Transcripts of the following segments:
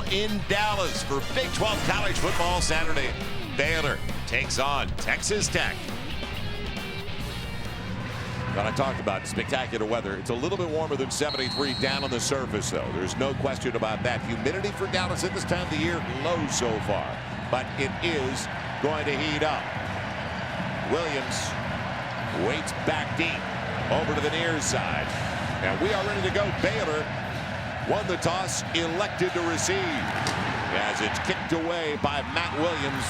Bowl in Dallas for Big 12 college football Saturday. Baylor takes on Texas Tech. When I talked about spectacular weather, it's a little bit warmer than 73 down on the surface, though. There's no question about that. Humidity for Dallas at this time of the year, low so far. But it is going to heat up. Williams waits back deep over to the near side. And we are ready to go. Baylor won the toss, elected to receive. As it's kicked away by Matt Williams.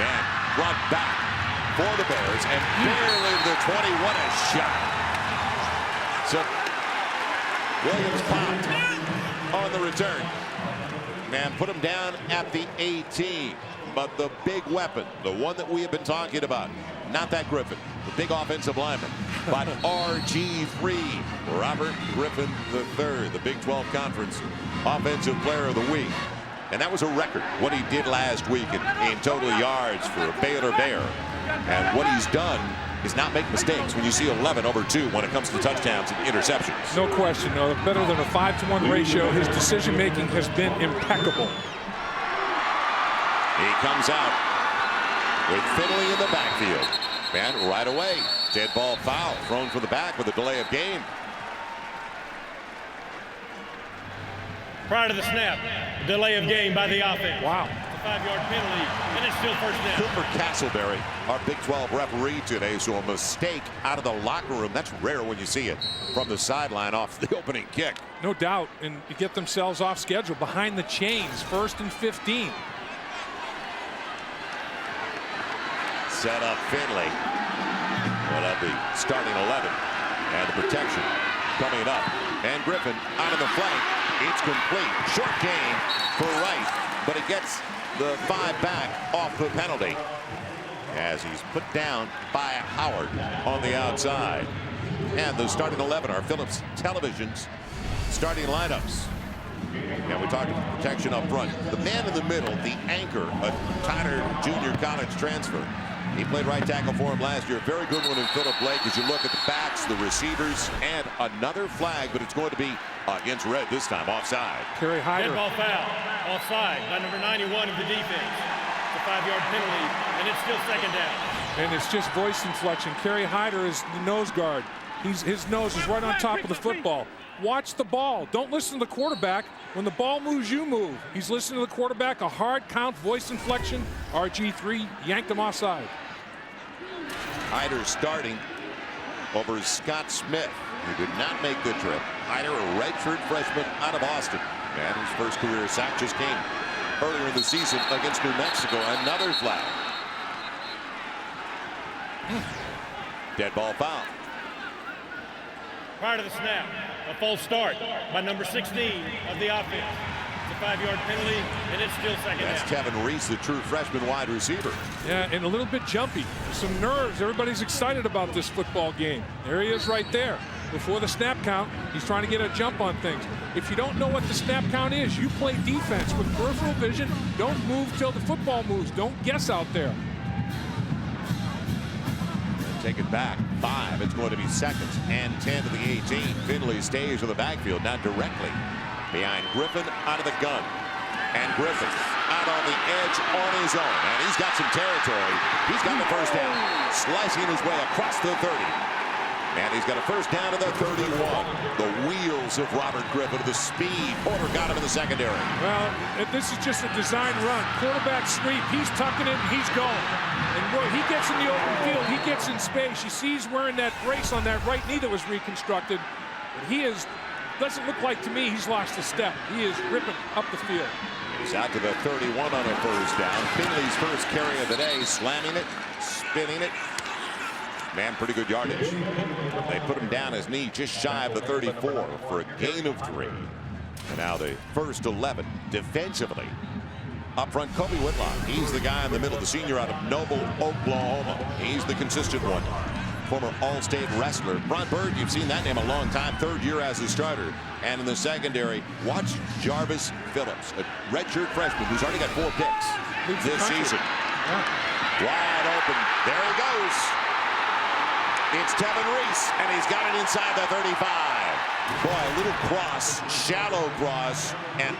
And brought back for the Bears, and barely to the 20. What a shot. So Williams popped on the return. Man, put him down at the 18. But the big weapon, the one that we have been talking about, not that Griffin, the big offensive lineman, but RG3, Robert Griffin III, the Big 12 Conference Offensive Player of the Week. And that was a record, what he did last week in total yards for a Baylor Bear. And what he's done is not make mistakes when you see 11 over 2 when it comes to touchdowns and interceptions. No question, no. Better than a 5-to-1 ratio. His decision-making has been impeccable. He comes out with Finley in the backfield. And right away, dead ball foul thrown from the back with a delay of game. Prior to the snap, delay of game by the offense. Wow. It's a 5-yard penalty, and it's still first down. Cooper Castleberry, our Big 12 referee today, so a mistake out of the locker room. That's rare when you see it from the sideline off the opening kick. No doubt, and you get themselves off schedule behind the chains, 1st and 15. Set up Finley. Well, that'll be starting 11. And the protection coming up. And Griffin out of the flank. It's complete. Short gain for Wright, but it gets the 5 back off the penalty as he's put down by Howard on the outside. And the starting 11 are Phillips Television's starting lineups. And we talked about protection up front. The man in the middle, the anchor, a Tyler junior college transfer. He played right tackle for him last year. Very good one in Phillip Blake as you look at the backs, the receivers, and another flag, but it's going to be against red this time, offside. Kerry Hyder. Dead ball foul, offside by number 91 of the defense. It's a 5-yard penalty, and it's still second down. And it's just voice inflection. Kerry Hyder is the nose guard. His nose is right on top of the football. Watch the ball. Don't listen to the quarterback. When the ball moves, you move. He's listening to the quarterback. A hard count, voice inflection. RG3 yanked him offside. Hyder starting over Scott Smith, who did not make the trip. Hyder, a redshirt freshman out of Austin. And his first career sack just came earlier in the season against New Mexico. Another flag. Dead ball foul. Prior to the snap, a false start by number 16 of the offense. It's a 5-yard penalty, and it's still second down. That's Kevin Reese, the true freshman wide receiver. Yeah, and a little bit jumpy. Some nerves. Everybody's excited about this football game. There he is right there. Before the snap count, he's trying to get a jump on things. If you don't know what the snap count is, you play defense with peripheral vision. Don't move till the football moves. Don't guess out there. Take it back. 5. It's going to be seconds and 10 to the 18. Finley stays in the backfield, not directly behind Griffin out of the gun. And Griffin out on the edge on his own. And he's got some territory. He's got the first down. Slicing his way across the 30. And he's got a first down to the 31. The wheels of Robert Griffin, the speed. Porter got him in the secondary. Well, this is just a design run. Quarterback sweep. He's tucking it, and he's going. And boy, he gets in the open field. He gets in space. You see he's wearing that brace on that right knee that was reconstructed. But he doesn't look like to me he's lost a step. He is ripping up the field. He's out to the 31 on a first down. Finley's first carry of the day, slamming it, spinning it. Man, pretty good yardage. They put him down his knee just shy of the 34 for a gain of 3. And now the first 11 defensively. Up front, Kobe Whitlock. He's the guy in the middle, the senior out of Noble, Oklahoma. He's the consistent one. Former All-State wrestler. Ron Bird, you've seen that name a long time. 3rd year as a starter. And in the secondary, watch Jarvis Phillips, a redshirt freshman who's already got 4 picks this season. Yeah. Wide open. There he goes. It's Tevin Reese, and he's got it inside the 35. Boy, a little cross, shallow cross, and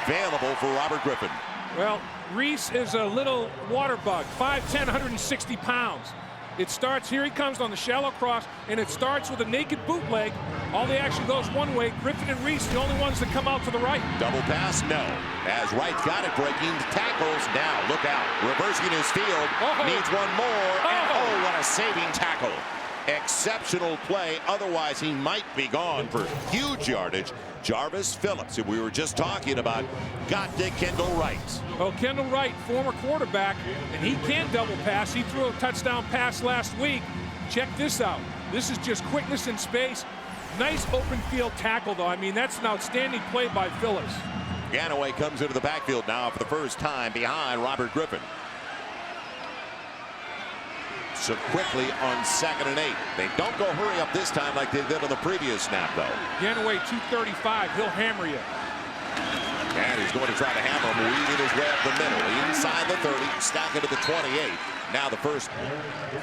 available for Robert Griffin. Well, Reese is a little water bug, 5'10", 160 pounds. It starts, here he comes on the shallow cross, and it starts with a naked bootleg. All the action goes one way. Griffin and Reese, the only ones that come out to the right. Double pass, no. As Wright's got it, breaking tackles. Now, look out. Reversing his field. Needs one more. And oh, what a saving tackle. Exceptional play. Otherwise, he might be gone for huge yardage. Jarvis Phillips, who we were just talking about, got to Kendall Wright. Well, Kendall Wright, former quarterback, and he can double pass. He threw a touchdown pass last week. Check this out. This is just quickness in space. Nice open field tackle, though. I mean, that's an outstanding play by Phillips. Ganaway comes into the backfield now for the first time behind Robert Griffin. So quickly on 2nd and 8. They don't go hurry up this time like they did on the previous snap, though. Ganaway 235. He'll hammer you. And he's going to try to hammer him, weaving his way up the middle. Inside the 30, stacking to the 28. Now the first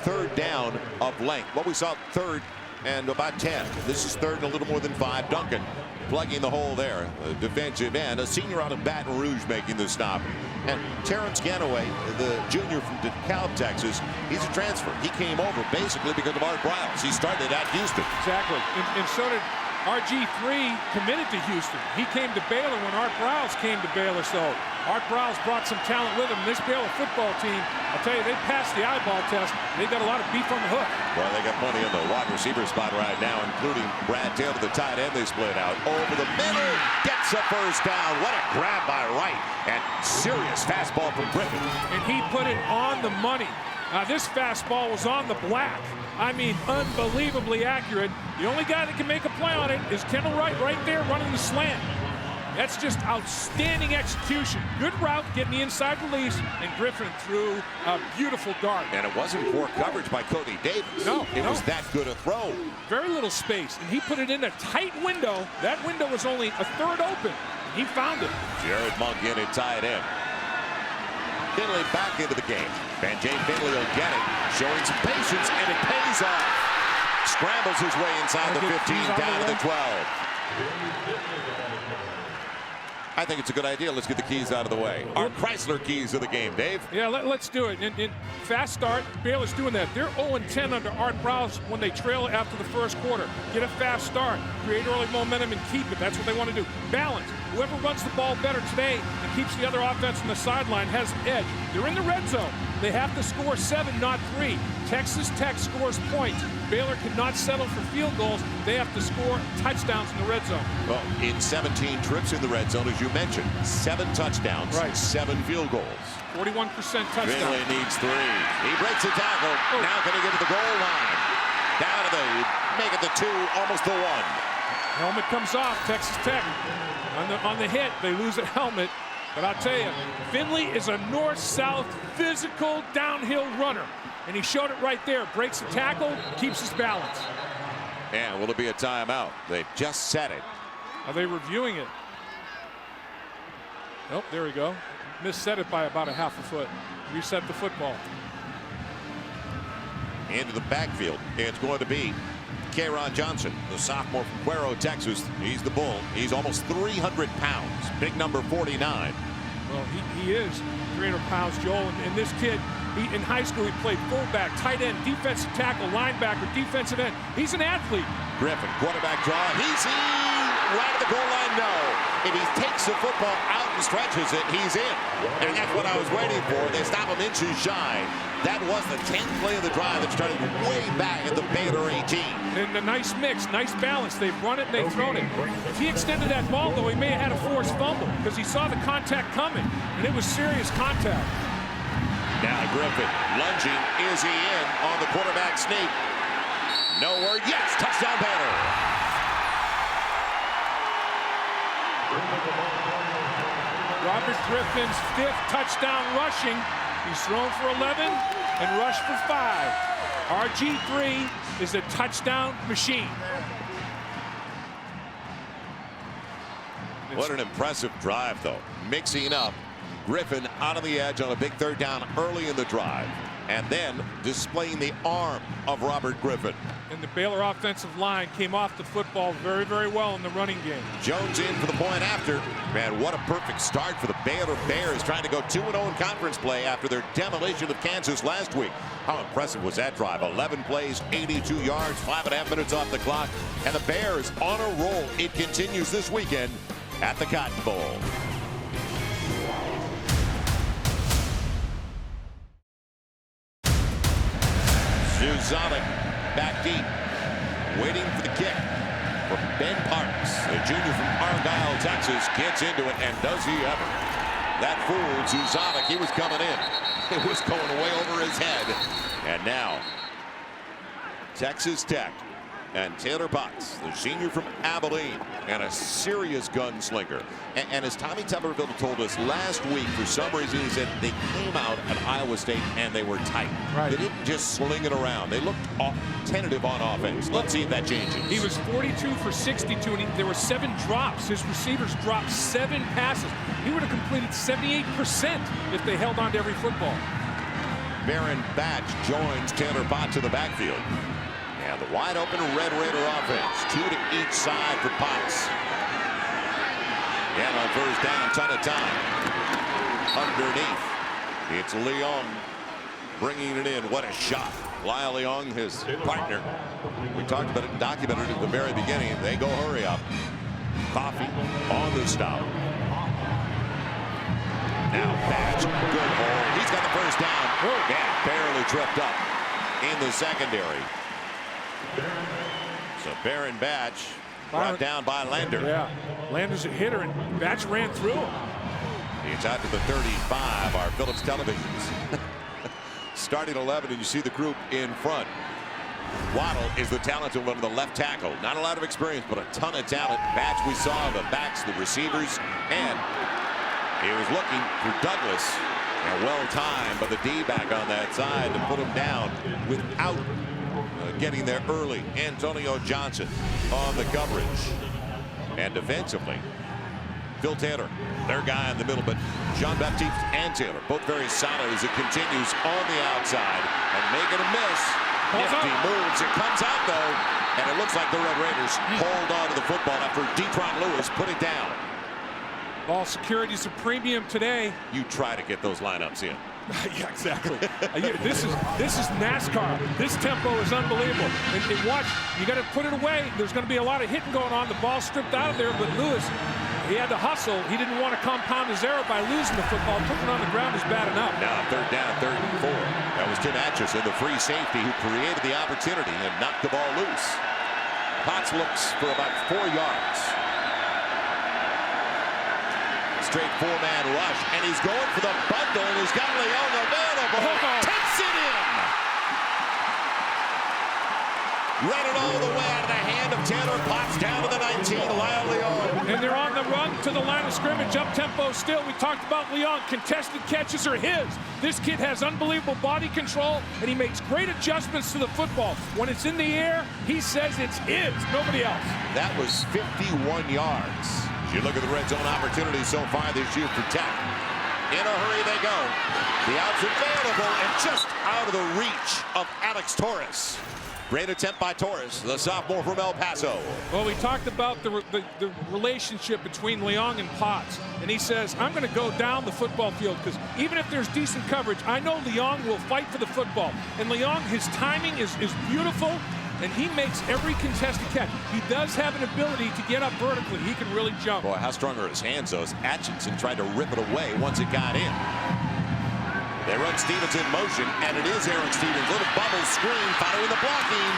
third down of length. What we saw, third and about 10. This is third and a little more than 5. Duncan plugging the hole there. A defensive end, a senior out of Baton Rouge making the stop. And Terrence Ganaway, the junior from DeKalb, Texas, he's a transfer. He came over basically because of Art Briles. He started at Houston. Exactly. And so did RG3, committed to Houston. He came to Baylor when Art Briles came to Baylor. So Art Briles brought some talent with him. This Baylor football team, I'll tell you, they passed the eyeball test. They got a lot of beef on the hook. Well, they got plenty in the wide receiver spot right now, including Brad Taylor, the tight end. They split out over the middle. Gets a first down. What a grab by Wright. And serious fastball from Griffin. And he put it on the money. This fastball was on the black. I mean, unbelievably accurate. The only guy that can make a play on it is Kendall Wright right there running the slant. That's just outstanding execution. Good route, getting the inside release, and Griffin threw a beautiful dart. And it wasn't poor coverage by Cody Davis. No, it was that good a throw. Very little space, and he put it in a tight window. That window was only a third open. He found it. Jared Monk in at tight end. Finley back into the game. Van Jay Finley will get it, showing some patience, and it pays off. Scrambles his way inside the 15, down to the 12. I think it's a good idea. Let's get the keys out of the way. Our Chrysler keys of the game, Dave. Yeah, let's do it. In fast start, Baylor's doing that. They're 0-10 under Art Briles when they trail after the first quarter. Get a fast start, create early momentum, and keep it. That's what they want to do. Balance. Whoever runs the ball better today and keeps the other offense on the sideline has an edge. They're in the red zone. They have to score 7, not 3. Texas Tech scores points. Baylor cannot settle for field goals. They have to score touchdowns in the red zone. Well, in 17 trips in the red zone, as you mentioned, 7 touchdowns, 7 field goals. 41% touchdown. Finley needs 3. He breaks a tackle. Now going to get to the goal line. Down to the, make it the 2, almost the 1. Helmet comes off. Texas Tech on the hit. They lose a helmet. But I'll tell you, Finley is a north-south physical downhill runner. And he showed it right there. Breaks the tackle, keeps his balance. And will it be a timeout? They just set it. Are they reviewing it? Nope, there we go. Misset it by about a half a foot. Reset the football. Into the backfield. It's going to be K'Ron Johnson, the sophomore from Cuero, Texas. He's the bull. He's almost 300 pounds. Big number 49. Well, he is 300 pounds, Joel. And this kid, in high school, he played fullback, tight end, defensive tackle, linebacker, defensive end. He's an athlete. Griffin, quarterback draw. He's right at the goal line. No. If he takes the football out and stretches it, he's in. And that's what I was waiting for. They stop him inches shy. That was the 10th play of the drive that started way back at the Baylor 18. And a nice mix, nice balance. They've run it, they've thrown it. If he extended that ball, though, he may have had a forced fumble because he saw the contact coming, and it was serious contact. Now Griffin lunging. Is he in on the quarterback sneak? No word. Yes, touchdown Baylor. Robert Griffin's 5th touchdown rushing. He's thrown for 11 and rushed for 5. RG3 is a touchdown machine. What an impressive drive, though. Mixing up Griffin out on the edge on a big third down early in the drive. and then displaying the arm of Robert Griffin. And the Baylor offensive line came off the football very, very well in the running game. Jones in for the point after. Man, what a perfect start for the Baylor Bears, trying to go 2-0 in conference play after their demolition of Kansas last week. How impressive was that drive? 11 plays, 82 yards, 5.5 minutes off the clock, and the Bears on a roll. It continues this weekend at the Cotton Bowl. Suzanek back deep, waiting for the kick from Ben Parks, the junior from Argyle, Texas, gets into it, and does he ever. That fooled Suzanek. He was coming in. It was going way over his head. And now, Texas Tech and Taylor Potts, the senior from Abilene, and a serious gunslinger. And as Tommy Tuberville told us last week, for some reason, he said they came out at Iowa State and they were tight. Right. They didn't just sling it around. They looked tentative on offense. Let's see if that changes. He was 42 for 62, and there were 7 drops. His receivers dropped 7 passes. He would have completed 78% if they held on to every football. Baron Batch joins Taylor Potts in the backfield. And the wide open Red Raider offense. 2 to each side for Potts. And on first down, ton of time. Underneath, it's Leong bringing it in. What a shot. Lyle Leong, his partner. We talked about it and documented it at the very beginning. They go hurry up. Coffee on the stop. Now Batch, good hole. He's got the first down. Yeah, barely tripped up in the secondary. So Baron Batch brought down by Lander. Yeah, Lander's a hitter, and Batch ran through him. It's out to the 35, our Phillips televisions. Starting 11, and you see the group in front. Waddle is the talented one of the left tackle. Not a lot of experience, but a ton of talent. Batch, we saw the backs, the receivers, and he was looking for Douglas. And well timed by the D-back on that side to put him down without getting there early. Antonio Johnson on the coverage. And defensively, Phil Taylor, their guy in the middle, but Jean-Baptiste and Taylor, both very solid as it continues on the outside. And making a miss. Nifty moves. It comes out, though, and it looks like the Red Raiders hold on to the football after Detron Lewis put it down. Ball security's a premium today. You try to get those lineups in. Yeah, exactly. This is NASCAR. This tempo is unbelievable. And watch, you got to put it away. There's going to be a lot of hitting going on. The ball stripped out of there, but Lewis, he had to hustle. He didn't want to compound his error by losing the football. Putting it on the ground is bad enough. Now third down, 3rd and 4. That was Tim Atchison, the free safety, who created the opportunity and knocked the ball loose. Potts looks for about 4 yards. Straight 4-man rush, and he's going for the bundle, and he's got Leong available. Takes it in. Run it all the way out of the hand of Taylor Potts down to the 19, Lyle Leong. And they're on the run to the line of scrimmage, up tempo still. We talked about Leong. Contested catches are his. This kid has unbelievable body control, and he makes great adjustments to the football. When it's in the air, he says it's his, nobody else. That was 51 yards. You look at the red zone opportunities so far this year for Tech. In a hurry they go. The out's available and just out of the reach of Alex Torres. Great attempt by Torres, the sophomore from El Paso. Well, we talked about the relationship between Leong and Potts, and he says, I'm going to go down the football field because even if there's decent coverage, I know Leong will fight for the football. And Leong, his timing is beautiful. And he makes every contested catch. He does have an ability to get up vertically. He can really jump. Boy, how strong are his hands, though, as Atchison tried to rip it away once it got in. They run Stevens in motion, and it is Eric Stevens. Little bubble screen following the blocking.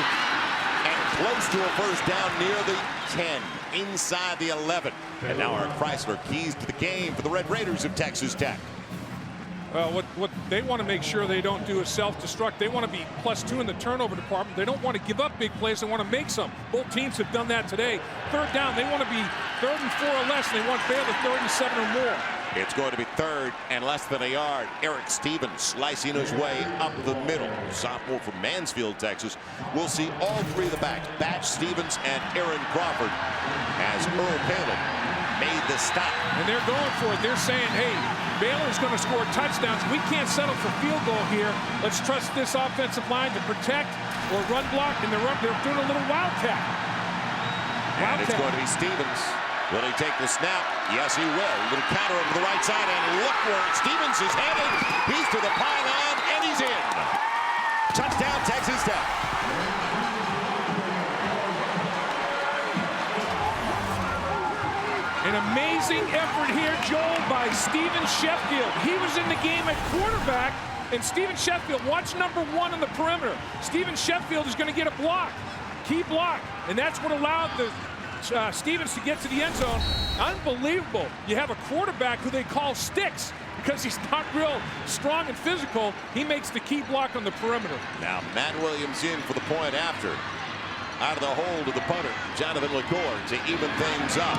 And close to a first down near the 10, inside the 11. And now our Chrysler keys to the game for the Red Raiders of Texas Tech. What they want to make sure they don't do is self-destruct. They want to be +2 in the turnover department. They don't want to give up big plays. They want to make some. Both teams have done that today. 3rd down, they want to be 3rd and 4 or less. And they want Baylor 3rd and 7 or more. It's going to be 3rd and less than a yard. Eric Stevens slicing his way up the middle. Sophomore from Mansfield, Texas. We'll see all 3 of the backs, Batch, Stevens, and Aaron Crawford, as Earl Palin made the stop. And they're going for it. They're saying, hey, Baylor's going to score touchdowns. We can't settle for field goal here. Let's trust this offensive line to protect or run block. And they're doing a little wildcat. And it's going to be Stevens. Will he take the snap? Yes, he will. Little counter over the right side, and look where Stevens is headed. He's to the pylon, and he's in. Touchdown, Texas Tech. An amazing effort here, Joel, by Steven Sheffield. He was in the game at quarterback, and Steven Sheffield, watch number 1 on the perimeter. Steven Sheffield is going to get a block, key block, and that's what allowed the Stevens to get to the end zone. Unbelievable. You have a quarterback who they call Sticks because he's not real strong and physical. He makes the key block on the perimeter. Now Matt Williams in for the point after. Out of the hold of the punter, Jonathan LaCour, to even things up.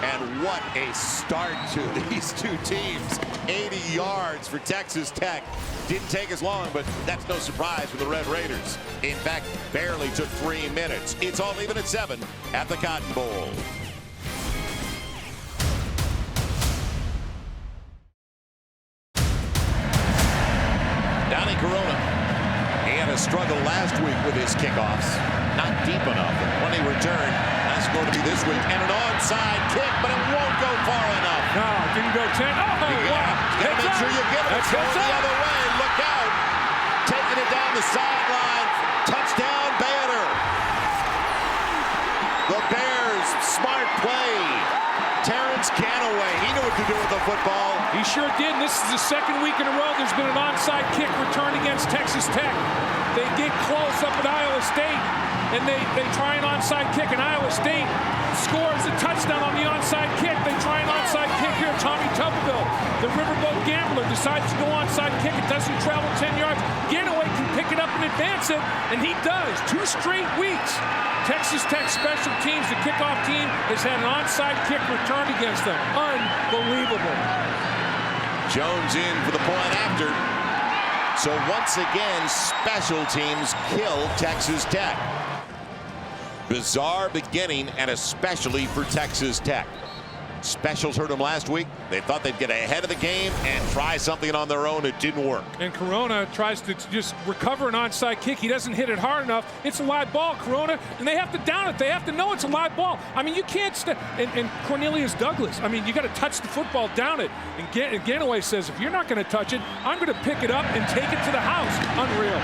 And what a start to these 2 teams. 80 yards for Texas Tech. Didn't take as long, but that's no surprise for the Red Raiders. In fact, barely took 3 minutes. It's all even at 7 at the Cotton Bowl. Donnie Corona. He had a struggle last week with his kickoffs. Not deep enough. And when he returned, that's going to be this week. And an onside kick, but it won't go far enough. No, didn't go 10. Oh, wow. Gotta make sure you get it. It's going the other way. Look out. Taking it down the sideline. Touchdown, Baylor. The Bears, smart play. Terrence Canaway, he knew what to do with the football. He sure did. This is the 2nd week in a row there's been an onside kick return against Texas Tech. They get close up at Iowa State, and they try an onside kick, and Iowa State scores a touchdown on the onside kick. They try an onside kick here. Tommy Tuberville, the Riverboat Gambler, decides to go onside kick. It doesn't travel 10 yards. Ganaway can pick it up and advance it, and he does. 2 straight weeks. Texas Tech special teams, the kickoff team, has had an onside kick returned against them. Unbelievable. Jones in for the point after. So once again, special teams kill Texas Tech. Bizarre beginning, and especially for Texas Tech. Specials hurt them last week. They thought they'd get ahead of the game and try something on their own. It didn't work. And Corona tries to just recover an onside kick. He doesn't hit it hard enough. It's a live ball, Corona, and they have to down it. They have to know it's a live ball. I mean, you can't and Cornelius Douglas, I mean, you got to touch the football, down it. And Ganaway says, if you're not going to touch it, I'm going to pick it up and take it to the house. Unreal.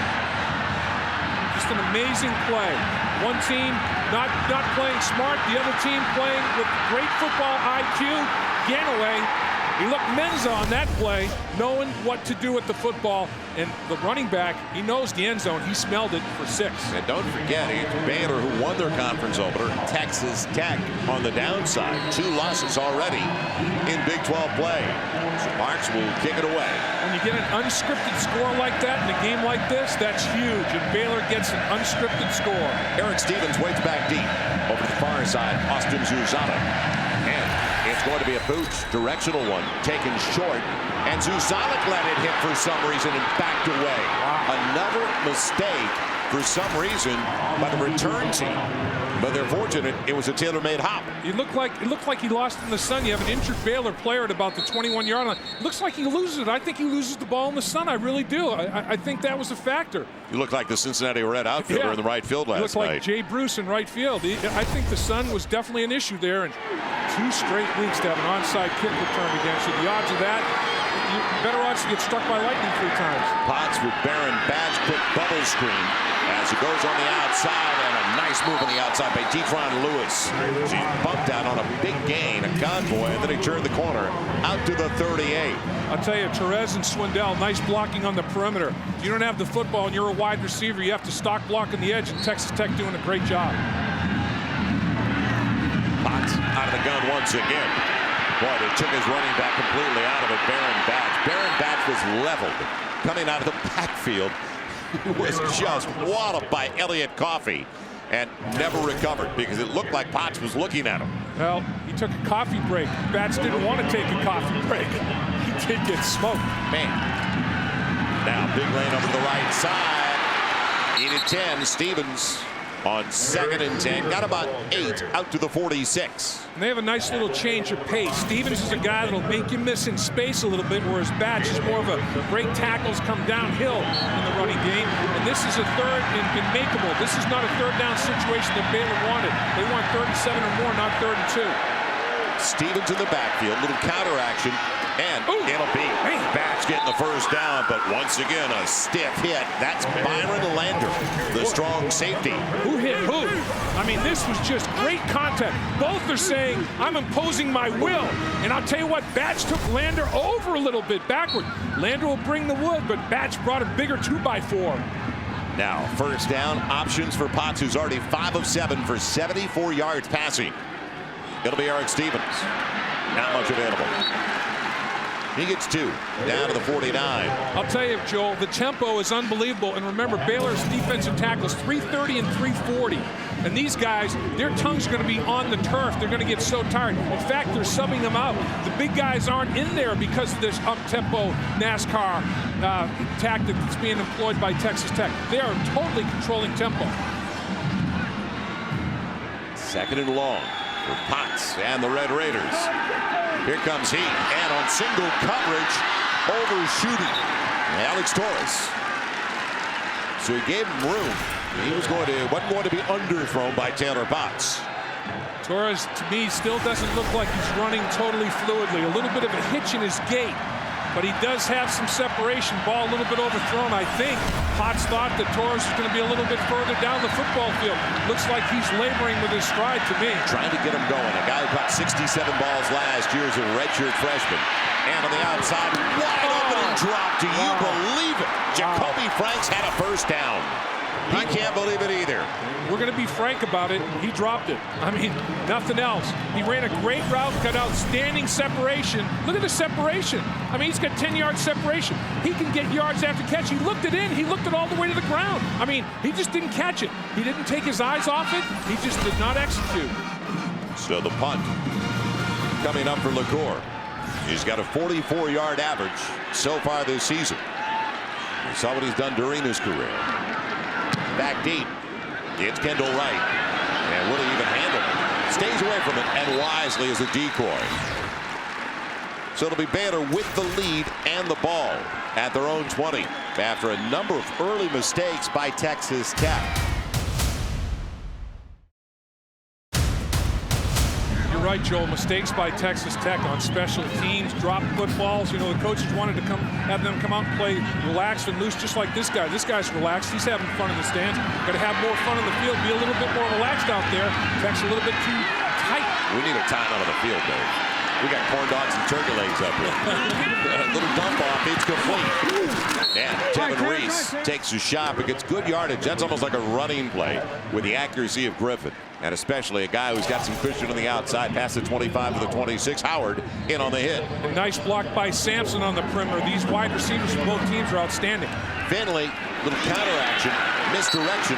Just an amazing play. One team not playing smart, the other team playing with great football IQ. Ganaway, he looked Menza on that play, knowing what to do with the football. And the running back, he knows the end zone. He smelled it for 6. And don't forget, it's Baylor who won their conference opener. Texas Tech on the downside. 2 losses already in Big 12 play. So Marks will kick it away. When you get an unscripted score like that in a game like this, that's huge. And Baylor gets an unscripted score. Eric Stevens waits back deep. Over to the far side, Austin Zuzana. And it's going to be a boot, directional one, taken short. And Zuzana let it hit for some reason and backed away. Another mistake for some reason by the return team. But they're fortunate it was a tailor-made hop. It looked like he lost in the sun. You have an injured Baylor player at about the 21-yard line. Looks like he loses it. I think he loses the ball in the sun. I really do. I think that was a factor. You look like the Cincinnati Red outfielder in the right field last night. Looked like Jay Bruce in right field. I think the sun was definitely an issue there. And 2 straight weeks to have an onside kick returned against you. The odds of that, better odds to get struck by lightning 3 times. Potts with Baron Badge, quick bubble screen as it goes on the outside, and a nice move on the outside by Detron Lewis. She's bumped out on a big gain, a convoy, and then he turned the corner out to the 38. I'll tell you, Therese and Swindell, nice blocking on the perimeter. If you don't have the football and you're a wide receiver, you have to stock block on the edge, and Texas Tech doing a great job. Potts out of the gun once again. Boy, they took his running back completely out of it, Baron Badge. Baron Badge was leveled coming out of the backfield. He was just walloped by Elliott Coffey. and never recovered because it looked like Potts was looking at him. Well, he took a coffee break. Bats didn't want to take a coffee break. He did get smoked. Man. Now big lane over to the right side. Needed 10. Stevens on 2nd and 10. Got about 8 out to the 46. And they have a nice little change of pace. Stevens is a guy that'll make you miss in space a little bit, whereas Batch is more of a great tackles come downhill in the running game. And this is a third and makeable. This is not a third down situation that Baylor wanted. They want 37 or more, not 3rd and 2. Stevens in the backfield, little counter action, and it'll be Batch getting the first down, but once again a stiff hit. That's Byron Lander, the strong safety. Who hit who? I mean, this was just great contact. Both are saying, I'm imposing my will. And I'll tell you what, Batch took Lander over a little bit backward. Lander will bring the wood, but Batch brought a bigger 2x4. Now, first down options for Potts, who's already 5 of 7 for 74 yards passing. It'll be Eric Stevens. Not much available. He gets 2 down to the 49. I'll tell you, Joel, the tempo is unbelievable. And remember, Baylor's defensive tackles 330 and 340. And these guys, their tongues are going to be on the turf. They're going to get so tired. In fact, they're subbing them out. The big guys aren't in there because of this up-tempo NASCAR tactic that's being employed by Texas Tech. They are totally controlling tempo. 2nd and long for Potts and the Red Raiders. Here comes he, and on single coverage, overshooting Alex Torres. So he gave him room. He wasn't going to be underthrown by Taylor Potts. Torres, to me, still doesn't look like he's running totally fluidly. A little bit of a hitch in his gait, but he does have some separation. Ball a little bit overthrown, I think. Potts thought that Torres was going to be a little bit further down the football field. Looks like he's laboring with his stride to me. Trying to get him going. A guy who caught 67 balls last year as a redshirt freshman. And on the outside, wide open drop. Do you believe it? Jacoby Franks had a first down. He can't believe it either. We're going to be frank about it. He dropped it. I mean, nothing else. He ran a great route, got outstanding separation. Look at the separation. I mean, he's got 10-yard separation. He can get yards after catch. He looked it in. He looked it all the way to the ground. I mean, he just didn't catch it. He didn't take his eyes off it. He just did not execute. So the punt coming up for LaCour. He's got a 44-yard average so far this season. We saw what he's done during his career. Back deep. It's Kendall Wright. And will he even handle it? Stays away from it and wisely as a decoy. So it'll be Baylor with the lead and the ball at their own 20 after a number of early mistakes by Texas Tech. You're right, Joel. Mistakes by Texas Tech on special teams, drop footballs. You know, the coaches wanted to have them come out and play relaxed and loose, just like this guy. This guy's relaxed. He's having fun in the stands. Got to have more fun in the field. Be a little bit more relaxed out there. Tech's a little bit too tight. We need a timeout on the field, Dave. We got corn dogs and turkey legs up here. A little dump off. It's complete. And Kevin Reese takes a shot, but gets good yardage. That's almost like a running play with the accuracy of Griffin. And especially a guy who's got some cushion on the outside, past the 25 to the 26. Howard in on the hit. A nice block by Sampson on the perimeter. These wide receivers from both teams are outstanding. Finley, little counter action, misdirection,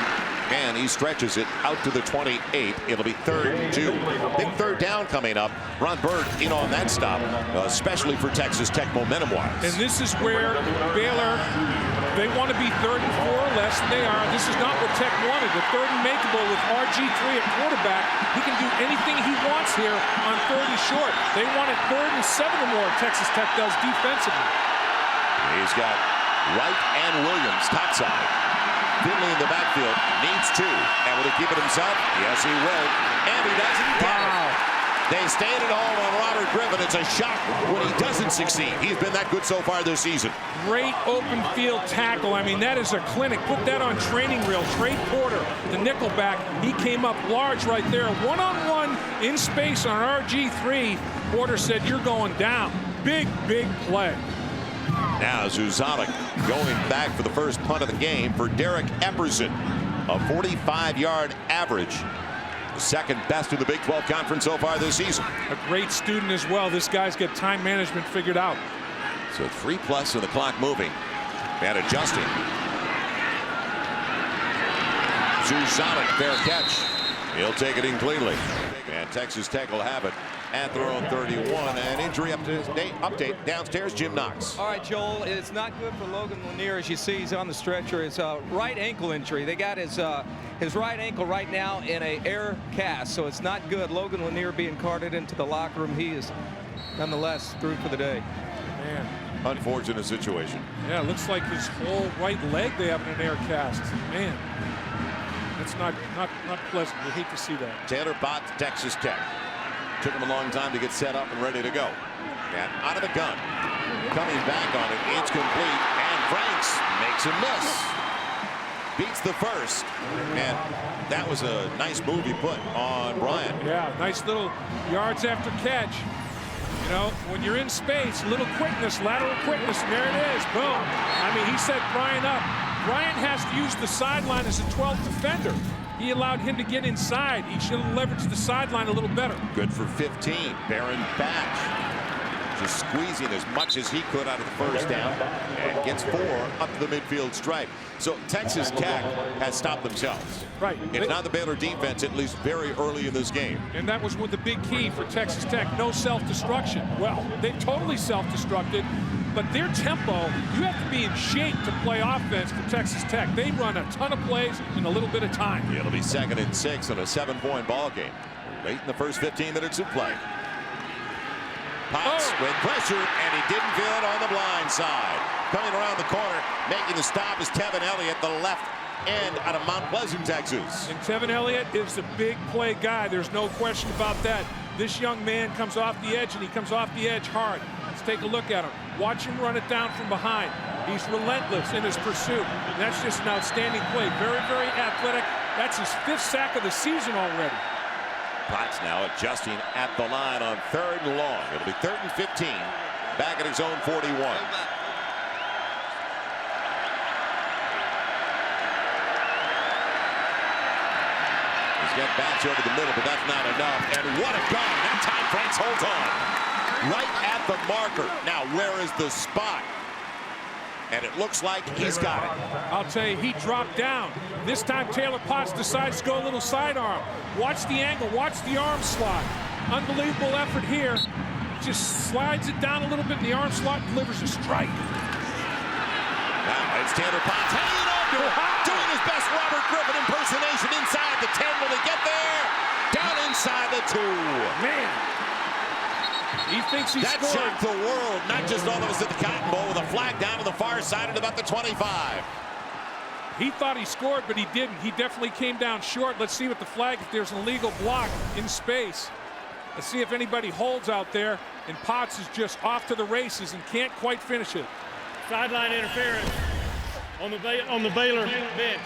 and he stretches it out to the 28. It'll be 3rd and 2. Big third down coming up. Ron Bird in on that stop, especially for Texas Tech momentum-wise. And this is where Baylor, they want to be 3rd and 4 or less than they are. This is not what Tech wanted. The 3rd and makeable with RG3 at quarterback. He can do anything he wants here on 3rd and short. They want it 3rd and 7 or more, Texas Tech does defensively. He's got Wright and Williams topside. Finley in the backfield needs 2. And will he keep it himself? Yes, he will. And he doesn't get it. They stayed at home on Robert Griffin. It's a shock when he doesn't succeed. He's been that good so far this season. Great open field tackle. I mean, that is a clinic. Put that on training reel. Trey Porter, the nickelback, he came up large right there. One-on-one in space on RG3. Porter said, you're going down. Big, big play. Now Zuzanek going back for the first punt of the game for Derek Epperson. A 45-yard average. The second best in the Big 12 Conference so far this season. A great student as well. This guy's got time management figured out. So 3+ and the clock moving and adjusting. Too solid. Fair catch. He'll take it in cleanly. And Texas Tech will have it at their own 31. An injury update downstairs. Jim Knox. All right, Joel, it's not good for Logan Lanier. As you see, he's on the stretcher. It's a right ankle injury. They got his right ankle right now in a air cast, so it's not good. Logan Lanier being carted into the locker room. He is nonetheless through for the day. Man. Unfortunate situation. Yeah, it looks like his whole right leg they have in an air cast. Man, that's not pleasant. You hate to see that. Taylor Potts, Texas Tech. Took him a long time to get set up and ready to go. And out of the gun. Coming back on it. It's complete. And Franks makes a miss. Beats the first. And that was a nice move he put on Bryant. Yeah, nice little yards after catch. You know, when you're in space, little quickness, lateral quickness, and there it is. Boom. I mean, he set Bryant up. Bryant has to use the sideline as a 12th defender. He allowed him to get inside. He should have leveraged the sideline a little better. Good for 15. Baron Batch just squeezing as much as he could out of the first down and gets 4 up to the midfield stripe. So Texas Tech has stopped themselves. Right. It's not the Baylor defense, at least very early in this game. And that was with the big key for Texas Tech. No self-destruction. Well, they totally self-destructed. But their tempo, you have to be in shape to play offense for Texas Tech. They run a ton of plays in a little bit of time. It'll be 2nd and 6 on a 7-point ball game. Late in the first 15 minutes of play. Potts with pressure, and he didn't feel it on the blind side. Coming around the corner, making the stop is Tevin Elliott, the left end out of Mount Pleasant, Texas. And Tevin Elliott is the big play guy. There's no question about that. This young man comes off the edge, and he comes off the edge hard. Let's take a look at him. Watch him run it down from behind. He's relentless in his pursuit. And that's just an outstanding play. Very, very athletic. That's his 5th sack of the season already. Potts now adjusting at the line on 3rd and long. It'll be 3rd and 15. Back at his own 41. He's got Batch over the middle, but that's not enough. And what a gun. That time Franks holds on. Right at the marker. Now, where is the spot? And it looks like he's got it. I'll tell you, he dropped down. This time Taylor Potts decides to go a little sidearm. Watch the angle, watch the arm slot. Unbelievable effort here. Just slides it down a little bit in the arm slot, delivers a strike. Now it's Taylor Potts hanging on to it, doing his best Robert Griffin impersonation inside the 10. Will he get there? Down inside the 2. Man. He thinks he scored. That shocked the world, not just all of us at the Cotton Bowl, with a flag down to the far side at about the 25. He thought he scored, but he didn't. He definitely came down short. Let's see what the flag, if there's an illegal block in space. Let's see if anybody holds out there. And Potts is just off to the races and can't quite finish it. Sideline interference on the Baylor bench.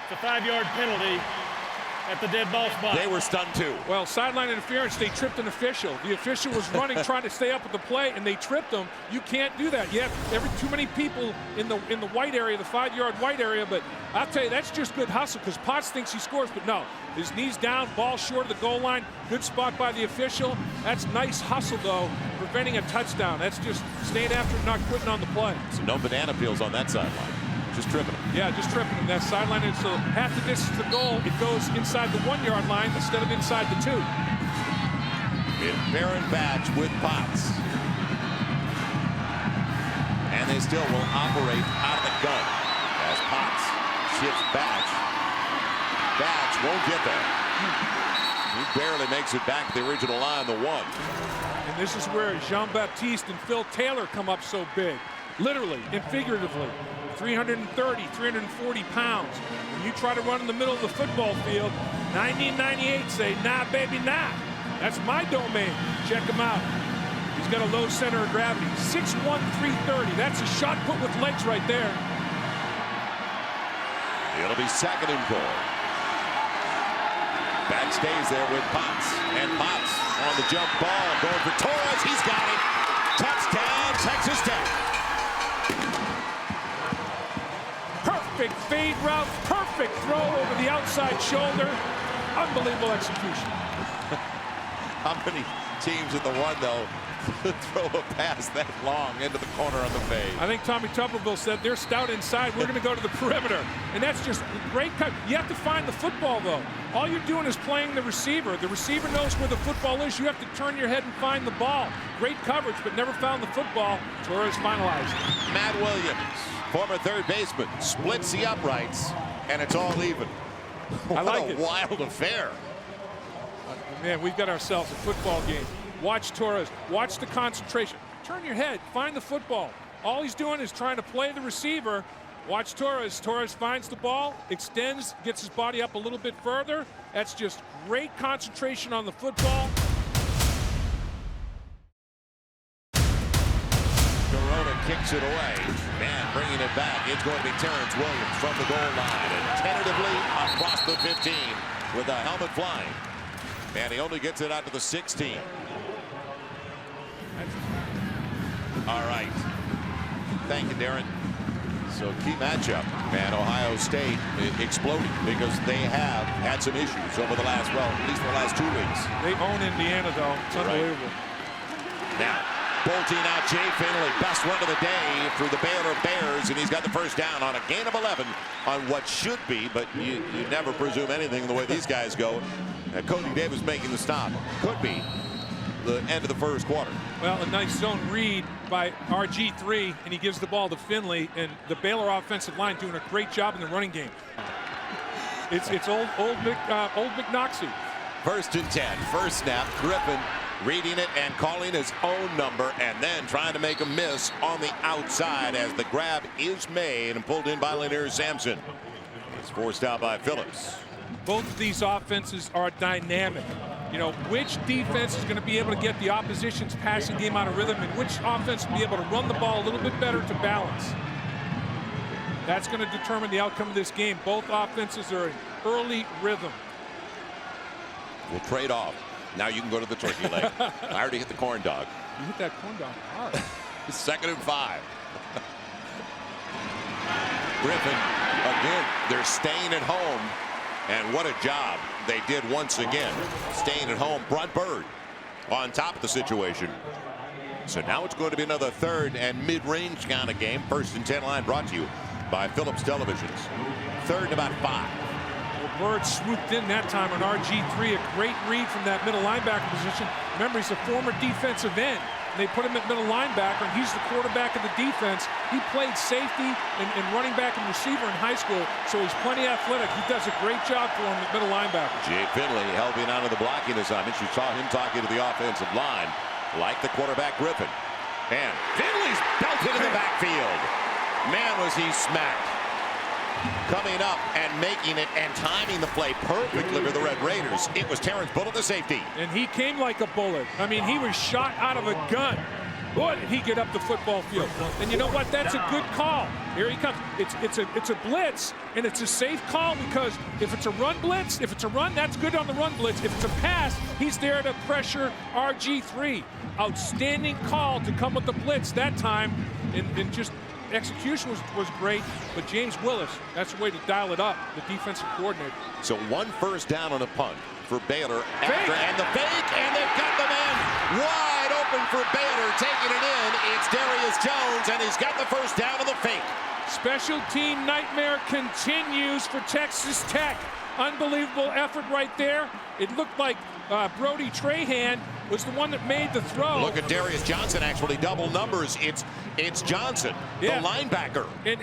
It's a 5-yard penalty at the dead ball spot. They were stunned too. Well, sideline interference, they tripped an official. The official was running, trying to stay up with the play, and they tripped him. You can't do that. You have too many people in the white area, the 5-yard white area, but I'll tell you, that's just good hustle because Potts thinks he scores, but no. His knees down, ball short of the goal line. Good spot by the official. That's nice hustle, though, preventing a touchdown. That's just staying after it, not quitting on the play. So no banana peels on that sideline. Just tripping him. Yeah, just tripping him. That sideline is so half the distance to the goal. It goes inside the 1-yard line instead of inside the 2. It's Baron Batch with Potts. And they still will operate out of the gun as Potts shifts Batch. Batch won't get there. He barely makes it back to the original line, the 1. And this is where Jean-Baptiste and Phil Taylor come up so big. Literally and figuratively. 330, 340 pounds. When you try to run in the middle of the football field, 90 and 98 say, nah, baby, nah. That's my domain. Check him out. He's got a low center of gravity. 6'1", 330. That's a shot put with legs right there. It'll be 2nd and goal. Back stays there with Potts. And Potts on the jump ball. Going for Torres. He's got it. Touchdown, Texas Tech. Perfect fade route, perfect throw over the outside shoulder. Unbelievable execution. How many teams in the run, though, throw a pass that long into the corner on the fade? I think Tommy Tuberville said they're stout inside. We're going to go to the perimeter. And that's just great cut. You have to find the football, though. All you're doing is playing the receiver. The receiver knows where the football is. You have to turn your head and find the ball. Great coverage, but never found the football. Torres finalized. Matt Williams, former third baseman, splits the uprights, and it's all even. I like what a it. wild affair. Man, we've got ourselves a football game. Watch Torres. Watch the concentration. Turn your head. Find the football. All he's doing is trying to play the receiver. Watch Torres. Torres finds the ball, extends, gets his body up a little bit further. That's just great concentration on the football. Corona kicks it away. Man, bringing it back. It's going to be Terrence Williams from the goal line and tentatively across the 15 with the helmet flying. And he only gets it out to the 16. All right. Thank you, Darren. So key matchup, man. Ohio State exploding because they have had some issues over the last, well, at least the last 2 weeks. They own Indiana, though. It's unbelievable. Now, bolting out Jay Finley, best run of the day through the Baylor Bears, and he's got the first down on a gain of 11 on what should be, but you never presume anything the way these guys go. Cody Davis making the stop. Could be the end of the first quarter. Well, a nice zone read by RG3, and he gives the ball to Finley, and the Baylor offensive line doing a great job in the running game. It's old McNoxie. First and 10, first snap, Griffin reading it and calling his own number, and then trying to make a miss on the outside as the grab is made and pulled in by Lanier Sampson. It's forced out by Phillips. Both of these offenses are dynamic. You know, which defense is going to be able to get the opposition's passing game out of rhythm, and which offense will be able to run the ball a little bit better to balance. That's going to determine the outcome of this game. Both offenses are in early rhythm. We'll trade off. Now you can go to the turkey leg. I already hit the corn dog. You hit that corn dog hard. 2nd and 5. Griffin, again, they're staying at home. And what a job they did once again. Staying at home. Brunt Bird on top of the situation. So now it's going to be another third and mid-range kind of game. 1st and 10 line brought to you by Phillips Televisions. 3rd and about 5. Well, Bird swooped in that time on RG3. A great read from that middle linebacker position. Remember, he's a former defensive end. They put him at middle linebacker, and he's the quarterback of the defense. He played safety and running back and receiver in high school, so he's plenty athletic. He does a great job for him at middle linebacker. Jay Finley helping out of the blocking assignment. You saw him talking to the offensive line like the quarterback Griffin. And Finley's belted in the backfield. Man, was he smacked. Coming up and making it and timing the play perfectly for the Red Raiders. It was Terrence Bullitt, the safety. And he came like a bullet. I mean, he was shot out of a gun. Boy, did he get up the football field. And you know what? That's a good call. Here he comes. It's a blitz, and it's a safe call because if it's a run blitz, if it's a run, that's good on the run blitz. If it's a pass, he's there to pressure RG3. Outstanding call to come with the blitz that time, and just execution was great, but James Willis, that's the way to dial it up, the defensive coordinator. So 1 first down on a punt for Baylor after, and the fake, and they've got the man wide open for Baylor, taking it in. It's Darius Jones, and he's got the first down on the fake. Special team nightmare continues for Texas Tech. Unbelievable effort right there. It looked like Brody Trahan was the one that made the throw. Look at Darius Johnson, actually double numbers. It's Johnson, yeah, the linebacker. And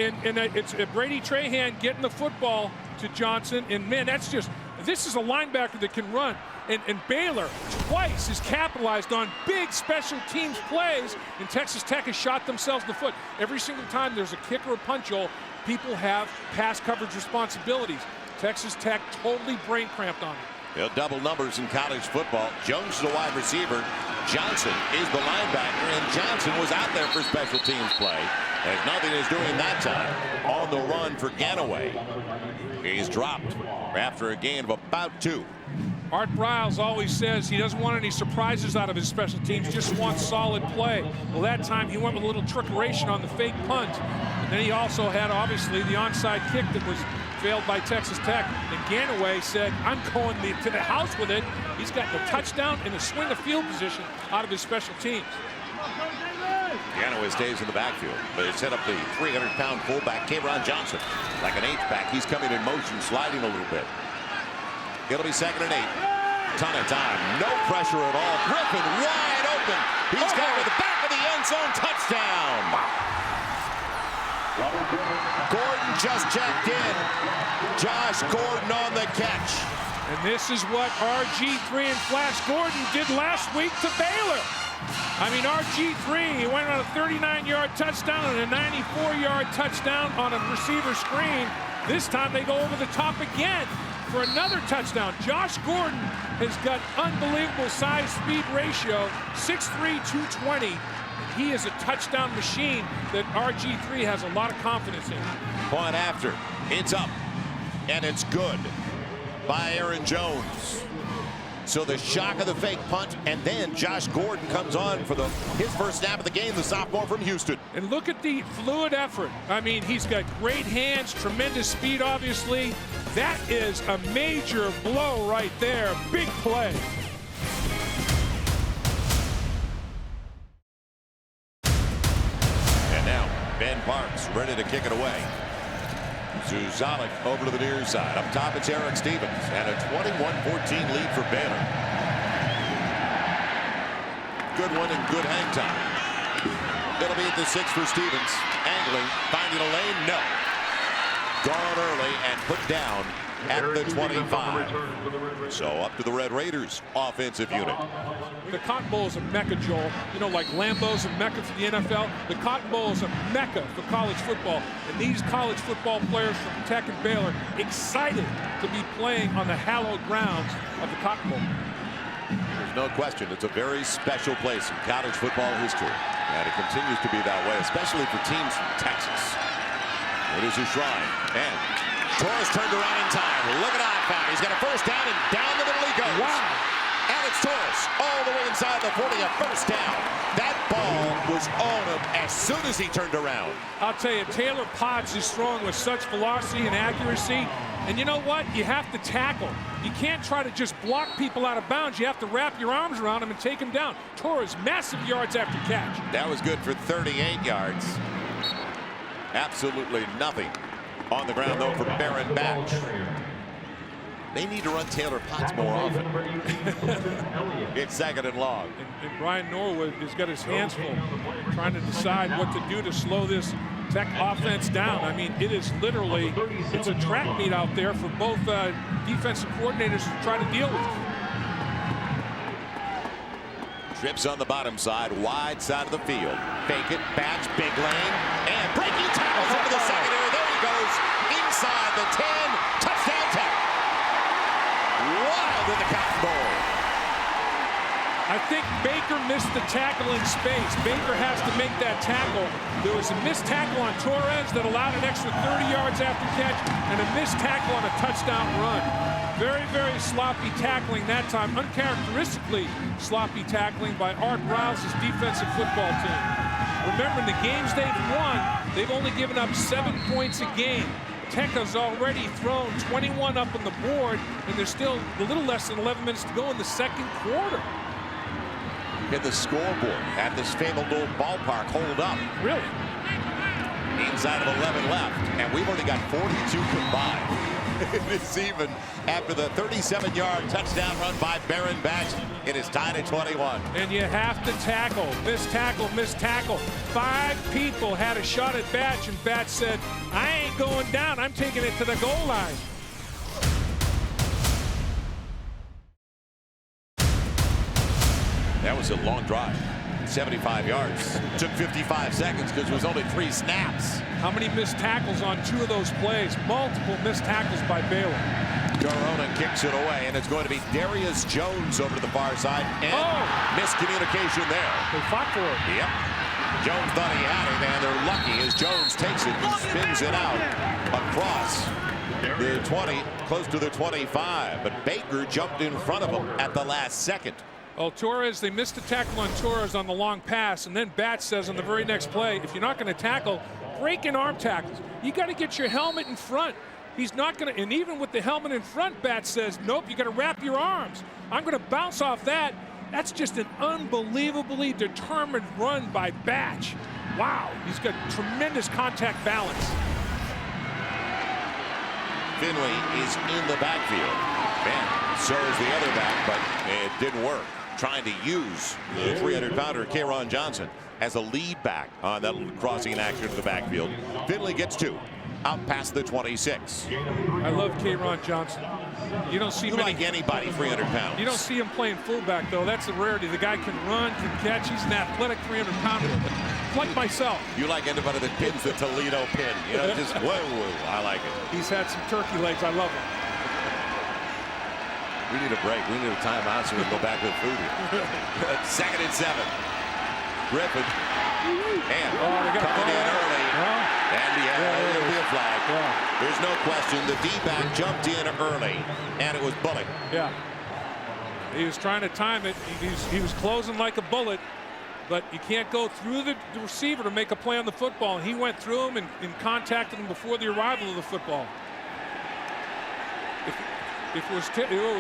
it's Brady Trahan getting the football to Johnson. And man, this is a linebacker that can run. And Baylor twice has capitalized on big special teams plays, and Texas Tech has shot themselves in the foot. Every single time there's a kick or a punch hole, people have pass coverage responsibilities. Texas Tech totally brain cramped on it. They'll double numbers in college football. Jones is the wide receiver. Johnson is the linebacker, and Johnson was out there for special teams play. As nothing is doing that time on the run for Ganaway. He's dropped after a gain of about 2. Art Briles always says he doesn't want any surprises out of his special teams, just wants solid play. Well, that time he went with a little trickeration on the fake punt. And then he also had, obviously, the onside kick that was failed by Texas Tech. And Ganaway said, I'm going to the house with it. He's gotten a touchdown and a swing of field position out of his special teams. Ganaway stays in the backfield, but it set up the 300-pound fullback, Kayron Johnson. Like an H-back, he's coming in motion, sliding a little bit. It'll be 2nd and 8. Ton of time, no pressure at all. Griffin wide open. He's got it to the back of the end zone, touchdown. Gordon just checked in. Josh Gordon on the catch. And this is what RG3 and Flash Gordon did last week to Baylor. I mean, RG3, he went on a 39-yard touchdown and a 94-yard touchdown on a receiver screen. This time they go over the top again for another touchdown. Josh Gordon has got unbelievable size-speed ratio, 6'3", 220. He is a touchdown machine that RG3 has a lot of confidence in. Point after. It's up. And it's good by Aaron Jones. So the shock of the fake punt, and then Josh Gordon comes on for his first snap of the game, the sophomore from Houston. And look at the fluid effort. I mean, he's got great hands, tremendous speed, obviously. That is a major blow right there. Big play. And now Ben Parks ready to kick it away. Zuzalik over to the near side. Up top, it's Eric Stevens. And a 21-14 lead for Baylor. Good one and good hang time. It'll be at the 6 for Stevens. Angling, finding a lane, no. Gone early and put down at the 25. So up to the Red Raiders offensive unit. The Cotton Bowl is a mecca, Joel. You know, like Lambeau's a mecca for the NFL. The Cotton Bowl is a mecca for college football. And these college football players from Tech and Baylor excited to be playing on the hallowed grounds of the Cotton Bowl. There's no question. It's a very special place in college football history. And it continues to be that way, especially for teams from Texas. It is a shrine. And Torres turned around in time. Look at Ifound. He's got a first down, and down the middle he goes. Wow. And it's Torres all the way inside the 40, a first down. That ball was on him as soon as he turned around. I'll tell you, Taylor Potts is throwing with such velocity and accuracy. And you know what? You have to tackle. You can't try to just block people out of bounds. You have to wrap your arms around them and take them down. Torres, massive yards after catch. That was good for 38 yards. Absolutely nothing on the ground, though, for Baron Batch. They need to run Taylor Potts more often. It's 2nd and long. And Brian Norwood has got his hands full trying to decide what to do to slow this Tech offense down. I mean, it is literally, it's a track meet out there for both defensive coordinators to try to deal with. Trips on the bottom side, wide side of the field. Fake it, Batch, big lane, and breaking tackles into the secondary. There he goes, inside the 10, touchdown Tech. Wild in the Cotton Bowl. I think Baker missed the tackle in space. Baker has to make that tackle. There was a missed tackle on Torres that allowed an extra 30 yards after catch, and a missed tackle on a touchdown run. Very, very sloppy tackling that time. Uncharacteristically sloppy tackling by Art Rouse's defensive football team. Remember, in the games they've won, they've only given up 7 points a game. Tech has already thrown 21 up on the board, and there's still a little less than 11 minutes to go in the second quarter. In the scoreboard at this fabled old ballpark, hold up. Really? Inside of 11 left, and we've already got 42 combined. It's even after the 37-yard touchdown run by Baron Batch. It is tied at 21. And you have to tackle. Miss tackle, miss tackle. 5 people had a shot at Batch, and Batch said, I ain't going down. I'm taking it to the goal line. That was a long drive. 75 yards. Took 55 seconds because it was only 3 snaps. How many missed tackles on 2 of those plays? Multiple missed tackles by Baylor. Corona kicks it away, and it's going to be Darius Jones over to the far side. And miscommunication there. They fought for it. Yep. Jones thought he had it, and they're lucky as Jones takes it and spins it out across the 20, close to the 25. But Baker jumped in front of him at the last second. Well, Torres, they missed a tackle on Torres on the long pass, and then Batch says on the very next play, if you're not going to tackle, break in arm tackles. You got to get your helmet in front. He's not going to, and even with the helmet in front, Bat says, nope, you got to wrap your arms. I'm going to bounce off that. That's just an unbelievably determined run by Batch. Wow, he's got tremendous contact balance. Finley is in the backfield. Man, so is the other back, but it didn't work. Trying to use the 300-pounder, K'Ron Johnson, as a lead back on that crossing action to the backfield. Finley gets 2. Out past the 26. I love K'Ron Johnson. You don't see like anybody 300 pounds. You don't see him playing fullback, though. That's a rarity. The guy can run, can catch. He's an athletic 300-pounder, like myself. You like anybody that pins the Toledo pin. You know, just whoa, I like it. He's had some turkey legs. I love him. We need a break. We need a timeout so we can go back to the food here. 2nd and 7. Griffin. And coming in early. And it'll be a flag. Yeah. There's no question. The D-back jumped in early, and it was Bullock. Yeah. He was trying to time it. He was closing like a bullet, but you can't go through the receiver to make a play on the football. And he went through him and contacted him before the arrival of the football. If it was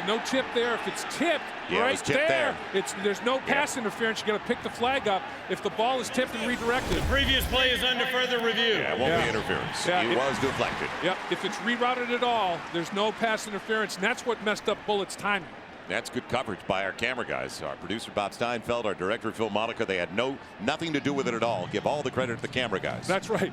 no tip there. If it's tipped, right there, there's no pass interference. You got to pick the flag up. If the ball is tipped and redirected, the previous play is under further review. Yeah, it won't be interference. Yeah, it was deflected. Yep. If it's rerouted at all, there's no pass interference, and that's what messed up Bullock's timing. That's good coverage by our camera guys. Our producer Bob Steinfeld, our director Phil Monica. They had nothing to do with it at all. Give all the credit to the camera guys. That's right.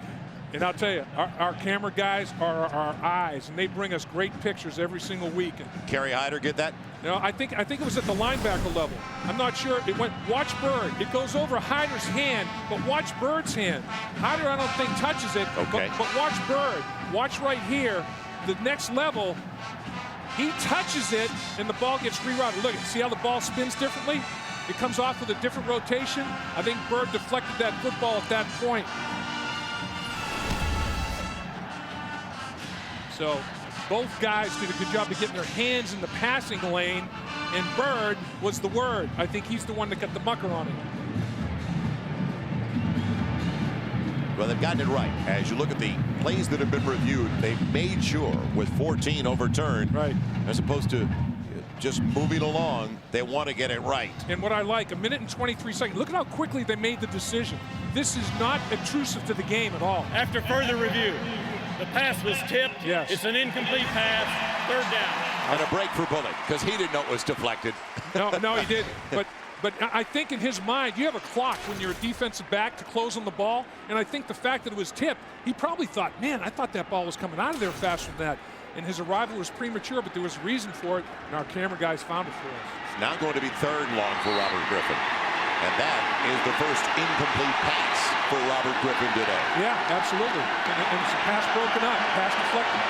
And I'll tell you, our camera guys are our eyes, and they bring us great pictures every single week. Kerry Hyder get that? No, I think it was at the linebacker level. I'm not sure. It went, watch Bird. It goes over Hyder's hand, but watch Bird's hand. Hyder, I don't think, touches it. Okay. But watch Bird. Watch right here. The next level, he touches it, and the ball gets rerouted. Look, see how the ball spins differently? It comes off with a different rotation. I think Bird deflected that football at that point. So both guys did a good job of getting their hands in the passing lane, and Bird was the word. I think he's the one that got the mucker on it. Well, they've gotten it right. As you look at the plays that have been reviewed, they've made sure with 14 overturned, right, as opposed to just moving along, they want to get it right. And what I like, 1 minute and 23 seconds. Look at how quickly they made the decision. This is not intrusive to the game at all. After further review, the pass was tipped. Yes. It's an incomplete pass. 3rd down. And a break for Bullock because he didn't know it was deflected. No, he didn't. But I think in his mind, you have a clock when you're a defensive back to close on the ball. And I think the fact that it was tipped, he probably thought, man, I thought that ball was coming out of there faster than that. And his arrival was premature, but there was a reason for it. And our camera guys found it for us. It's now going to be 3rd and long for Robert Griffin. And that is the first incomplete pass for Robert Griffin today. Yeah, absolutely. And it's a pass broken up, pass deflected.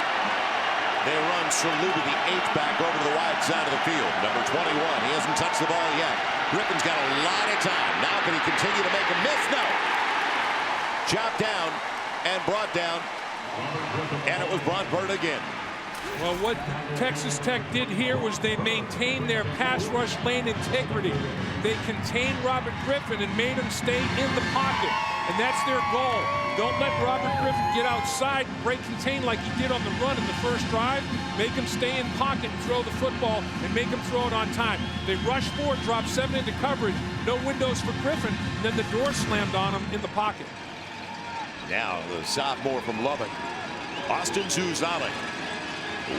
They run Saluti, the H-back, over to the wide side of the field. Number 21, he hasn't touched the ball yet. Griffin's got a lot of time. Now can he continue to make a miss? No. Chopped down and brought down. And it was Bron Bird again. Well, what Texas Tech did here was they maintained their pass rush lane integrity. They contained Robert Griffin and made him stay in the pocket. And that's their goal. Don't let Robert Griffin get outside and break contain like he did on the run in the first drive. Make him stay in pocket and throw the football and make him throw it on time. They rushed forward, dropped 7 into coverage. No windows for Griffin. And then the door slammed on him in the pocket. Now the sophomore from Lubbock, Austin Zuzalik,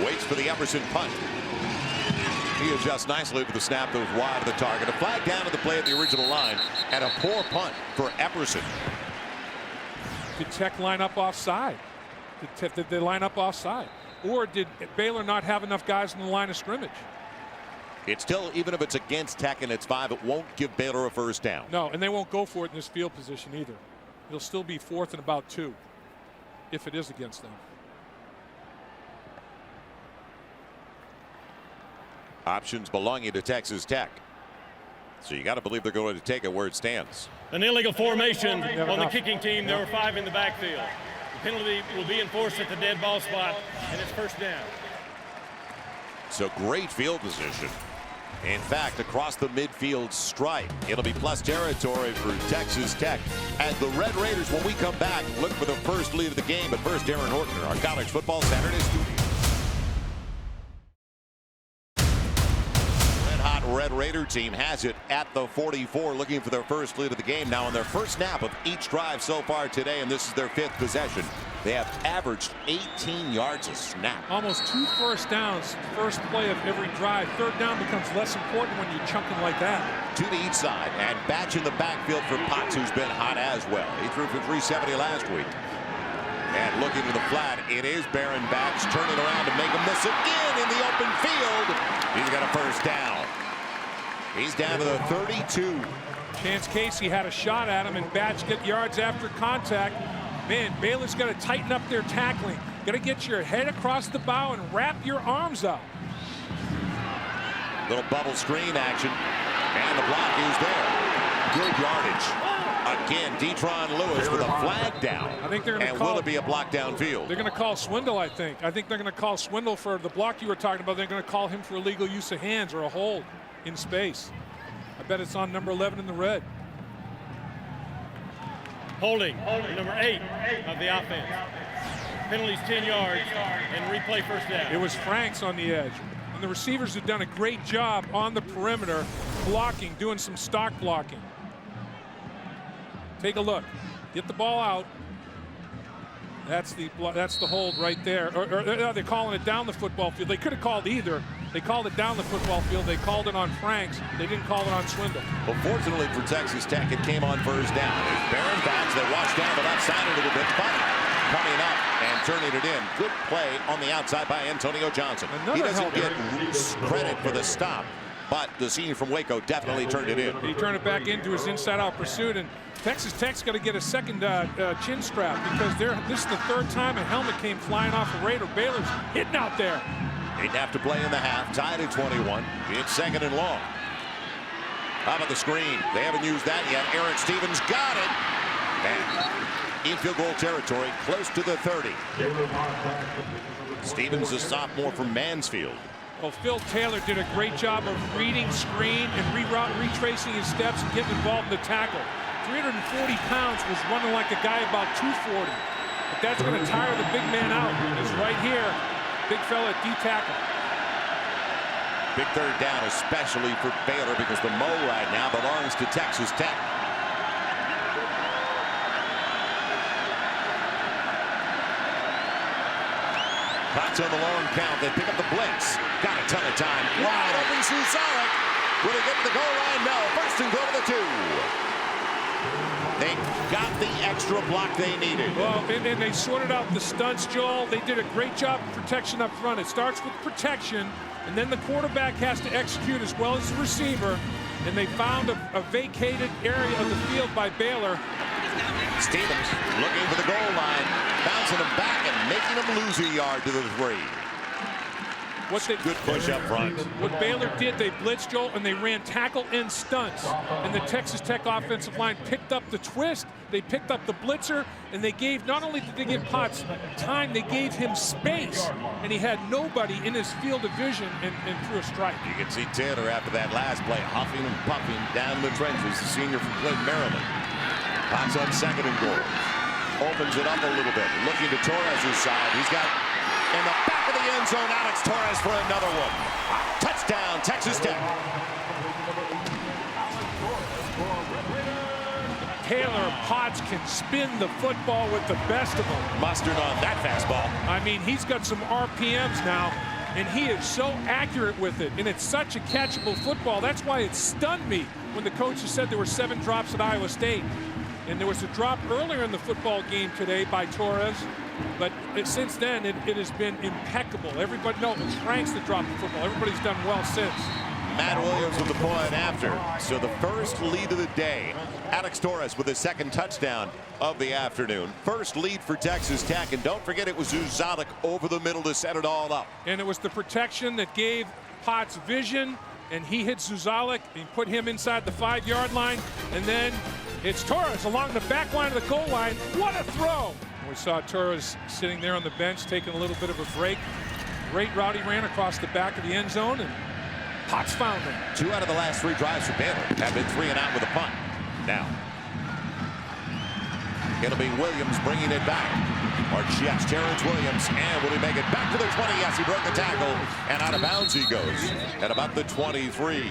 waits for the Epperson punt. He adjusts nicely to the snap that was wide of the target. A flag down to the play at the original line, and a poor punt for Epperson. Did Tech line up offside? Did they line up offside? Or did Baylor not have enough guys in the line of scrimmage? It's still, even if it's against Tech and it's 5, it won't give Baylor a first down. No, and they won't go for it in this field position either. It'll still be 4th and about 2 if it is against them. Options belonging to Texas Tech. So you got to believe they're going to take it where it stands. An illegal formation on the kicking team. There were 5 in the backfield. The penalty will be enforced at the dead ball spot, and it's first down. So great field position. In fact, across the midfield stripe, it'll be plus territory for Texas Tech. As the Red Raiders, when we come back, look for the first lead of the game. But first, Aaron Horton, our College Football Saturday studio. Red Raider team has it at the 44, looking for their first lead of the game. Now on their first snap of each drive so far today, and this is their 5th possession, they have averaged 18 yards a snap. Almost 2 first downs, first play of every drive. Third down becomes less important when you're chunking like that. 2 to each side, and Batch in the backfield for Potts, who's been hot as well. He threw for 370 last week. And looking to the flat, it is Baron Batch turning around to make a miss again in the open field. He's got a first down. He's down to the 32. Chance Casey had a shot at him, and Batch get yards after contact. Man, Baylor's got to tighten up their tackling. Got to get your head across the bow and wrap your arms up. Little bubble screen action, and the block is there. Good yardage. Again, Detron Lewis with a flag down. I think they're going to and call. Will it be a block downfield? They're going to call Swindle, I think. I think they're going to call Swindle for the block you were talking about. They're going to call him for illegal use of hands or a hold in space. I bet it's on number 11 in the red. Holding, number 8 of the offense. Penalties 10 yards and replay first down. It was Franks on the edge. And the receivers have done a great job on the perimeter blocking, doing some stock blocking. Take a look. Get the ball out. That's the hold right there. Or they're calling it down the football field. They could have called either. They called it down the football field. They called it on Franks. They didn't call it on Swindle. Well, fortunately for Texas Tech, it came on first down. There's Baron Batch that washed down the left side a little bit, but coming up and turning it in. Good play on the outside by Antonio Johnson. He doesn't get credit for the stop, but the senior from Waco definitely turned it in. He turned it back into his inside-out pursuit, and Texas Tech's got to get a second chin strap because this is the 3rd time a helmet came flying off a Raider. Baylor's hitting out there. They'd have to play in the half, tied at 21. It's 2nd and long. How about the screen? They haven't used that yet. Aaron Stevens got it. And in field goal territory, close to the 30. Stevens, a sophomore from Mansfield. Well, Phil Taylor did a great job of reading screen and retracing his steps and getting involved in the tackle. 340 pounds, was running like a guy about 240. But that's going to tire the big man out. It's right here. Big fella at D-tackle. Big 3rd down, especially for Baylor, because the Mo right now belongs to Texas Tech. Potts on the long count. They pick up the blitz. Got a ton of time. Wide open Susaric. Will he get to the goal line? No. First and goal to the 2. They got the extra block they needed. Well, and they sorted out the stunts, Joel. They did a great job of protection up front. It starts with protection, and then the quarterback has to execute as well as the receiver. And they found a vacated area of the field by Baylor. Stevens looking for the goal line, bouncing him back and making him lose a yard to the 3. Good push up front. What Baylor did, they blitzed, Joel, and they ran tackle and stunts. And the Texas Tech offensive line picked up the twist, they picked up the blitzer, and they gave, not only did they give Potts time, they gave him space. And he had nobody in his field of vision and threw a strike. You can see Taylor after that last play, huffing and puffing down the trenches, the senior from Clinton, Maryland. Potts on 2nd and goal. Opens it up a little bit, looking to Torres' side. He's got in the back of the end zone, Alex Torres for another one. Touchdown, Texas Tech. Taylor Potts can spin the football with the best of them. Mustard on that fastball. I mean, he's got some RPMs now, and he is so accurate with it, and it's such a catchable football. That's why it stunned me when the coaches said there were 7 drops at Iowa State. And there was a drop earlier in the football game today by Torres, but since then it has been impeccable. Everybody knows it's Franks that dropped the football. Everybody's done well since. Matt Williams with the point after. So the first lead of the day. Alex Torres with his 2nd touchdown of the afternoon. First lead for Texas Tech, and don't forget it was Uzalik over the middle to set it all up. And it was the protection that gave Potts vision, and he hit Zuzalik and put him inside the 5-yard line, and then it's Torres along the back line of the goal line. What a throw! We saw Torres sitting there on the bench taking a little bit of a break. Great route he ran across the back of the end zone, and Potts found him. 2 out of the last 3 drives for Baylor have been 3 and out with a punt. Now, it'll be Williams bringing it back. Marchettes, Terrence Williams, and will he make it back to the 20? Yes, he broke the tackle, and out of bounds he goes at about the 23.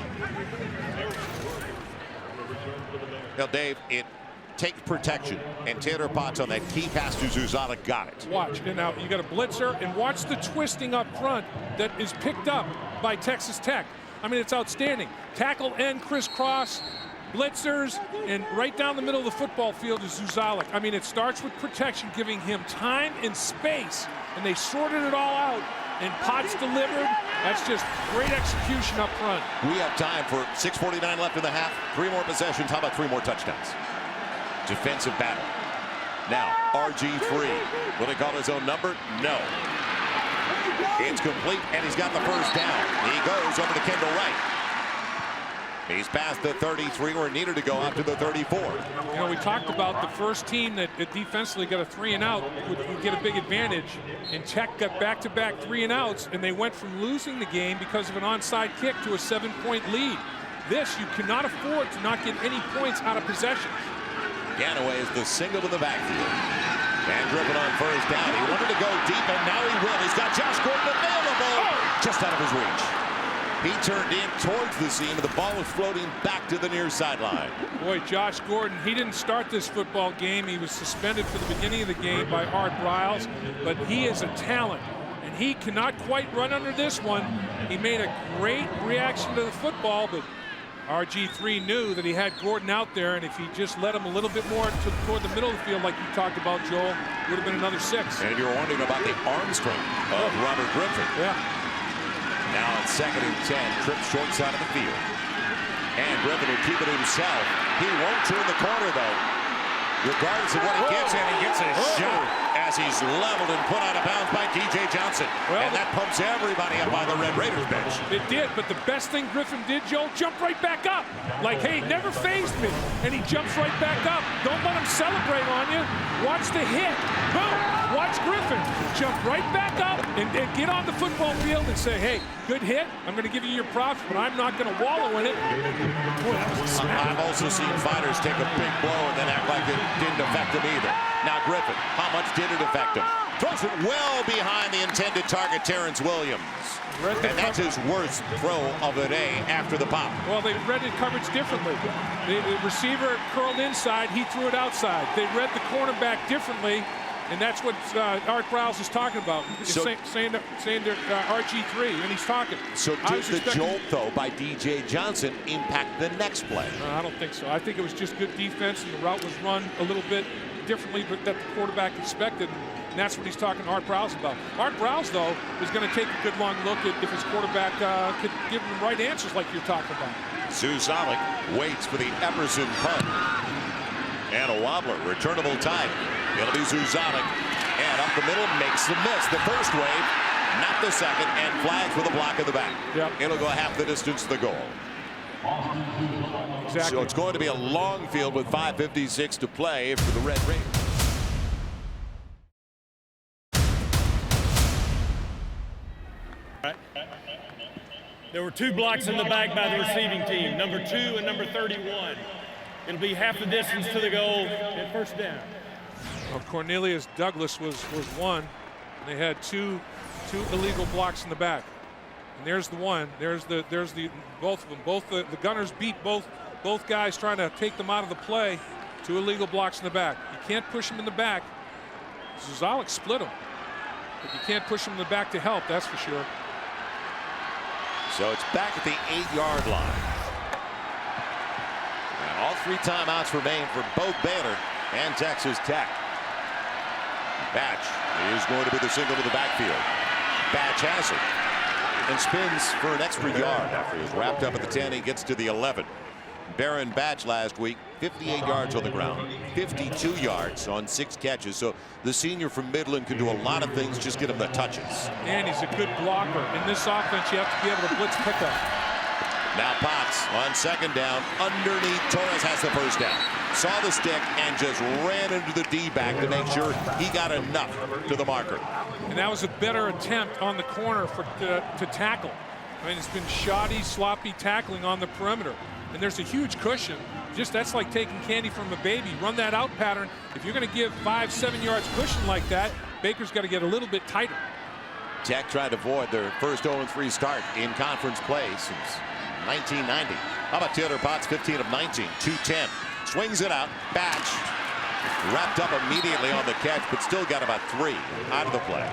Now, Dave, it takes protection, and Taylor Potts on that key pass to Zuzana got it. Watch, and now you got a blitzer, and watch the twisting up front that is picked up by Texas Tech. I mean, it's outstanding. Tackle and crisscross, blitzers, and right down the middle of the football field is Zuzalik. I mean, it starts with protection, giving him time and space, and they sorted it all out, and Potts delivered. That's just great execution up front. We have time for 6:49 left in the half. 3 more possessions. How about 3 more touchdowns? Defensive battle. Now, RG3. Will he call his own number? No. It's complete, and he's got the first down. He goes over to Kendall Wright. He's past the 33, where he needed to go out to the 34. You know, we talked about the first team that defensively got a 3 and out would get a big advantage, and Tech got back-to-back 3 and outs, and they went from losing the game because of an onside kick to a 7-point lead. This, you cannot afford to not get any points out of possessions. Ganaway is the single to the backfield. And Griffin on first down. He wanted to go deep, and now he will. He's got Josh Gordon available. Just out of his reach. He turned in towards the seam, and the ball was floating back to the near sideline. Boy, Josh Gordon, he didn't start this football game. He was suspended for the beginning of the game by Art Briles, but he is a talent, and he cannot quite run under this one. He made a great reaction to the football, but RG3 knew that he had Gordon out there, and if he just let him a little bit more toward the middle of the field, like you talked about, Joel, it would have been another 6. And you're wondering about the arm strength of Robert Griffin. Yeah. Now it's 2nd and 10, trip short side of the field. And Griffin will keep it himself. He won't turn the corner, though. Regardless of what he gets, and he gets a shot as he's leveled and put out of bounds by DJ Johnson. Well, and that pumps everybody up by the Red Raiders bench. It did, but the best thing Griffin did, Joel, jump right back up. Like, hey, never fazed me. And he jumps right back up. Don't let him celebrate on you. Watch the hit. Boom. Watch Griffin jump right back up and get on the football field and say, hey, good hit. I'm going to give you your props, but I'm not going to wallow in it. Boy, that was a smack. I've also seen fighters take a big blow and then act like it didn't affect him either. Now Griffin, how much did it affect him? Throws it well behind the intended target, Terrence Williams. And that's his worst throw of the day after the pop. Well, they read the coverage differently. The receiver curled inside, he threw it outside. They read the cornerback differently, and that's what Art Briles is talking about. So, saying to RG3, and he's talking. So did the jolt, though, by DJ Johnson impact the next play? I don't think so. I think it was just good defense, and the route was run a little bit differently but that the quarterback expected. And that's what he's talking to Art Briles about. Art Briles, though, is going to take a good long look at if his quarterback could give him the right answers like you're talking about. Zuzalik waits for the Epperson punt. And a wobbler, returnable time. It'll be Zuzalik. And up the middle, makes the miss. The first wave, not the second, and flags with a block in the back. Yep. It'll go half the distance to the goal. Exactly. So it's going to be a long field with 5:56 to play for the Red Raiders. There were 2 blocks in the back by the receiving team, number 2 and number 31. It'll be half the distance to the goal at first down. Well, Cornelius Douglas was one. They had two illegal blocks in the back. And there's the one. There's the both of them. Both the Gunners beat both guys trying to take them out of the play. 2 illegal blocks in the back. You can't push them in the back. Zuzalik split them. But you can't push them in the back to help, that's for sure. So it's back at the 8-yard line. And all 3 timeouts remain for both Baylor and Texas Tech. Batch is going to be the single to the backfield. Batch has it and spins for an extra yard after he was wrapped up at the 10. He gets to the 11. Baron Batch last week, 58 yards on the ground, 52 yards on 6 catches. So the senior from Midland can do a lot of things, just get him the touches. And he's a good blocker. In this offense, you have to be able to blitz pickup. Now Potts on 2nd down, underneath. Torres has the first down. Saw the stick and just ran into the D-back to make sure he got enough to the marker. And that was a better attempt on the corner to tackle. I mean, it's been shoddy, sloppy tackling on the perimeter. and there's a huge cushion. Just that's like taking candy from a baby. Run that out pattern. If you're going to give 5-7 yards cushion like that, Baker's got to get a little bit tighter. Tech tried to avoid their first 0-3 start in conference play since 1990. How about Taylor Potts? 15 of 19, 210. Swings it out. Batch wrapped up immediately on the catch, but still got about 3 out of the play.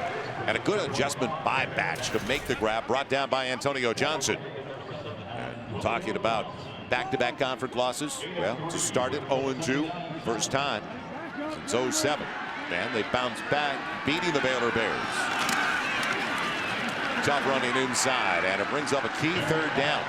And a good adjustment by Batch to make the grab, brought down by Antonio Johnson. And talking about back-to-back conference losses, well, to start at 0-2, first time since 07. And they bounced back, beating the Baylor Bears. Tough running inside, and it brings up a key 3rd down.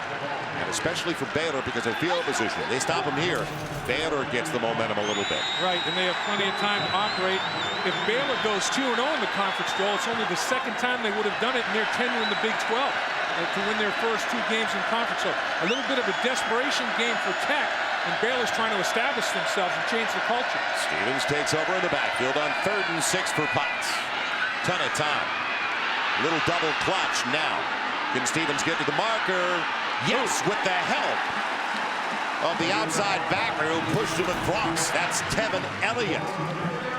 And especially for Baylor because of field position. They stop him here. Baylor gets the momentum a little bit. Right, and they have plenty of time to operate. If Baylor goes 2-0 in the conference, Joel, it's only the 2nd time they would have done it in their tenure in the Big 12 to win their first 2 games in conference. So a little bit of a desperation game for Tech, and Baylor's trying to establish themselves and change the culture. Stevens takes over in the backfield on 3rd and 6 for Potts. Ton of time. Little double clutch now. Can Stevens get to the marker? Yes, with the help of the outside backer who pushed him across. That's Tevin Elliott.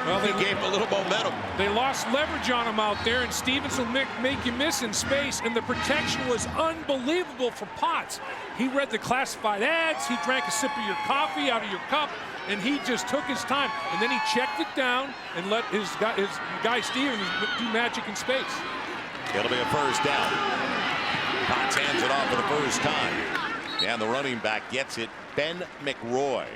Well, they gave him a little momentum. They lost leverage on him out there, and Stevens will make you miss in space, and the protection was unbelievable for Potts. He read the classified ads, he drank a sip of your coffee out of your cup, and he just took his time, and then he checked it down and let his guy Stevens do magic in space. It'll be a first down. Potts hands it off for the first time. And the running back gets it, Ben McRoy.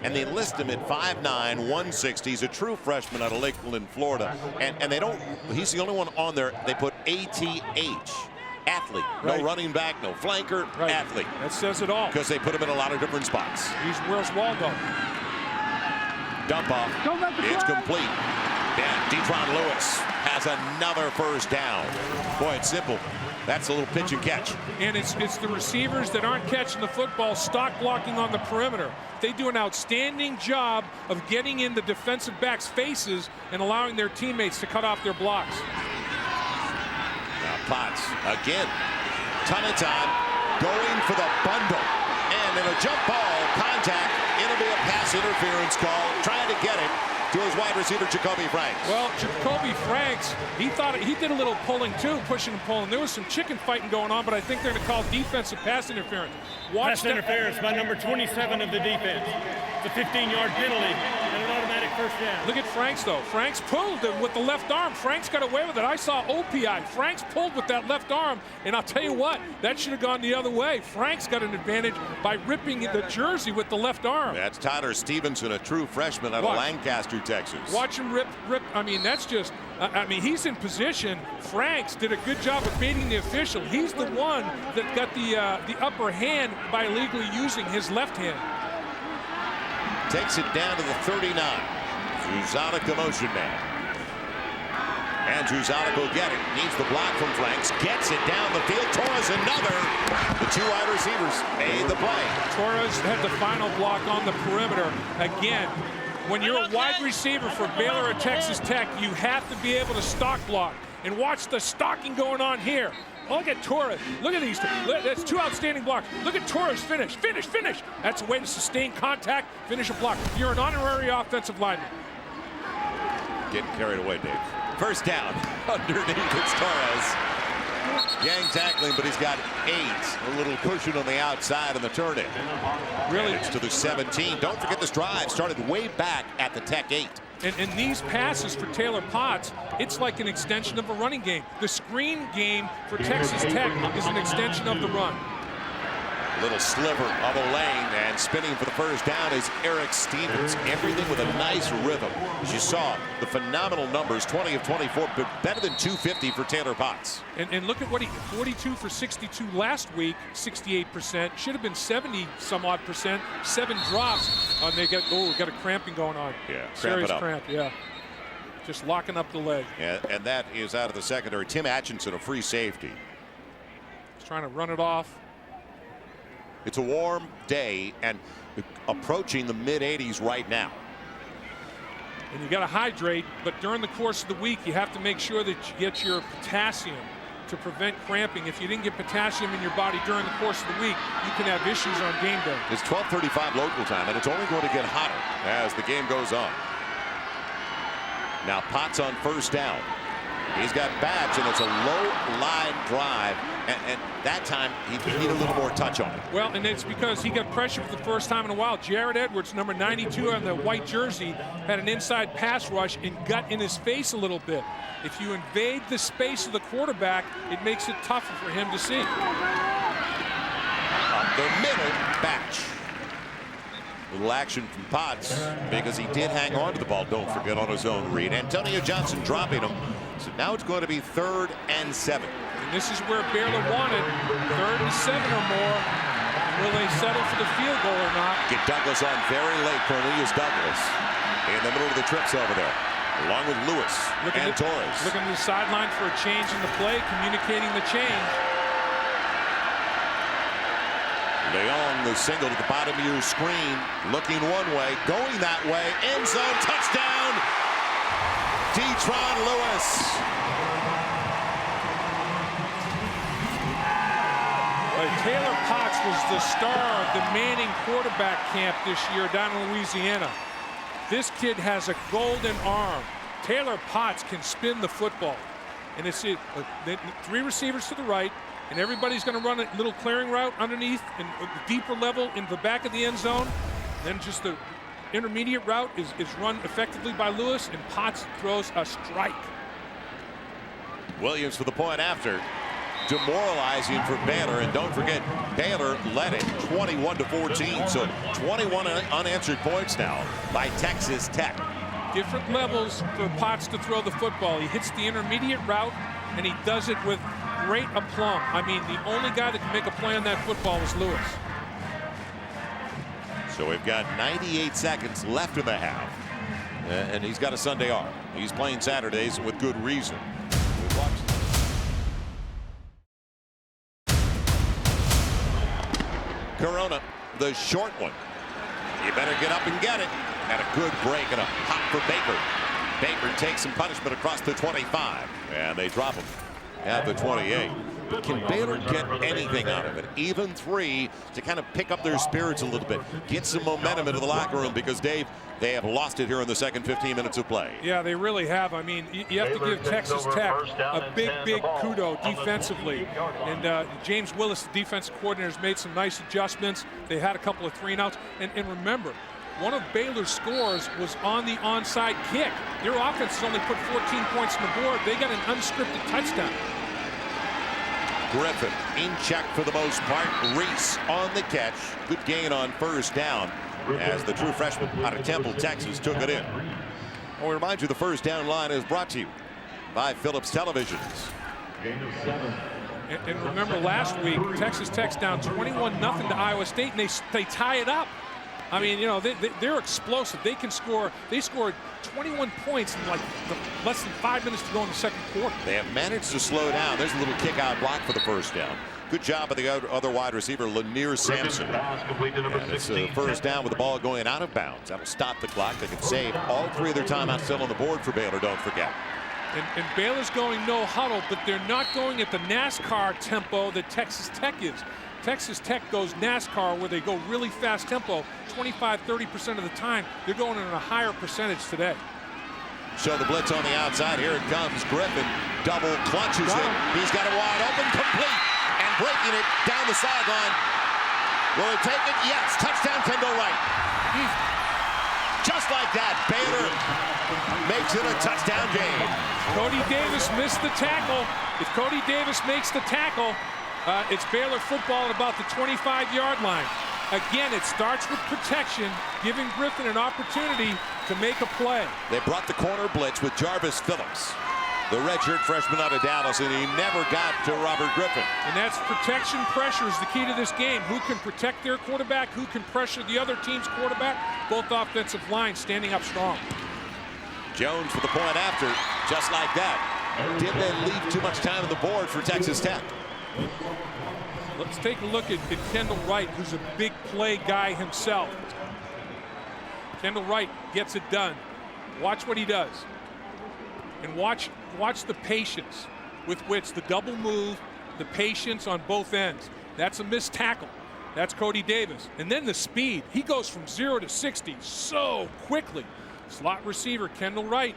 And they list him at 5'9", 160. He's a true freshman out of Lakeland, Florida. And they don't, he's the only one on there. They put ATH, athlete. Right. No running back, no flanker, right. Athlete. That says it all. Because they put him in a lot of different spots. Where's Waldo? Dump off. It's complete. And Detron Lewis has another first down. Boy, it's simple. That's a little pitch and catch. And it's the receivers that aren't catching the football, stock blocking on the perimeter. They do an outstanding job of getting in the defensive backs' faces and allowing their teammates to cut off their blocks. Now Potts again. Ton of time going for the bundle. And in a jump ball contact, it'll be a pass interference call. Trying to get it to his wide receiver, Jacoby Franks. Well, Jacoby Franks, he thought he did a little pulling too, pushing and pulling. There was some chicken fighting going on, but I think they're going to call defensive pass interference. Pass interference by number 27 of the defense. It's a 15-yard penalty and an automatic first down. Look at Franks, though. Franks pulled with the left arm. Franks got away with it. I saw OPI. Franks pulled with that left arm, and I'll tell you what, that should have gone the other way. Franks got an advantage by ripping the jersey with the left arm. That's Tyler Stevenson, a true freshman out of Lancaster, Texas. Watch him rip. I mean, that's just, I mean, he's in position. Franks did a good job of baiting the official. He's the one that got the upper hand by illegally using his left hand. Takes it down to the 39. Zuzana motion man. And Zuzana will get it. Needs the block from Franks. Gets it down the field. Torres another. The 2 wide receivers made the play. Torres had the final block on the perimeter. Again, when you're a wide receiver for Baylor or Texas Tech, you have to be able to stock block. And watch the stocking going on here. Oh, look at Torres. Look at these two. That's 2 outstanding blocks. Look at Torres finish. Finish. That's a way to sustain contact, finish a block. You're an honorary offensive lineman. Getting carried away, Dave. First down. Underneath, it's Torres. Yang tackling, but he's got 8. A little cushion on the outside and the turn in. Really? And it's to the 17. Don't forget this drive started way back at the Tech 8. And these passes for Taylor Potts, it's like an extension of a running game. The screen game for Texas Tech is an extension of the run. Little sliver of a lane, and spinning for the first down is Eric Stevens. Everything with a nice rhythm. As you saw, the phenomenal numbers, 20 of 24, but better than 250 for Taylor Potts. And look at what 42 for 62 last week, 68%. Should have been 70-some-odd%. 7 drops. And they got a cramping going on. Yeah, serious cramp. Yeah, just locking up the leg. Yeah, and that is out of the secondary. Tim Atchison, a free safety. He's trying to run it off. It's a warm day and approaching the mid-80s right now. And you got to hydrate, but during the course of the week, you have to make sure that you get your potassium to prevent cramping. If you didn't get potassium in your body during the course of the week, you can have issues on game day. It's 12:35 local time, and it's only going to get hotter as the game goes on. Now Potts on first down. He's got Babs, and it's a low line drive, and that time he need a little more touch on it. Well, and it's because he got pressure for the first time in a while. Jared Edwards, number 92 on the white jersey, had an inside pass rush and got in his face a little bit. If you invade the space of the quarterback, it makes it tougher for him to see. Up the middle, Batch. Little action from Potts because he did hang on to the ball, don't forget, on his own read. Antonio Johnson dropping him. So now it's going to be 3rd and 7. And this is where Baylor wanted 3rd and 7 or more. Will they settle for the field goal or not? Get Douglas on very late. Cornelius Douglas in the middle of the trips over there, along with Lewis and Torres. Looking to the sideline for a change in the play, communicating the change. Leong, the single to the bottom of your screen, looking one way, going that way, end zone, touchdown, Detron Lewis. Taylor Potts was the star of the Manning quarterback camp this year down in Louisiana. This kid has a golden arm. Taylor Potts can spin the football. And it's 3 receivers to the right, and everybody's going to run a little clearing route underneath and a deeper level in the back of the end zone. Then just the intermediate route is run effectively by Lewis, and Potts throws a strike. Williams for the point after. Demoralizing for Baylor, and don't forget, Baylor led it 21-14, so 21 unanswered points now by Texas Tech. Different levels for Potts to throw the football. He hits the intermediate route, and he does it with great aplomb. I mean, the only guy that can make a play on that football is Lewis. So we've got 98 seconds left in the half, and he's got a Sunday off. He's playing Saturdays with good reason. Corona, the short one. You better get up and get it. And a good break and a hop for Baker. Baker takes some punishment across the 25, and they drop him at the 28. Can Baylor get anything out of it? Even 3 to kind of pick up their spirits a little bit, get some momentum into the locker room, because Dave, they have lost it here in the second 15 minutes of play. Yeah, they really have. I mean, you have to give Texas Tech a big kudo defensively. And James Willis, the defensive coordinator, has made some nice adjustments. They had a couple of 3-and-outs. And remember, one of Baylor's scores was on the onside kick. Their offense has only put 14 points on the board. They got an unscripted touchdown. Griffin in check for the most part. Reese on the catch. Good gain on first down as the true freshman out of Temple, Texas, took it in. I'll remind you, the first down line is brought to you by Phillips Televisions. And remember, last week, Texas Tech's down 21-0 to Iowa State, and they tie it up. I mean, you know, they're explosive. They can score. They scored 21 points in like less than 5 minutes to go in the second quarter. They have managed to slow down. There's a little kick-out block for the first down. Good job by the other wide receiver, Lanier Sampson. And it's a first down with the ball going out of bounds. That'll stop the clock. They can save all 3 of their timeouts still on the board for Baylor, don't forget. And Baylor's going no huddle, but they're not going at the NASCAR tempo that Texas Tech is. Texas Tech goes NASCAR, where they go really fast tempo 25–30% of the time. They're going in a higher percentage today. So the blitz on the outside. Here it comes. Griffin double clutches it. He's got it wide open, complete, and breaking it down the sideline. Will it take it? Yes. Touchdown, Kendall Wright. Just like that, Baylor makes it a touchdown game. Cody Davis missed the tackle. If Cody Davis makes the tackle, it's Baylor football at about the 25-yard line. Again, it starts with protection, giving Griffin an opportunity to make a play. They brought the corner blitz with Jarvis Phillips, the redshirt freshman out of Dallas, and he never got to Robert Griffin. And that's protection pressure is the key to this game. Who can protect their quarterback? Who can pressure the other team's quarterback? Both offensive lines standing up strong. Jones for the point after, just like that. Did they leave too much time on the board for Texas Tech? Let's take a look at Kendall Wright, who's a big play guy himself. Kendall Wright gets it done. Watch what he does. And watch the patience. with which the double move, the patience on both ends. That's a missed tackle. That's Cody Davis. And then the speed. He goes from 0 to 60 so quickly. Slot receiver Kendall Wright,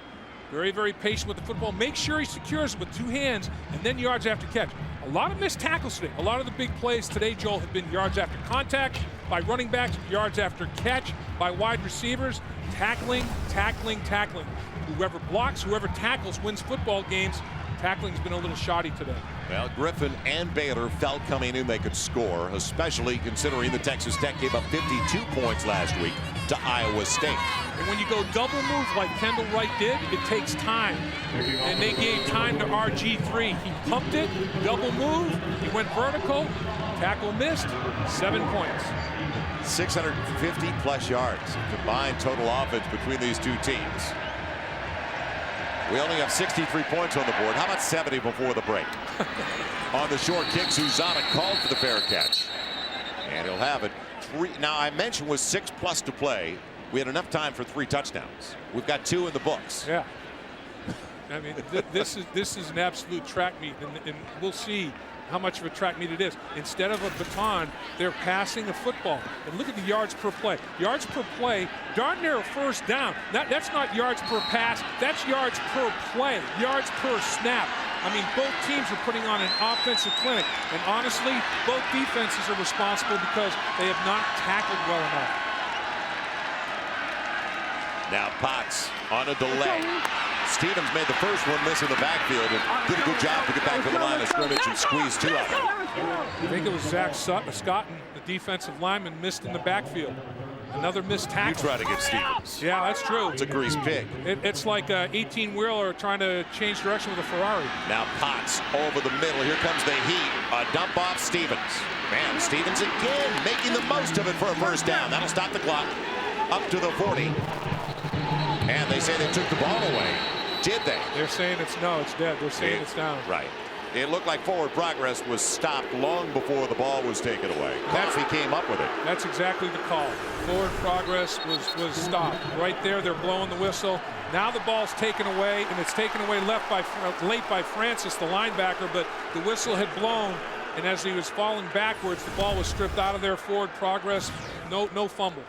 very, very patient with the football. Make sure he secures it with 2 hands and then yards after catch. A lot of missed tackles today. A lot of the big plays today, Joel, have been yards after contact by running backs, yards after catch by wide receivers, tackling, tackling, tackling. Whoever blocks, whoever tackles wins football games. Tackling's been a little shoddy today. Well, Griffin and Baylor felt coming in they could score, especially considering the Texas Tech gave up 52 points last week to Iowa State. And when you go double move like Kendall Wright did, it takes time. And they gave time to RG3. He pumped it, double move, he went vertical, tackle missed, 7 points. 650 plus yards combined total offense between these two teams. We only have 63 points on the board. How about 70 before the break? On the short kick, Susanna called for the fair catch. And he'll have it. Now, I mentioned with 6+ to play, we had enough time for 3 touchdowns. We've got 2 in the books. Yeah. I mean, this is an absolute track meet, and we'll see how much of a track meet it is. Instead of a baton, they're passing a football. And look at the yards per play. Yards per play, darn near a first down. That's not yards per pass, that's yards per play, yards per snap. I mean, both teams are putting on an offensive clinic. And honestly, both defenses are responsible because they have not tackled well enough. Now Potts on a delay. Stevens made the first one miss in the backfield and did a good job to get back to the line of scrimmage and squeeze 2 out of it. I think it was Zach Scotton, the defensive lineman, missed in the backfield. Another missed tackle. You try to get Stevens. Yeah, that's true. It's a grease pig. It's like an 18-wheeler trying to change direction with a Ferrari. Now Potts over the middle. Here comes the heat. A dump off Stevens. Man, Stevens again making the most of it for a first down. That'll stop the clock. Up to the 40. And they say they took the ball away. Did they? They're saying it's dead. They're saying it's down. Right. It looked like forward progress was stopped long before the ball was taken away. He came up with it. That's exactly the call. Forward progress was stopped. Right there, they're blowing the whistle. Now the ball's taken away, and it's taken away late by Francis, the linebacker, but the whistle had blown, and as he was falling backwards, the ball was stripped out of their forward progress. No fumble.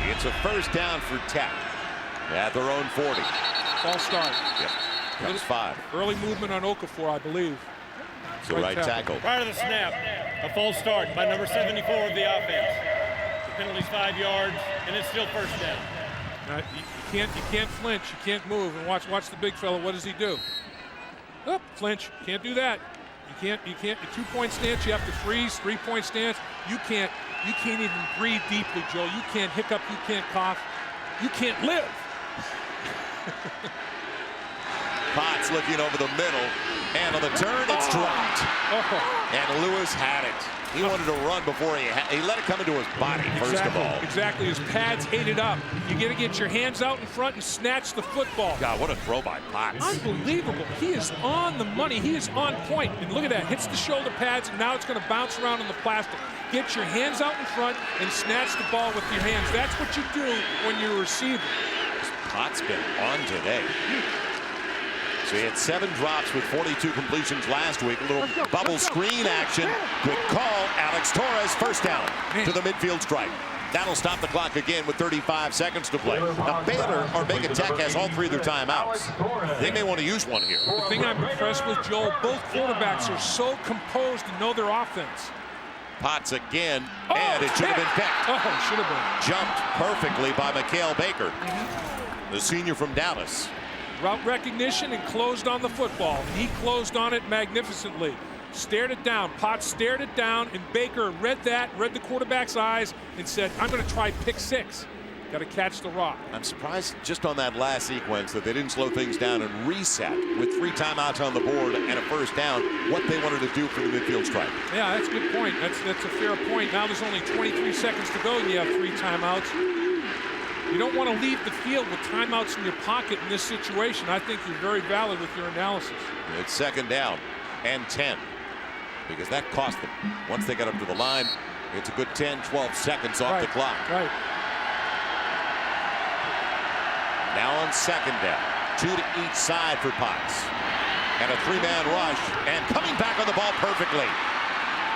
It's a first down for Tech at their own 40. False start. Yep. Comes 5. Early movement on Okafor, I believe. So right tackle. Prior to the snap, a false start by number 74 of the offense. The penalty's 5 yards, and it's still first down. You can't flinch. You can't move. And watch the big fella. What does he do? Oh, flinch. Can't do that. You can't. A 2-point stance. You have to freeze. 3-point stance. You can't even breathe deeply, Joel. You can't hiccup. You can't cough. You can't live. Potts looking over the middle, and on the turn, it's dropped. And Lewis had it. He wanted to run before he let it come into his body, first of all. Exactly. His pads ate it up. You got to get your hands out in front and snatch the football. God, what a throw by Potts. Unbelievable. He is on the money. He is on point. And look at that. Hits the shoulder pads, and now it's going to bounce around on the plastic. Get your hands out in front and snatch the ball with your hands. That's what you do when you're a receiver. Potts been on today. So he had 7 drops with 42 completions last week. A little bubble screen action. Good call. Alex Torres, first down to the midfield stripe. That'll stop the clock again with 35 seconds to play. Now Baylor or Mega Tech has all 3 of their timeouts. They may want to use one here. The thing I'm impressed with, Joel, both quarterbacks are so composed and know their offense. Potts again, and it should have been picked. Should have been. Jumped perfectly by Mikhail Baker, the senior from Dallas. Route recognition and closed on the football. He closed on it magnificently. Stared it down. Potts stared it down, and Baker read the quarterback's eyes, and said, I'm going to try pick 6. Got to catch the rock. I'm surprised just on that last sequence that they didn't slow things down and reset with 3 timeouts on the board and a first down, what they wanted to do for the midfield stripe. Yeah, that's a good point. That's a fair point. Now there's only 23 seconds to go, and you have 3 timeouts. You don't want to leave the field with timeouts in your pocket in this situation. I think you're very valid with your analysis. It's second down and 10, because that cost them. Once they got up to the line, it's a good 10, 12 seconds off the clock. Right. Now on second down. 2 to each side for Potts. And a 3-man rush. And coming back on the ball perfectly.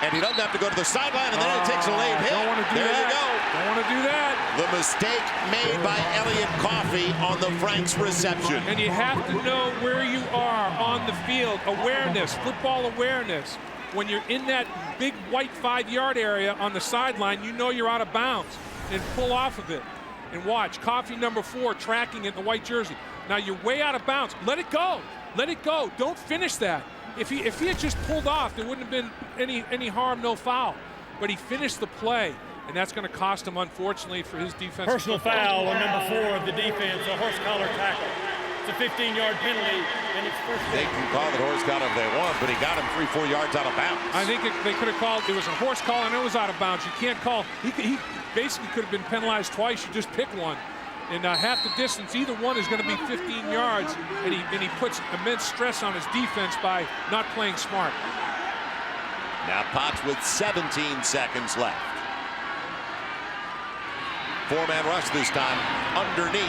And he doesn't have to go to the sideline, and then it takes a late hit. Don't want to do there that. You go. Don't want to do that. The mistake made by Elliott Coffey on the Franks reception. And you have to know where you are on the field. Awareness, football awareness. When you're in that big white 5-yard area on the sideline, you know you're out of bounds. And pull off of it. And watch, Coffey number 4 tracking in the white jersey. Now you're way out of bounds. Let it go. Let it go. Don't finish that. If he had just pulled off, there wouldn't have been any harm, no foul. But he finished the play, and that's going to cost him, unfortunately, for his defense. Personal foul on number 4 of the defense, a horse collar tackle. It's a 15-yard penalty, and it's first down. They can call it horse collar if they want, but he got him 3-4 yards out of bounds. I think they could have called, it was a horse collar and it was out of bounds. You can't call, he basically could have been penalized twice. You just pick one. And half the distance, either one is going to be 15 yards, and he puts immense stress on his defense by not playing smart. Now Potts with 17 seconds left. 4-man rush this time underneath.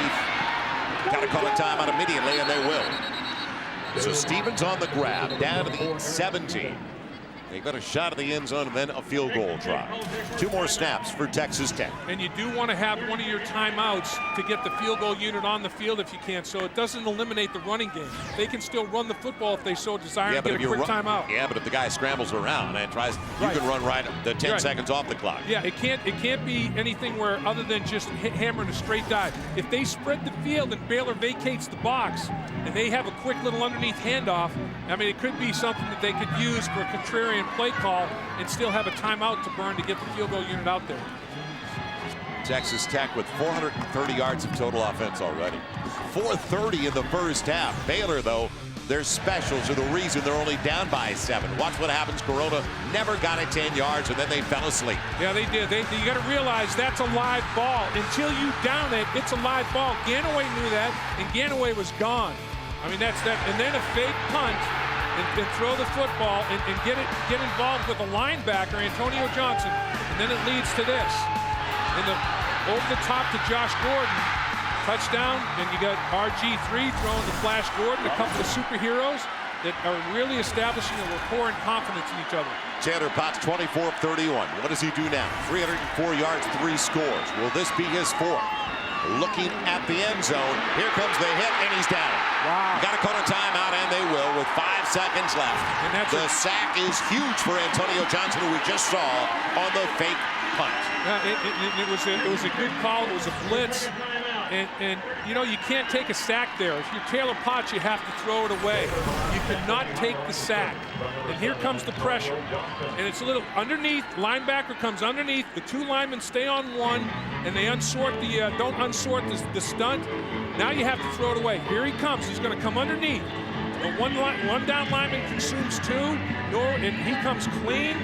Got to call a timeout immediately, and they will. So Stevens on the grab, down to the 17. They got a shot at the end zone and then a field goal try. 2 more snaps for Texas Tech. And you do want to have one of your timeouts to get the field goal unit on the field if you can, so it doesn't eliminate the running game. They can still run the football if they so desire and get a quick timeout. Yeah, but if the guy scrambles around and tries, you can run right the 10 seconds off the clock. Yeah, it can't be anything where other than just hammering a straight dive. If they spread the field and Baylor vacates the box and they have a quick little underneath handoff, I mean, it could be something that they could use for a contrarian play call and still have a timeout to burn to get the field goal unit out there. Texas Tech with 430 yards of total offense already. 430 in the first half. Baylor, though, their specials are the reason they're only down by 7. Watch what happens. Corona never got it 10 yards, and then they fell asleep. Yeah, they did. You got to realize that's a live ball. Until you down it, it's a live ball. Ganaway knew that, and Ganaway was gone. I mean, that's that. And then a fake punt. And throw the football and get involved with a linebacker, Antonio Johnson, and then it leads to this. And over the top to Josh Gordon, touchdown, and you got RG3 throwing to Flash Gordon, a couple of superheroes that are really establishing a rapport and confidence in each other. Chandler Potts 24 of 31. What does he do now? 304 yards, 3 scores. Will this be his 4th? Looking at the end zone. Here comes the hit, and he's down. Wow. Got to call a timeout, and they will with 5 seconds left. And the sack is huge for Antonio Johnson, who we just saw on the fake punt. It was a good call. It was a blitz. And you know, you can't take a sack there. If you're Taylor Potts, you have to throw it away. You cannot take the sack. And here comes the pressure. And it's a little underneath. Linebacker comes underneath. The 2 linemen stay on 1, and they unsort don't unsort the stunt. Now you have to throw it away. Here he comes. He's going to come underneath. The one down lineman consumes 2. And he comes clean.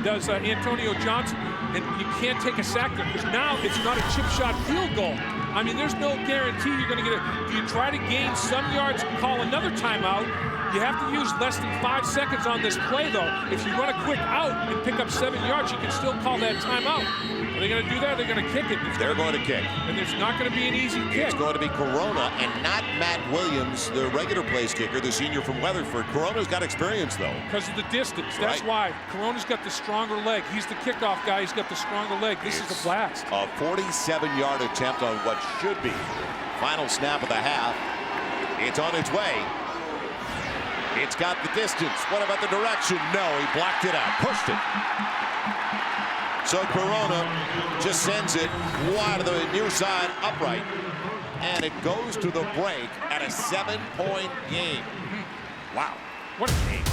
Does Antonio Johnson. And you can't take a sack there because now it's not a chip shot field goal. I mean, there's no guarantee you're going to get it. Do you try to gain some yards and call another timeout? You have to use less than 5 seconds on this play, though. If you run a quick out and pick up 7 yards, you can still call that timeout. Are they going to do that? They're going to kick it. They're going to kick. And there's not going to be an easy kick. It's going to be Corona and not Matt Williams, the regular place kicker, the senior from Weatherford. Corona's got experience, though. Because of the distance. That's why. Corona's got the stronger leg. He's the kickoff guy. He's got the stronger leg. This is a blast. A 47-yard attempt on what should be final snap of the half. It's on its way. It's got the distance. What about the direction? No, he blocked it out. Pushed it. So Corona just sends it wide to the near side upright. And it goes to the break at a 7-point game. Wow. What a game.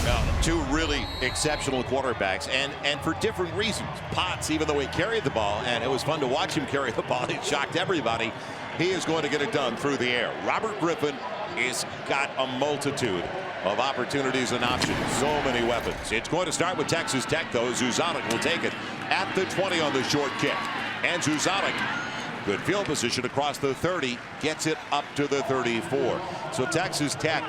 Well, 2 really exceptional quarterbacks, and for different reasons. Potts, even though he carried the ball, and it was fun to watch him carry the ball, he shocked everybody. He is going to get it done through the air. Robert Griffin has got a multitude of opportunities and options. So many weapons. It's going to start with Texas Tech, though. Zuzanek will take it at the 20 on the short kick. And Zuzanek, good field position across the 30. gets it up to the 34. So Texas Tech,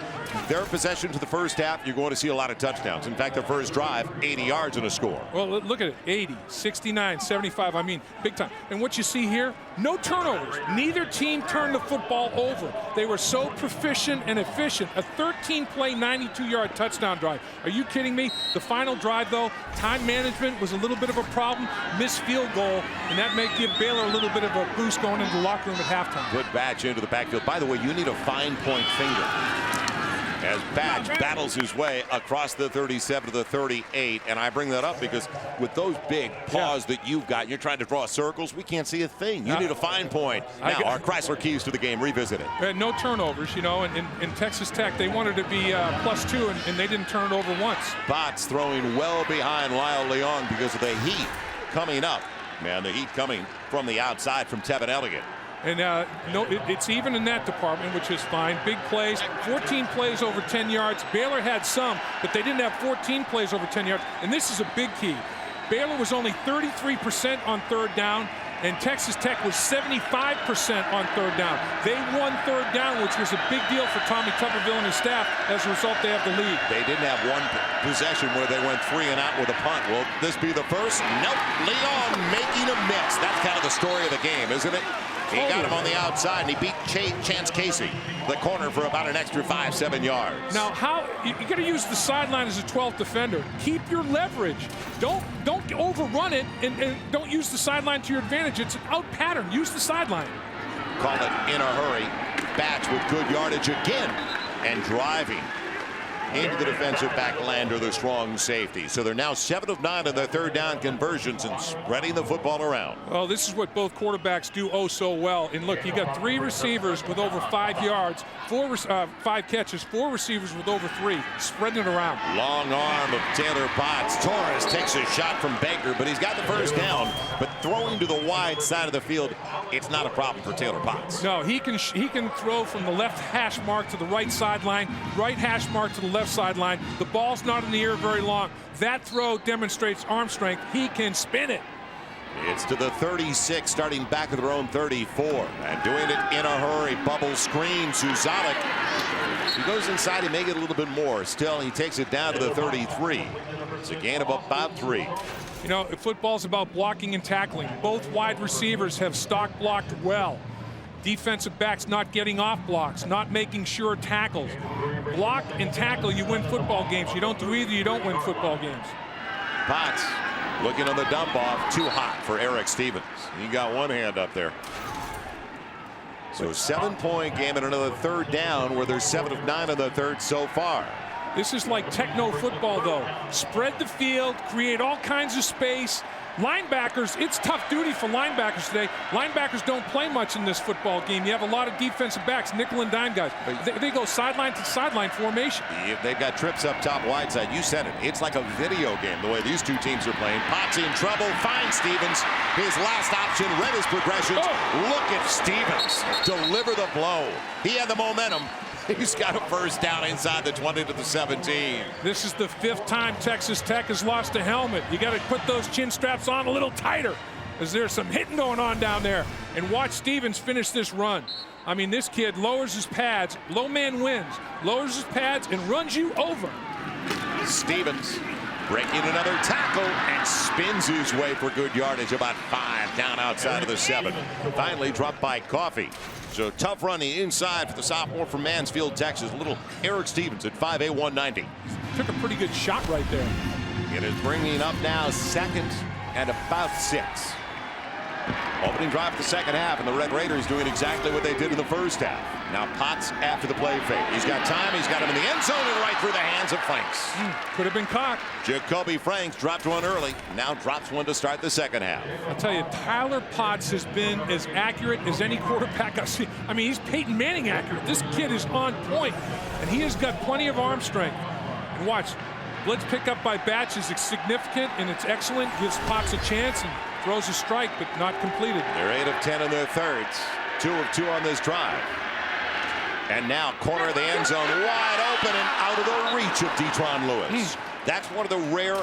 their possession to the first half, you're going to see a lot of touchdowns. In fact, their first drive, 80 yards and a score. Well, look at it, 80, 69, 75, I mean, big time. And what you see here, no turnovers. Neither team turned the football over. They were so proficient and efficient. A 13-play, 92-yard touchdown drive. Are you kidding me? The final drive, though, time management was a little bit of a problem. Missed field goal, and that may give Baylor a little bit of a boost going into the locker room at halftime. Good batch into the backfield. By the way, you need a fine point finger. As Batch battles his way across the 37 to the 38. And I bring that up because with those big paws that you've got, you're trying to draw circles, we can't see a thing. You need a fine point. Now, our Chrysler keys to the game, revisit it. No turnovers, you know, and in Texas Tech, they wanted to be +2, and they didn't turn it over once. Bots throwing well behind Lyle Leong because of the heat coming up. Man, the heat coming from the outside from Tevin Elliott. And it's even in that department, which is fine. Big plays, 14 plays over 10 yards. Baylor had some, but they didn't have 14 plays over 10 yards. And this is a big key. Baylor was only 33% on third down, and Texas Tech was 75% on third down. They won third down, which was a big deal for Tommy Tuberville and his staff. As a result, they have the lead. They didn't have one possession where they went 3 and out with a punt. Will this be the first? Nope. Leong making a miss. That's kind of the story of the game, isn't it? He got him on the outside, and he beat Chance Casey, the corner, for about an extra 5-7 yards. Now, you got to use the sideline as a 12th defender. Keep your leverage. Don't overrun it, and don't use the sideline to your advantage. It's an out pattern. Use the sideline. Call it in a hurry. Batch with good yardage again, and driving into the defensive back Lander, the strong safety. So they're now 7 of 9 on their third down conversions and spreading the football around. Well, this is what both quarterbacks do oh so well. And look, you got 3 receivers with over 5 yards, 5 catches, 4 receivers with over 3, spreading it around. Long arm of Taylor Potts. Torres takes a shot from Baker, but he's got the first down. But throwing to the wide side of the field, it's not a problem for Taylor Potts. No, he can throw from the left hash mark to the right sideline, right hash mark to the left sideline. The ball's not in the air very long. That throw demonstrates arm strength. He can spin it. It's to the 36, starting back at their own 34. And doing it in a hurry. Bubble screen. Suzanek. He goes inside. He may get a little bit more. Still, he takes it down to the 33. It's a gain of about 3. You know, football's about blocking and tackling. Both wide receivers have stock blocked well. Defensive backs not getting off blocks, not making sure tackles. Block and tackle, you win football games. You don't do either, you don't win football games. Potts looking on the dump off. Too hot for Eric Stevens. He got one hand up there. So 7-point game and another third down where they're 7 of 9 on the third so far. This is like techno football, though. Spread the field, create all kinds of space. Linebackers, it's tough duty for linebackers today. Linebackers don't play much in this football game. You have a lot of defensive backs, nickel and dime guys. They go sideline to sideline formation. They've got trips up top wide side. You said it. It's like a video game the way these two teams are playing. Potts in trouble. Finds Stevens. His last option. Read his progressions. Look at Stevens deliver the blow. He had the momentum. He's got a first down inside the 20 to the 17. This is the 5th time Texas Tech has lost a helmet. You got to put those chin straps on a little tighter, as there's some hitting going on down there. And watch Stevens finish this run. I mean, this kid lowers his pads. Low man wins. Lowers his pads and runs you over. Stevens breaking another tackle and spins his way for good yardage, about 5 down outside of the 7. Finally dropped by Coffee. So tough running inside for the sophomore from Mansfield, Texas. Little Eric Stevens at 5'8", 190. Took a pretty good shot right there. It is bringing up now 2nd and about 6. Opening drive of the second half, and the Red Raiders doing exactly what they did in the first half. Now Potts after the play fake. He's got time. He's got him in the end zone and right through the hands of Franks. Could have been caught. Jacoby Franks dropped one early. Now drops one to start the second half. I'll tell you, Tyler Potts has been as accurate as any quarterback I've seen. I mean, he's Peyton Manning accurate. This kid is on point, and he has got plenty of arm strength. And watch, blitz pickup by Batch is significant, and it's excellent. Gives Potts a chance and throws a strike, but not completed. They're 8 of 10 in their thirds. 2 of 2 on this drive. And now corner of the end zone, wide open and out of the reach of Detron Lewis. That's one of the rare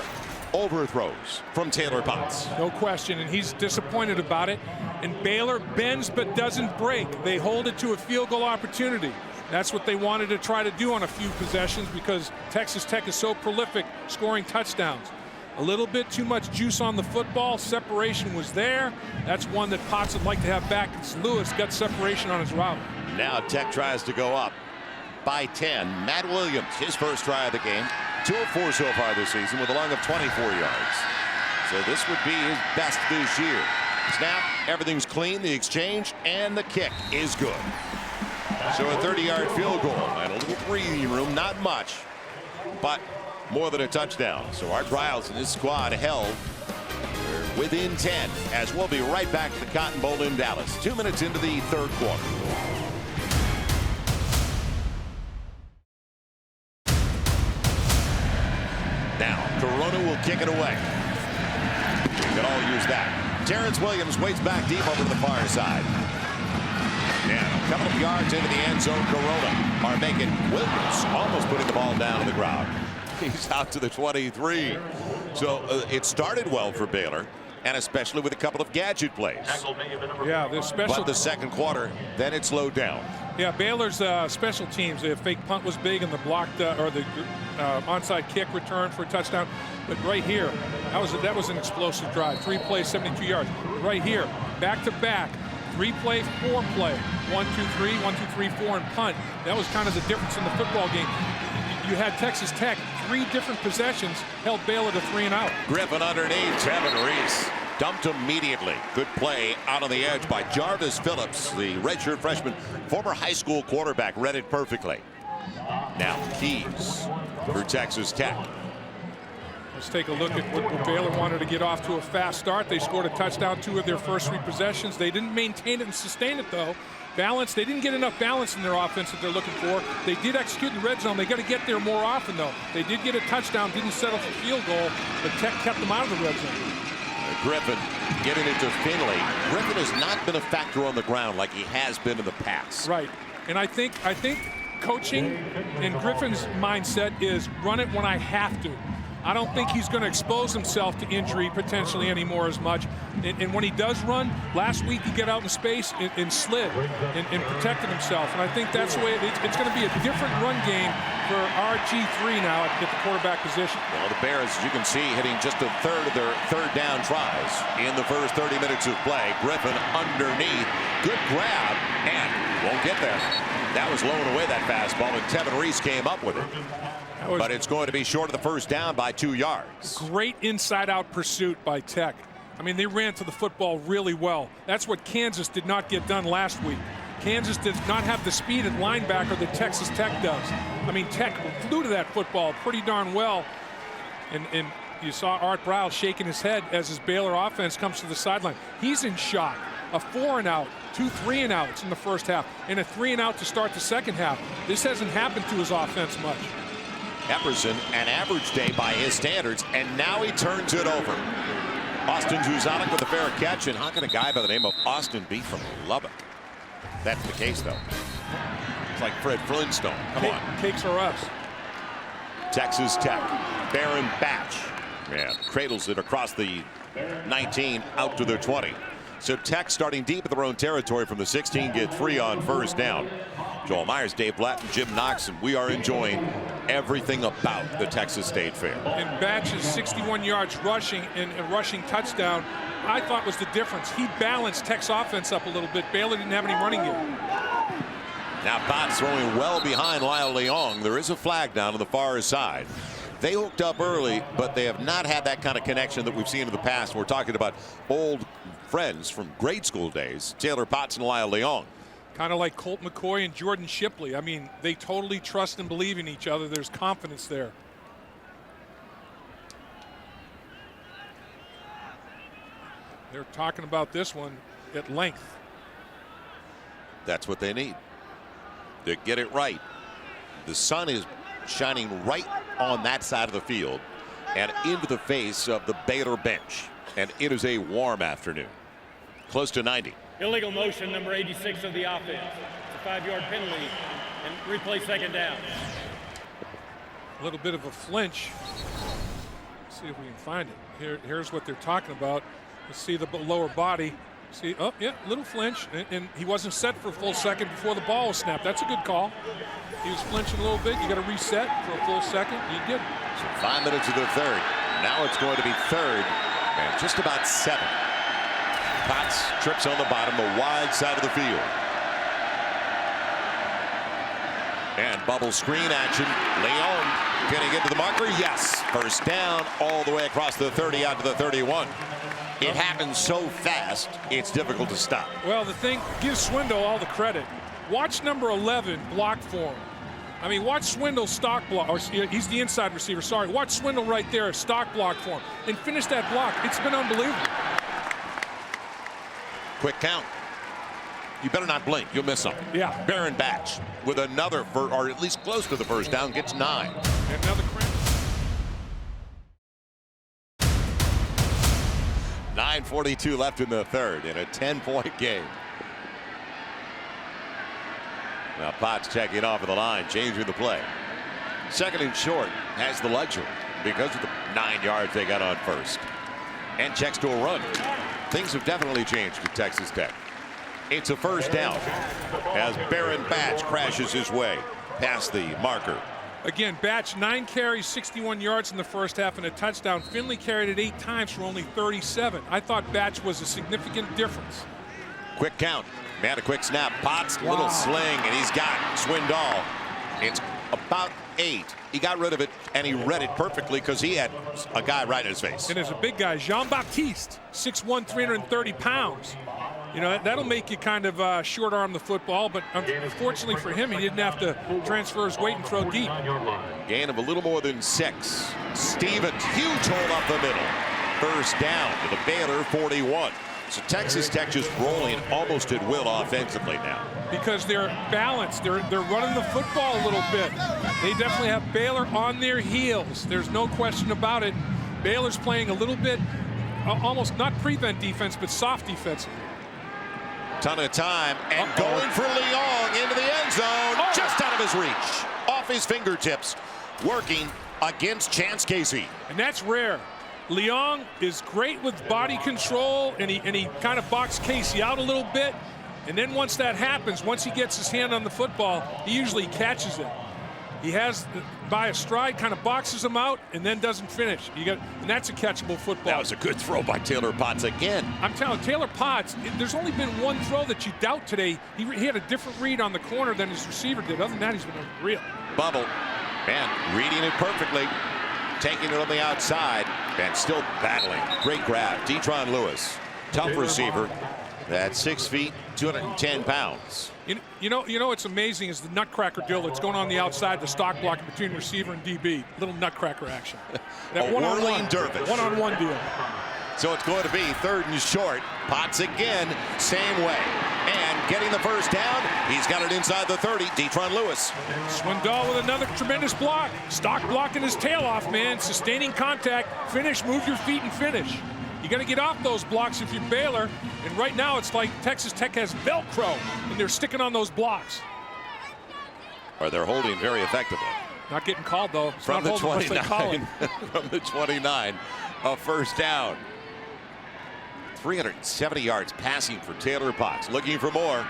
overthrows from Taylor Potts. No question, and he's disappointed about it. And Baylor bends but doesn't break. They hold it to a field goal opportunity. That's what they wanted to try to do on a few possessions because Texas Tech is so prolific scoring touchdowns. A little bit too much juice on the football. Separation was there. That's one that Potts would like to have back. Lewis got separation on his route. Now Tech tries to go up by 10. Matt Williams, his first try of the game. 2 of 4 so far this season with a long of 24 yards. So this would be his best this year. Snap, everything's clean. The exchange and the kick is good. So a 30-yard field goal and a little breathing room, not much, but more than a touchdown. So Art Briles and his squad held within 10 as we'll be right back to the Cotton Bowl in Dallas. 2 minutes into the third quarter. Now Corona will kick it away. We can all use that. Terrence Williams waits back deep over to the far side. And a couple of yards into the end zone, Corona are making Williams almost putting the ball down on the ground. He's out to the 23. So it started well for Baylor, and especially with a couple of gadget plays. Yeah, the special. But the second quarter, then it slowed down. Yeah, Baylor's special teams. The fake punt was big, and the blocked or the onside kick return for a touchdown. But right here, that was an explosive drive. 3 plays, 72 yards. Right here, back to back. 3-play, 4-play. 1, 2, 3, 1, 2, 3, 4, and punt. That was kind of the difference in the football game. You had Texas Tech 3 different possessions held Baylor to 3 and out. Griffin underneath. Kevin Reese dumped immediately. Good play out on the edge by Jarvis Phillips, the redshirt freshman, former high school quarterback, read it perfectly. Now Keys for Texas Tech. Let's take a look at what Baylor wanted to get off to a fast start. They scored a touchdown 2 of their first 3 possessions. They didn't maintain it and sustain it, though. Balance, they didn't get enough balance in their offense that they're looking for. They did execute in the red zone. They got to get there more often, though. They did get a touchdown, didn't settle for field goal, but Tech kept them out of the red zone. Griffin giving it to Finley. Griffin has not been a factor on the ground like he has been in the past. Right, and I think coaching and Griffin's mindset is run it when I have to. I don't think he's going to expose himself to injury potentially anymore as much. And when he does run, last week he got out in space and slid and protected himself. And I think that's the way it's going to be a different run game for RG3 now at the quarterback position. Well, the Bears, as you can see, hitting just a third of their third down tries in the first 30 minutes of play. Griffin underneath. Good grab and won't get there. That was low and away, that fastball, and Kevin Reese came up with it. But it's going to be short of the first down by 2 yards. Great inside-out pursuit by Tech. I mean, they ran to the football really well. That's what Kansas did not get done last week. Kansas does not have the speed at linebacker that Texas Tech does. I mean, Tech flew to that football pretty darn well. And you saw Art Briles shaking his head as his Baylor offense comes to the sideline. He's in shock. A 4-and-out, 2 3-and-outs in the first half, and a 3-and-out to start the second half. This hasn't happened to his offense much. Epperson, an average day by his standards, and now he turns it over. Austin Zuzanek with a fair catch, and how can a guy by the name of Austin be from Lubbock? That's the case, though. It's like Fred Flintstone. Come on. Cakes are us. Texas Tech. Baron Batch. Yeah, cradles it across the 19 out to their 20. So Tech starting deep in their own territory from the 16, get 3 on first down. Joel Myers, Dave Blatt, and Jim Knox, and we are enjoying everything about the Texas State Fair. And Batch's 61 yards rushing and a rushing touchdown, I thought was the difference. He balanced Tech's offense up a little bit. Baylor didn't have any running game. Now Potts throwing well behind Lyle Leong. There is a flag down on the far side. They hooked up early, but they have not had that kind of connection that we've seen in the past. We're talking about old friends from grade school days, Taylor Potts and Lyle Leong. Kind of like Colt McCoy and Jordan Shipley. I mean, they totally trust and believe in each other. There's confidence there. They're talking about this one at length. That's what they need to get it right. The sun is shining right on that side of the field and into the face of the Baylor bench. And it is a warm afternoon. Close to 90. Illegal motion, number 86 of the offense. It's a 5-yard penalty and replay second down. A little bit of a flinch. see if we can find it. Here's what they're talking about. Let's see the lower body. See, oh, yeah, little flinch. And he wasn't set for a full second before the ball was snapped. That's a good call. He was flinching a little bit. You got to reset for a full second. He did. So 5 minutes of the third. Now it's going to be third and just about 7. Potts trips on the bottom, the wide side of the field. And bubble screen action. Leon getting into the marker. Yes. First down all the way across the 30 out to the 31. It happens so fast, it's difficult to stop. Well, the thing, give Swindle all the credit. Watch number 11 block for him. I mean, watch Swindle stock block. Or he's the inside receiver, sorry. Watch Swindle right there, stock block for him. And finish that block. It's been unbelievable. Quick count. You better not blink. You'll miss something. Yeah. Baron Batch with another, or at least close to the first down, gets 9. And another cramp. 9:42 left in the third in a 10-point game. Now Potts checking off of the line, changing the play. Second and short has the luxury because of the 9 yards they got on first. And checks to a run. Things have definitely changed with Texas Tech. It's a first down as Baron Batch crashes his way past the marker. Again, Batch 9 carries, 61 yards in the first half and a touchdown. Finley carried it 8 times for only 37. I thought Batch was a significant difference. Quick count. Man, a quick snap. Potts, little sling, and he's got Swindoll. It's about 8. He got rid of it, and he read it perfectly because he had a guy right in his face. And there's a big guy, Jean-Baptiste, 6'1", 330 pounds. You know, that'll make you kind of short arm the football, but unfortunately for him, he didn't have to transfer his weight and throw deep. Gain of a little more than 6. Stevens, huge hole up the middle. First down to the Baylor 41. So Texas Tech just rolling almost at will offensively now. Because they're balanced. They're running the football a little bit. They definitely have Baylor on their heels. There's no question about it. Baylor's playing a little bit, almost not prevent defense, but soft defense. Ton of time, and going for Leong into the end zone, just out of his reach, off his fingertips, working against Chance Casey. And that's rare. Leong is great with body control, and he kind of boxed Casey out a little bit. And then once that happens, once he gets his hand on the football, he usually catches it. He has, by a stride, kind of boxes him out and then doesn't finish. And that's a catchable football. That was a good throw by Taylor Potts again. I'm telling you, Taylor Potts, there's only been one throw that you doubt today. He had a different read on the corner than his receiver did. Other than that, he's been real. Bubble, man, reading it perfectly, taking it on the outside, and still battling. Great grab. Detron Lewis, tough receiver, at 6 feet, 210 pounds. You know what's amazing is the nutcracker deal that's going on the outside, the stock blocking between receiver and DB. Little nutcracker action. That whirling dervish. One-on-one deal. So it's going to be third and short. Potts again, same way. And getting the first down, he's got it inside the 30. Detron Lewis. Swindoll with another tremendous block. Stock blocking his tail off, man. Sustaining contact. Finish, move your feet and finish. You got to get off those blocks if you're Baylor. And right now it's like Texas Tech has Velcro, and they're sticking on those blocks. Or they're holding very effectively. Not getting called, though. It's from not the 29. From the 29, a first down. 370 yards passing for Taylor Potts. Looking for more,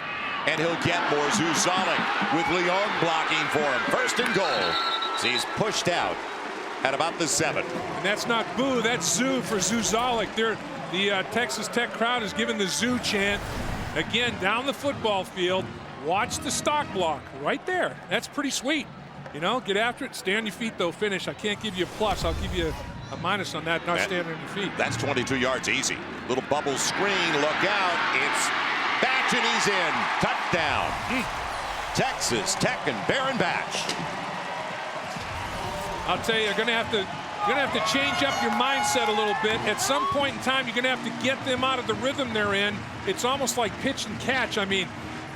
and he'll get more. Zuzalik with Leong blocking for him. First and goal. So he's pushed out at about the 7. And that's not boo, that's zoo for Zuzalik. The Texas Tech crowd is giving the zoo chant. Again, down the football field. Watch the stock block right there. That's pretty sweet. You know, get after it. Stay on your feet, though. Finish. I can't give you a plus. I'll give you a minus on that, not standing on your feet. That's 22 yards easy. Little bubble screen. Look out. It's Batch, and he's in. Touchdown. Texas Tech and Baron Batch. I'll tell you, you're going to have to change up your mindset a little bit. At some point in time, you're going to have to get them out of the rhythm they're in. It's almost like pitch and catch. I mean,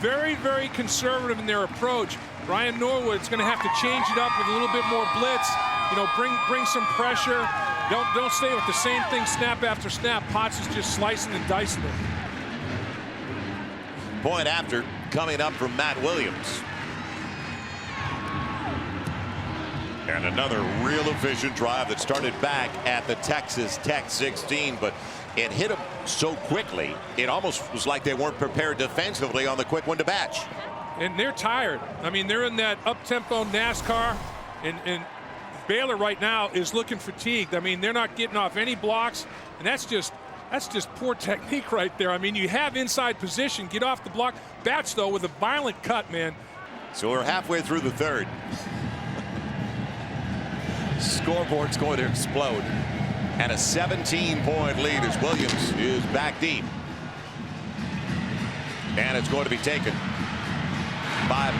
very, very conservative in their approach. Ryan Norwood's going to have to change it up with a little bit more blitz. You know, bring some pressure. Don't stay with the same thing snap after snap. Potts is just slicing and dicing it. Point after coming up from Matt Williams. And another real efficient drive that started back at the Texas Tech 16, but it hit them so quickly it almost was like they weren't prepared defensively on the quick one to batch. And they're tired. I mean, they're in that up-tempo NASCAR, and Baylor right now is looking fatigued. I mean, they're not getting off any blocks, and that's just poor technique right there. I mean, you have inside position, get off the block. Batch, though, with a violent cut, man. So we're halfway through the third. Scoreboard's going to explode. And a 17-point lead as Williams is back deep. And it's going to be taken by,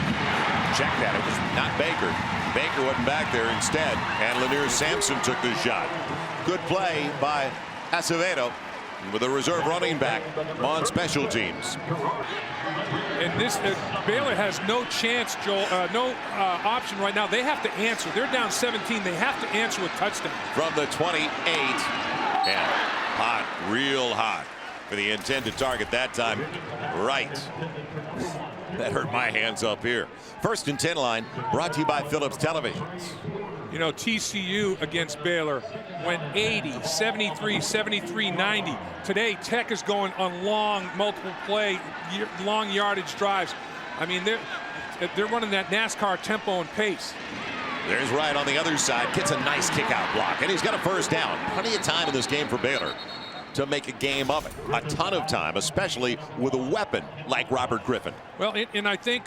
check that, it was not Baker. Baker wasn't back there instead. And Lanier Sampson took the shot. Good play by Acevedo with a reserve running back on special teams. And this Baylor has no chance, Joel, no option right now. They have to answer. They're down 17. They have to answer with touchdown. From the 28. And hot, real hot for the intended target that time. Right. That hurt my hands up here. 1st and 10 line brought to you by Phillips Televisions. You know, TCU against Baylor went 80, 73, 73, 90. Today, Tech is going on long, multiple play, long yardage drives. I mean, they're running that NASCAR tempo and pace. There's Wright on the other side. Gets a nice kick out block, and he's got a first down. Plenty of time in this game for Baylor to make a game of it. A ton of time, especially with a weapon like Robert Griffin. Well, and I think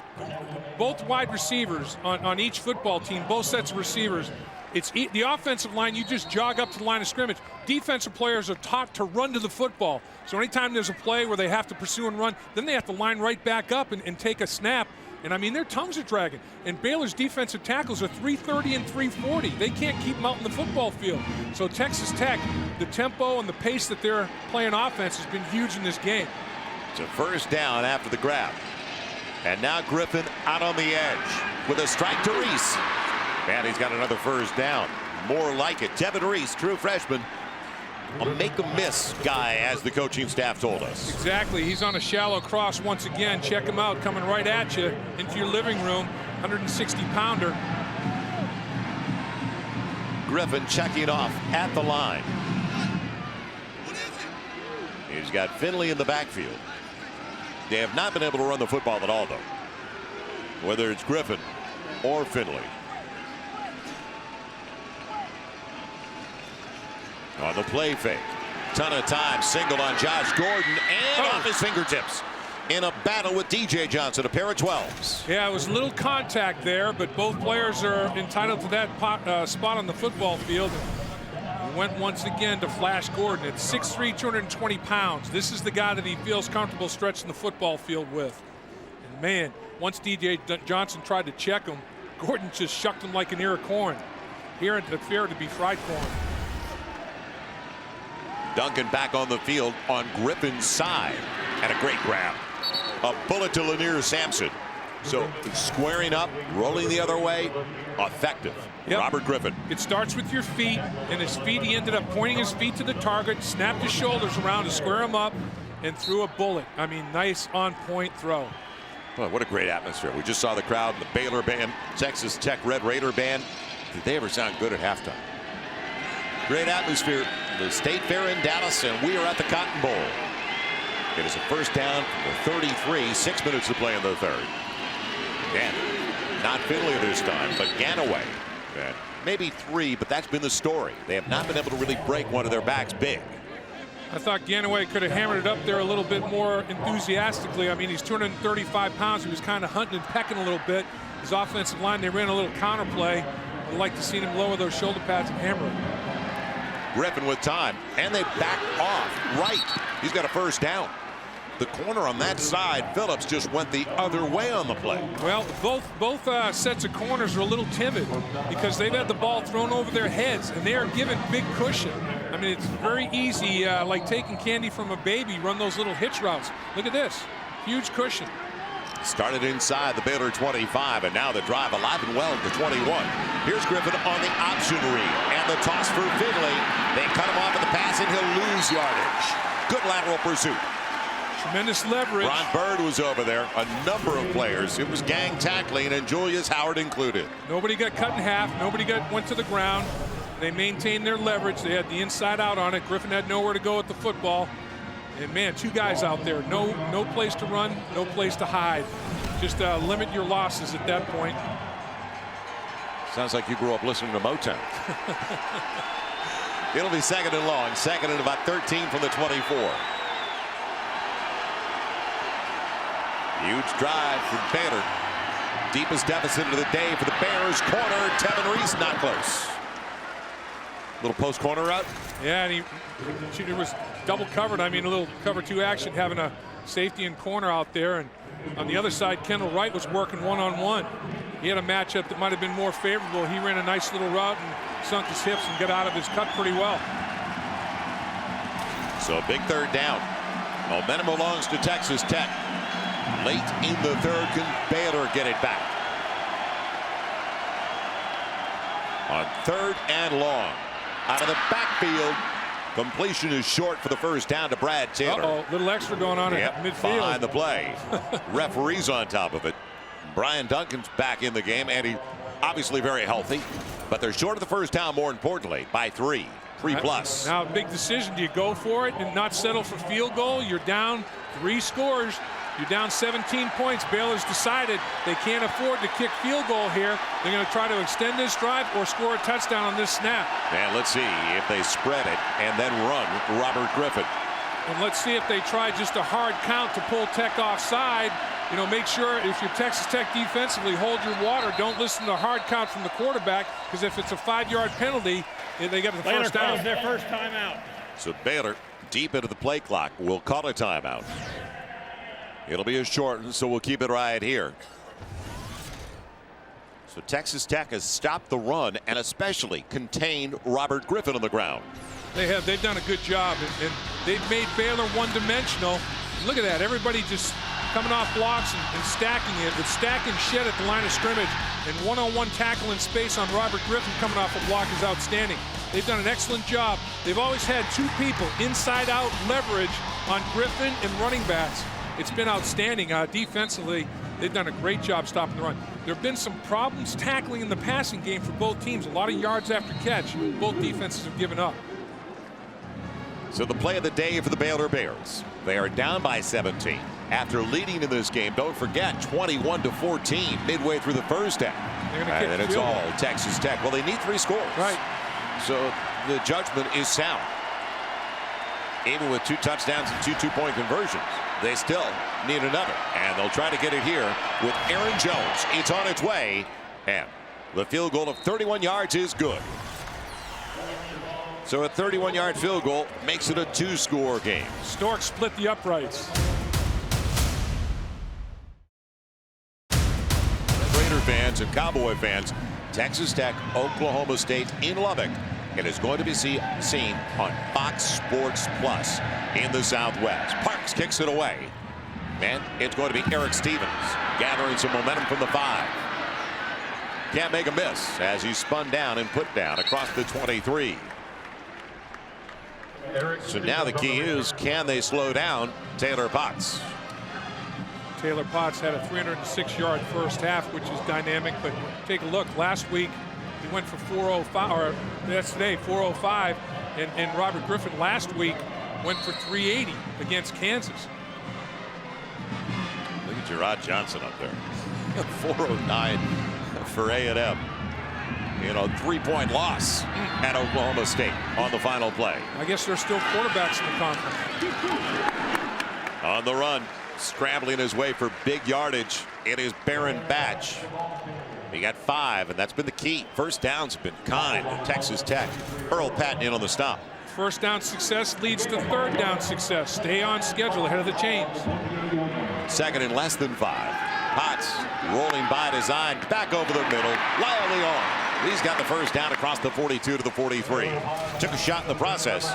both wide receivers on each football team, both sets of receivers, it's the offensive line, you just jog up to the line of scrimmage. Defensive players are taught to run to the football. So anytime there's a play where they have to pursue and run, then they have to line right back up and take a snap. And I mean, their tongues are dragging. And Baylor's defensive tackles are 330 and 340. They can't keep them out in the football field. So Texas Tech, the tempo and the pace that they're playing offense has been huge in this game. It's a first down after the grab. And now Griffin out on the edge with a strike to Reese. And he's got another first down. More like it. Devin Reese, true freshman. A make-a-miss guy, as the coaching staff told us. Exactly. He's on a shallow cross once again. Check him out, coming right at you into your living room. 160-pounder. Griffin checking off at the line. He's got Finley in the backfield. They have not been able to run the football at all, though, whether it's Griffin or Finley. On the play fake. Ton of time. Single on Josh Gordon and off his fingertips. In a battle with DJ Johnson, a pair of 12s. Yeah, it was a little contact there, but both players are entitled to that spot on the football field. He went once again to Flash Gordon at 6'3", 220 pounds. This is the guy that he feels comfortable stretching the football field with. And man, once DJ Johnson tried to check him, Gordon just shucked him like an ear of corn. Here it appeared to be fried corn. Duncan back on the field on Griffin's side. And a great grab. A bullet to Lanier Sampson. So squaring up, rolling the other way, effective. Yep. Robert Griffin. It starts with your feet, and his feet, he ended up pointing his feet to the target, snapped his shoulders around to square him up, and threw a bullet. I mean, nice on-point throw. Boy, what a great atmosphere. We just saw the crowd, the Baylor band, Texas Tech Red Raider band. Did they ever sound good at halftime? Great atmosphere. The State Fair in Dallas, and we are at the Cotton Bowl. It is a first down from the 33. 6 minutes to play in the third. And not Finley this time, but Ganaway. And maybe 3, but that's been the story. They have not been able to really break one of their backs big. I thought Ganaway could have hammered it up there a little bit more enthusiastically. I mean, he's 235 pounds. He was kind of hunting and pecking a little bit. His offensive line, they ran a little counterplay. I'd like to see him lower those shoulder pads and hammer it. Griffin with time, and they back off right. He's got a first down. The corner on that side, Phillips, just went the other way on the play. Well, both sets of corners are a little timid because they've had the ball thrown over their heads, and they are given big cushion. I mean, it's very easy, like taking candy from a baby, run those little hitch routes. Look at this, huge cushion. Started inside the Baylor 25, and now the drive alive and well at the 21. Here's Griffin on the option read, and the toss for Finley. They cut him off at the pass, and he'll lose yardage. Good lateral pursuit. Tremendous leverage. Ron Bird was over there. A number of players. It was gang tackling, and Julius Howard included. Nobody got cut in half. Nobody went to the ground. They maintained their leverage. They had the inside out on it. Griffin had nowhere to go with the football. And man, 2 guys out there. No place to run, no place to hide. Just limit your losses at that point. Sounds like you grew up listening to Motown. It'll be 2nd and long. 2nd and about 13 from the 24. Huge drive from Baylor. Deepest deficit of the day for the Bears. Corner, Tevin Reese, not close. Little post corner route. Yeah, and he was double covered. I mean, a little cover 2 action, having a safety and corner out there. And on the other side, Kendall Wright was working one-on-one. He had a matchup that might have been more favorable. He ran a nice little route and sunk his hips and got out of his cut pretty well. So a big 3rd down. Momentum belongs to Texas Tech. Late in the 3rd, can Baylor get it back? On 3rd and long. Out of the backfield. Completion is short for the 1st down to Brad Taylor. Uh-oh, little extra going on at midfield. Behind the play. Referees on top of it. Brian Duncan's back in the game, and he obviously very healthy. But they're short of the 1st down, more importantly, by 3 plus. Now a big decision. Do you go for it and not settle for field goal? You're down 3 scores. You're down 17 points. Baylor's decided they can't afford to kick field goal here. They're going to try to extend this drive or score a touchdown on this snap. And let's see if they spread it and then run Robert Griffin. And let's see if they try just a hard count to pull Tech offside. You know, make sure if you're Texas Tech defensively, hold your water. Don't listen to a hard count from the quarterback, because if it's a 5-yard penalty, they get the first down. Baylor calls their first timeout. So Baylor, deep into the play clock, will call a timeout. It'll be a short one, so we'll keep it right here. So Texas Tech has stopped the run and especially contained Robert Griffin on the ground. They've done a good job, and they've made Baylor one-dimensional. Look at that. Everybody just coming off blocks and stacking it. With stacking shit at the line of scrimmage and one-on-one tackle in space on Robert Griffin coming off a block is outstanding. They've done an excellent job. They've always had 2 people inside-out leverage on Griffin and running backs. It's been outstanding. Defensively, they've done a great job stopping the run. There have been some problems tackling in the passing game for both teams. A lot of yards after catch. Both defenses have given up. So the play of the day for the Baylor Bears. They are down by 17 after leading in this game. Don't forget, 21-14 midway through the 1st half. And then it's all Texas Tech. Well, they need 3 scores. Right. So the judgment is sound. Even with 2 touchdowns and 2 two-point conversions, they still need another. And they'll try to get it here with Aaron Jones. It's on its way. And the field goal of 31 yards is good. So a 31-yard field goal makes it a 2-score game. Stork split the uprights. Raider fans and Cowboy fans, Texas Tech, Oklahoma State in Lubbock. It is going to be seen on Fox Sports Plus in the Southwest. Parks kicks it away. And it's going to be Eric Stevens gathering some momentum from the 5. Can't make a miss as he spun down and put down across the 23. So now the key is, can they slow down Taylor Potts? Taylor Potts had a 306-yard first half, which is dynamic. But take a look. Last week, he went for 405, or that's today, 405. And Robert Griffin last week went for 380 against Kansas. Look at Gerard Johnson up there. 409 for A&M. You know, 3-point loss at Oklahoma State on the final play. I guess there's still quarterbacks in the conference. On the run, scrambling his way for big yardage, it is Baron Batch. He got 5, and that's been the key. First downs have been kind to Texas Tech. Earl Patton in on the stop. First down success leads to 3rd down success. Stay on schedule ahead of the chains. 2nd and less than 5. Potts rolling by design, back over the middle. Lyle Leon. He's got the first down across the 42 to the 43. Took a shot in the process.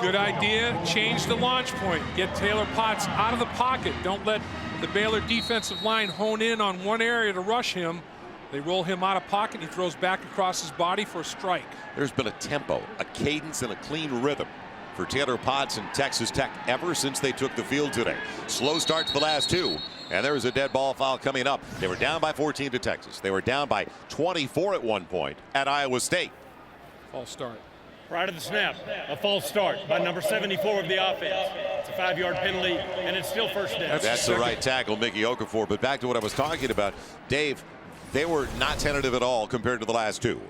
Good idea. Change the launch point. Get Taylor Potts out of the pocket. Don't let the Baylor defensive line hone in on one area to rush him. They roll him out of pocket. He throws back across his body for a strike. There's been a tempo, a cadence, and a clean rhythm for Taylor Potts and Texas Tech ever since they took the field today. Slow start to the last two. And there was a dead ball foul coming up. They were down by 14 to Texas. They were down by 24 at one point at Iowa State. False start. Right at the snap, a false start by number 74 of the offense. It's a 5-yard penalty, and it's still first down. That's the right tackle, Mickey Okafor. But back to what I was talking about, Dave, they were not tentative at all compared to the last two.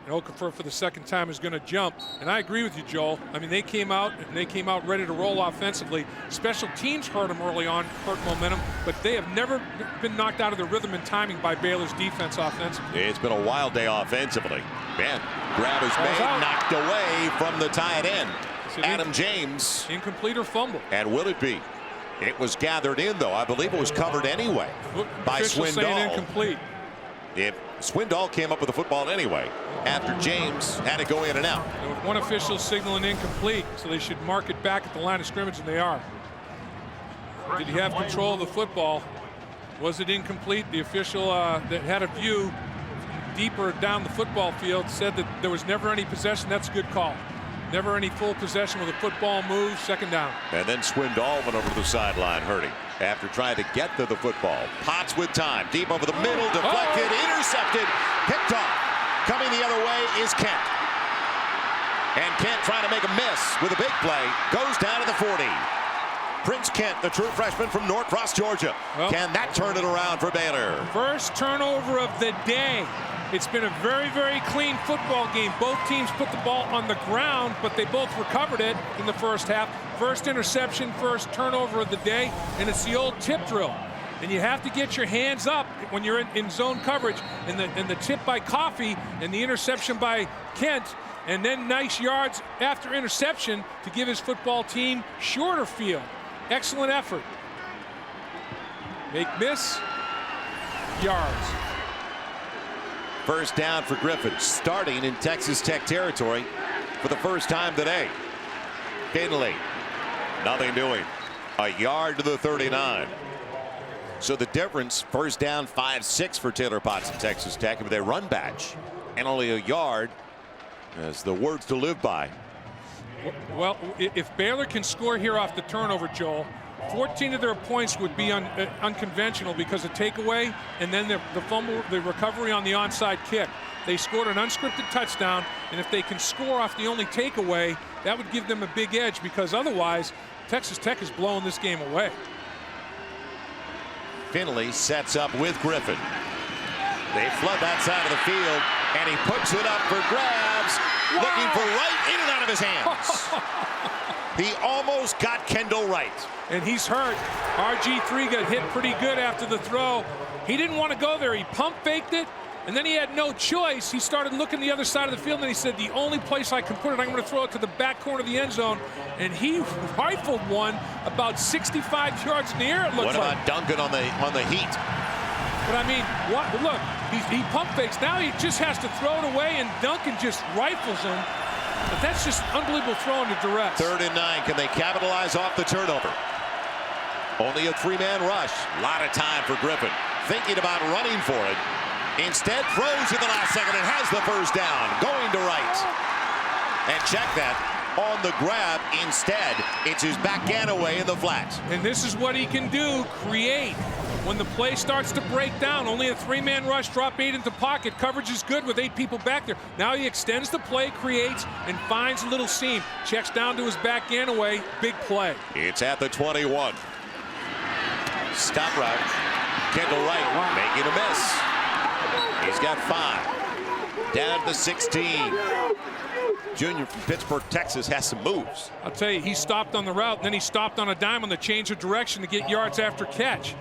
And Okafor for the second time is going to jump. And I agree with you, Joel. I mean, they came out ready to roll offensively. Special teams hurt them early on, hurt momentum, but they have never been knocked out of their rhythm and timing by Baylor's defense offensively. It's been a wild day offensively. Man, grab is made, knocked away from the tight end. Adam James. Incomplete or fumble. And will it be? It was gathered in, though. I believe it was covered anyway by Swindoll. Incomplete. If Swindoll came up with the football anyway, after James had it go in and out. There was one official signaling incomplete, so they should mark it back at the line of scrimmage, and they are. Did he have control of the football? Was it incomplete? The official that had a view deeper down the football field said that there was never any possession. That's a good call. Never any full possession with a football move, second down. And then Swindoll went over to the sideline, hurting after trying to get to the football. Potts with time, deep over the middle, deflected, intercepted, picked off. Coming the other way is Kent. And Kent trying to make a miss with a big play, goes down to the 40. Prince Kent, the true freshman from Norcross, Georgia. Well, can that turn it around for Baylor? First turnover of the day. It's been a very, very clean football game. Both teams put the ball on the ground, but they both recovered it in the first half. First interception, first turnover of the day, and it's the old tip drill. And you have to get your hands up when you're in zone coverage. And the tip by Coffey and the interception by Kent, and then nice yards after interception to give his football team shorter field. Excellent effort. Make miss, yards. First down for Griffin, starting in Texas Tech territory for the first time today. Finley, nothing doing. A yard to the 39. So the difference, first down 5-6 for Taylor Potts and Texas Tech with a run batch. And only a yard as the words to live by. Well, if Baylor can score here off the turnover, Joel, 14 of their points would be unconventional because of takeaway and then the fumble, the recovery on the onside kick. They scored an unscripted touchdown, and if they can score off the only takeaway, that would give them a big edge because otherwise Texas Tech is blowing this game away. Finley sets up with Griffin. They flood that side of the field, and he puts it up for grabs. Wow. Looking for Wright, in and out of his hands. He almost got Kendall Wright. And he's hurt. RG3 got hit pretty good after the throw. He didn't want to go there. He pump faked it, and then he had no choice. He started looking the other side of the field, and he said, the only place I can put it, I'm going to throw it to the back corner of the end zone. And he rifled one about 65 yards in the air, it looks like. What about Duncan on the heat? But I mean, look, he pump fakes. Now he just has to throw it away, and Duncan just rifles him. But that's just unbelievable throw into duress. 3rd and 9. Can they capitalize off the turnover? Only a 3-man rush. A lot of time for Griffin. Thinking about running for it. Instead, throws in the last second and has the first down. Going to Wright. And check that. On the grab, instead, it's his back away in the flat. And this is what he can do, create. When the play starts to break down, only a 3-man rush, drop 8 into pocket. Coverage is good with 8 people back there. Now he extends the play, creates, and finds a little seam. Checks down to his back away. Big play. It's at the 21. Stop route. Kendall Wright making a miss. He's got 5. Down to 16. Junior from Pittsburgh, Texas has some moves. I'll tell you, he stopped on the route, and then he stopped on a dime on the change of direction to get yards after catch.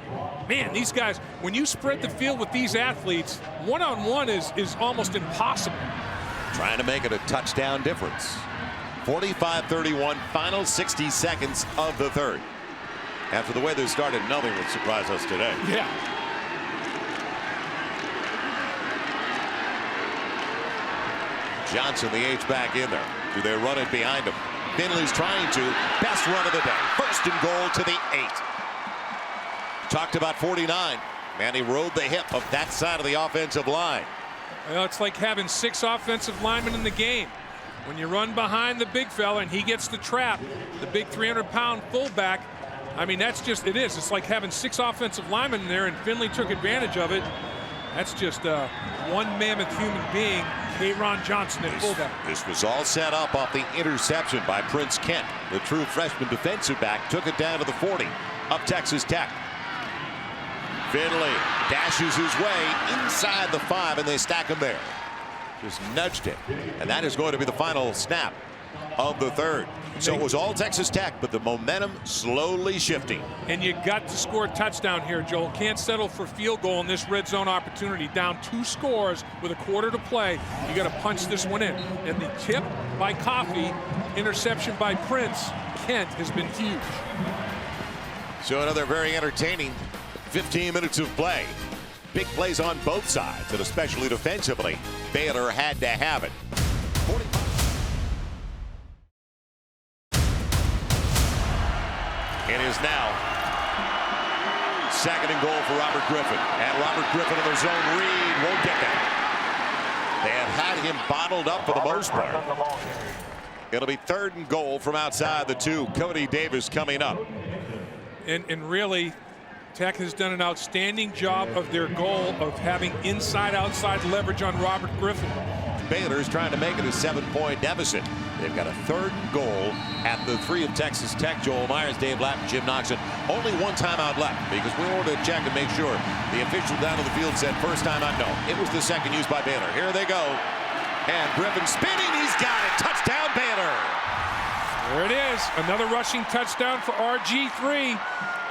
Man, these guys, when you spread the field with these athletes, one-on-one is almost impossible. Trying to make it a touchdown difference. 45-31, final 60 seconds of the third. After the way they started, nothing would surprise us today. Yeah. Johnson, the H-back in there. Do they run it behind him? Finley's trying to. Best run of the day. 1st and goal to the 8. Talked about 49. And he rode the hip of that side of the offensive line. Well, it's like having 6 offensive linemen in the game. When you run behind the big fella and he gets the trap, the big 300-pound fullback, I mean, that's just, it is. It's like having 6 offensive linemen in there, and Finley took advantage of it. That's just one mammoth human being, K'Ron Johnson at fullback. This was all set up off the interception by Prince Kent. The true freshman defensive back took it down to the 40 of Texas Tech. Finley dashes his way inside the 5, and they stack him there. Just nudged it, and that is going to be the final snap of the 3rd. So it was all Texas Tech, but the momentum slowly shifting. And you got to score a touchdown here, Joel. Can't settle for field goal in this red zone opportunity. Down 2 scores with a quarter to play. You got to punch this one in. And the tip by Coffey, interception by Prince Kent has been huge. So another very entertaining 15 minutes of play. Big plays on both sides, and especially defensively, Baylor had to have it. 45. It is now 2nd and goal for Robert Griffin. And Robert Griffin in the zone read won't get that. They have had him bottled up for the most part. It'll be 3rd and goal from outside the 2. Cody Davis coming up. And really, Tech has done an outstanding job of their goal of having inside-outside leverage on Robert Griffin. Baylor's trying to make it a 7-point deficit. They've got a 3rd and goal at the 3 of Texas Tech. Joel Myers, Dave Lapp, Jim Noxon. Only 1 timeout left because we wanted to check and make sure. The official down on the field said first timeout. No, it was the 2nd used by Baylor. Here they go. And Griffin spinning. He's got it. Touchdown, Baylor. There it is. Another rushing touchdown for RG3.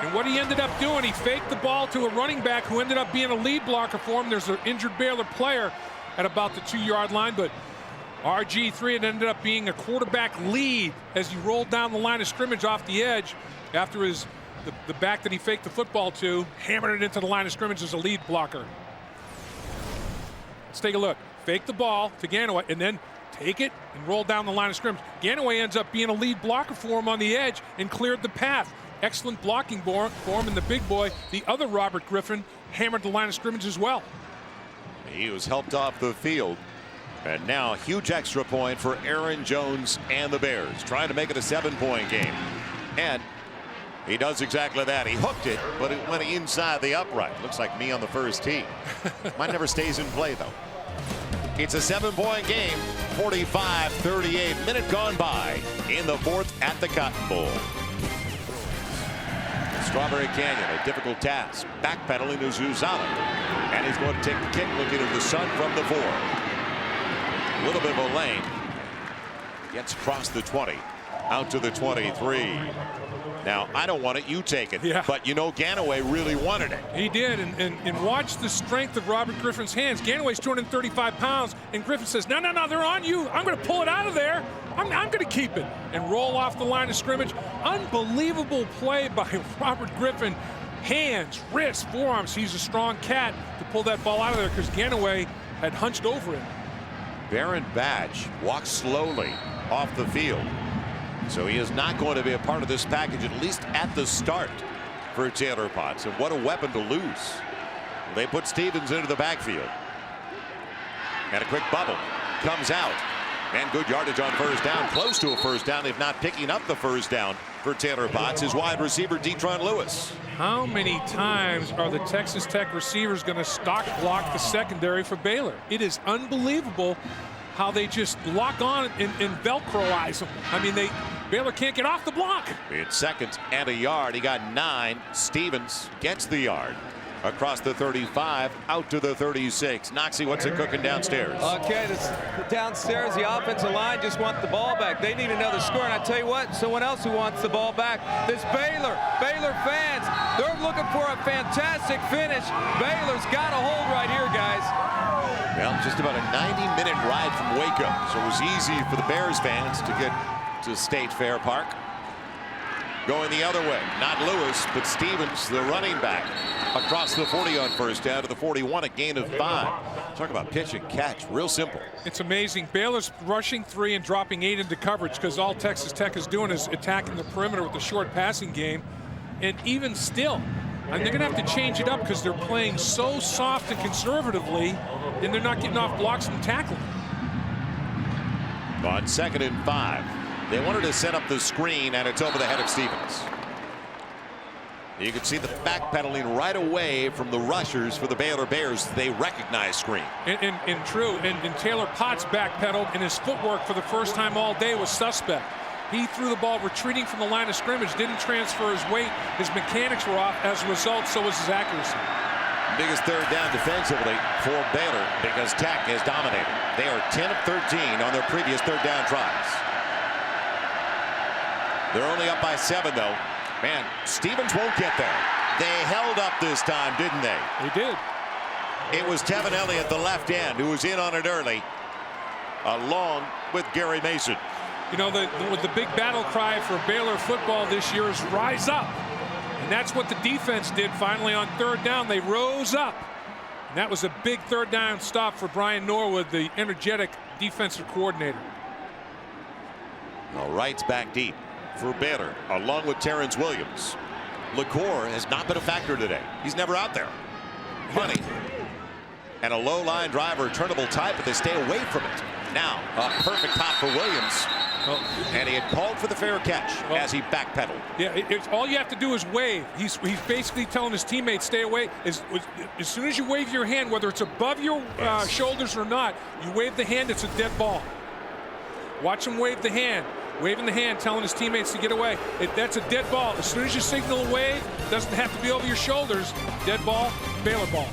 And what he ended up doing, he faked the ball to a running back who ended up being a lead blocker for him. There's an injured Baylor player at about the 2-yard line, but RG3 had ended up being a quarterback lead as he rolled down the line of scrimmage off the edge after the back that he faked the football to hammered it into the line of scrimmage as a lead blocker. Let's take a look. Fake the ball to Ganaway and then take it and roll down the line of scrimmage. Ganaway ends up being a lead blocker for him on the edge and cleared the path. Excellent blocking for him, and the big boy, the other Robert Griffin, hammered the line of scrimmage as well. He was helped off the field. And now a huge extra point for Aaron Jones and the Bears, trying to make it a 7-point game. And he does exactly that. He hooked it, but it went inside the upright. Looks like me on the first tee. Mine never stays in play, though. It's a 7-point game, 45-38, minute gone by in the 4th at the Cotton Bowl. Strawberry Canyon, a difficult task. Backpedaling to Zuzana. And he's going to take the kick, looking at the sun from the 4. A little bit of a lane. Gets across the 20. Out to the 23. Now, I don't want it. You take it. Yeah. But you know Ganaway really wanted it. He did. And watch the strength of Robert Griffin's hands. Ganaway's 235 pounds. And Griffin says, no, they're on you. I'm going to pull it out of there. I'm going to keep it. And roll off the line of scrimmage. Unbelievable play by Robert Griffin. Hands, wrists, forearms. He's a strong cat to pull that ball out of there because Ganaway had hunched over it. Baron Batch walks slowly off the field. So he is not going to be a part of this package, at least at the start, for Taylor Potts. And what a weapon to lose. They put Stevens into the backfield. And a quick bubble comes out. And good yardage on first down. Close to a first down. They've not picking up the first down for Taylor Potts. His wide receiver, Detron Lewis. How many times are the Texas Tech receivers going to stock block the secondary for Baylor? It is unbelievable how they just lock on and Velcroize them. I mean, Baylor can't get off the block. It's 2nd and a yard. He got 9. Stevens gets the yard. Across the 35, out to the 36. Noxie, what's it cooking downstairs? Okay, downstairs, the offensive line just wants the ball back. They need another score, and I tell you what, someone else who wants the ball back, this Baylor fans, they're looking for a fantastic finish. Baylor's got a hold right here, guys. Well, just about a 90-minute ride from Waco, so it was easy for the Bears fans to get to State Fair Park. Going the other way, not Lewis, but Stevens, the running back, across the 40 on first down to the 41, a gain of 5. Talk about pitch and catch, real simple. It's amazing. Baylor's rushing 3 and dropping 8 into coverage because all Texas Tech is doing is attacking the perimeter with the short passing game. And even still, and they're going to have to change it up because they're playing so soft and conservatively, and they're not getting off blocks and tackling. On 2nd and 5. They wanted to set up the screen, and it's over the head of Stevens. You can see the backpedaling right away from the rushers for the Baylor Bears. They recognize screen. And Taylor Potts backpedaled, and his footwork for the first time all day was suspect. He threw the ball retreating from the line of scrimmage, didn't transfer his weight. His mechanics were off. As a result, so was his accuracy. Biggest third down defensively for Baylor because Tech has dominated. They are 10 of 13 on their previous third down tries. They're only up by 7, though. Man, Stevens won't get there. They held up this time, didn't they? They did. It was Tevin Elliott, the left end, who was in on it early, along with Gary Mason. You know, the big battle cry for Baylor football this year is rise up. And that's what the defense did finally on third down. They rose up. And that was a big third down stop for Brian Norwood, the energetic defensive coordinator. All right's back deep for Baylor, along with Terrence Williams. LaCour has not been a factor today. He's never out there. Money. And a low line drive, returnable type, but they stay away from it. Now, a perfect pop for Williams. And he had called for the fair catch as he backpedaled. Yeah, it's all you have to do is wave. He's basically telling his teammates, stay away. As soon as you wave your hand, whether it's above your shoulders or not, you wave the hand, it's a dead ball. Watch him wave the hand. Waving the hand, telling his teammates to get away. That's a dead ball. As soon as you signal a wave, it doesn't have to be over your shoulders. Dead ball, Baylor ball.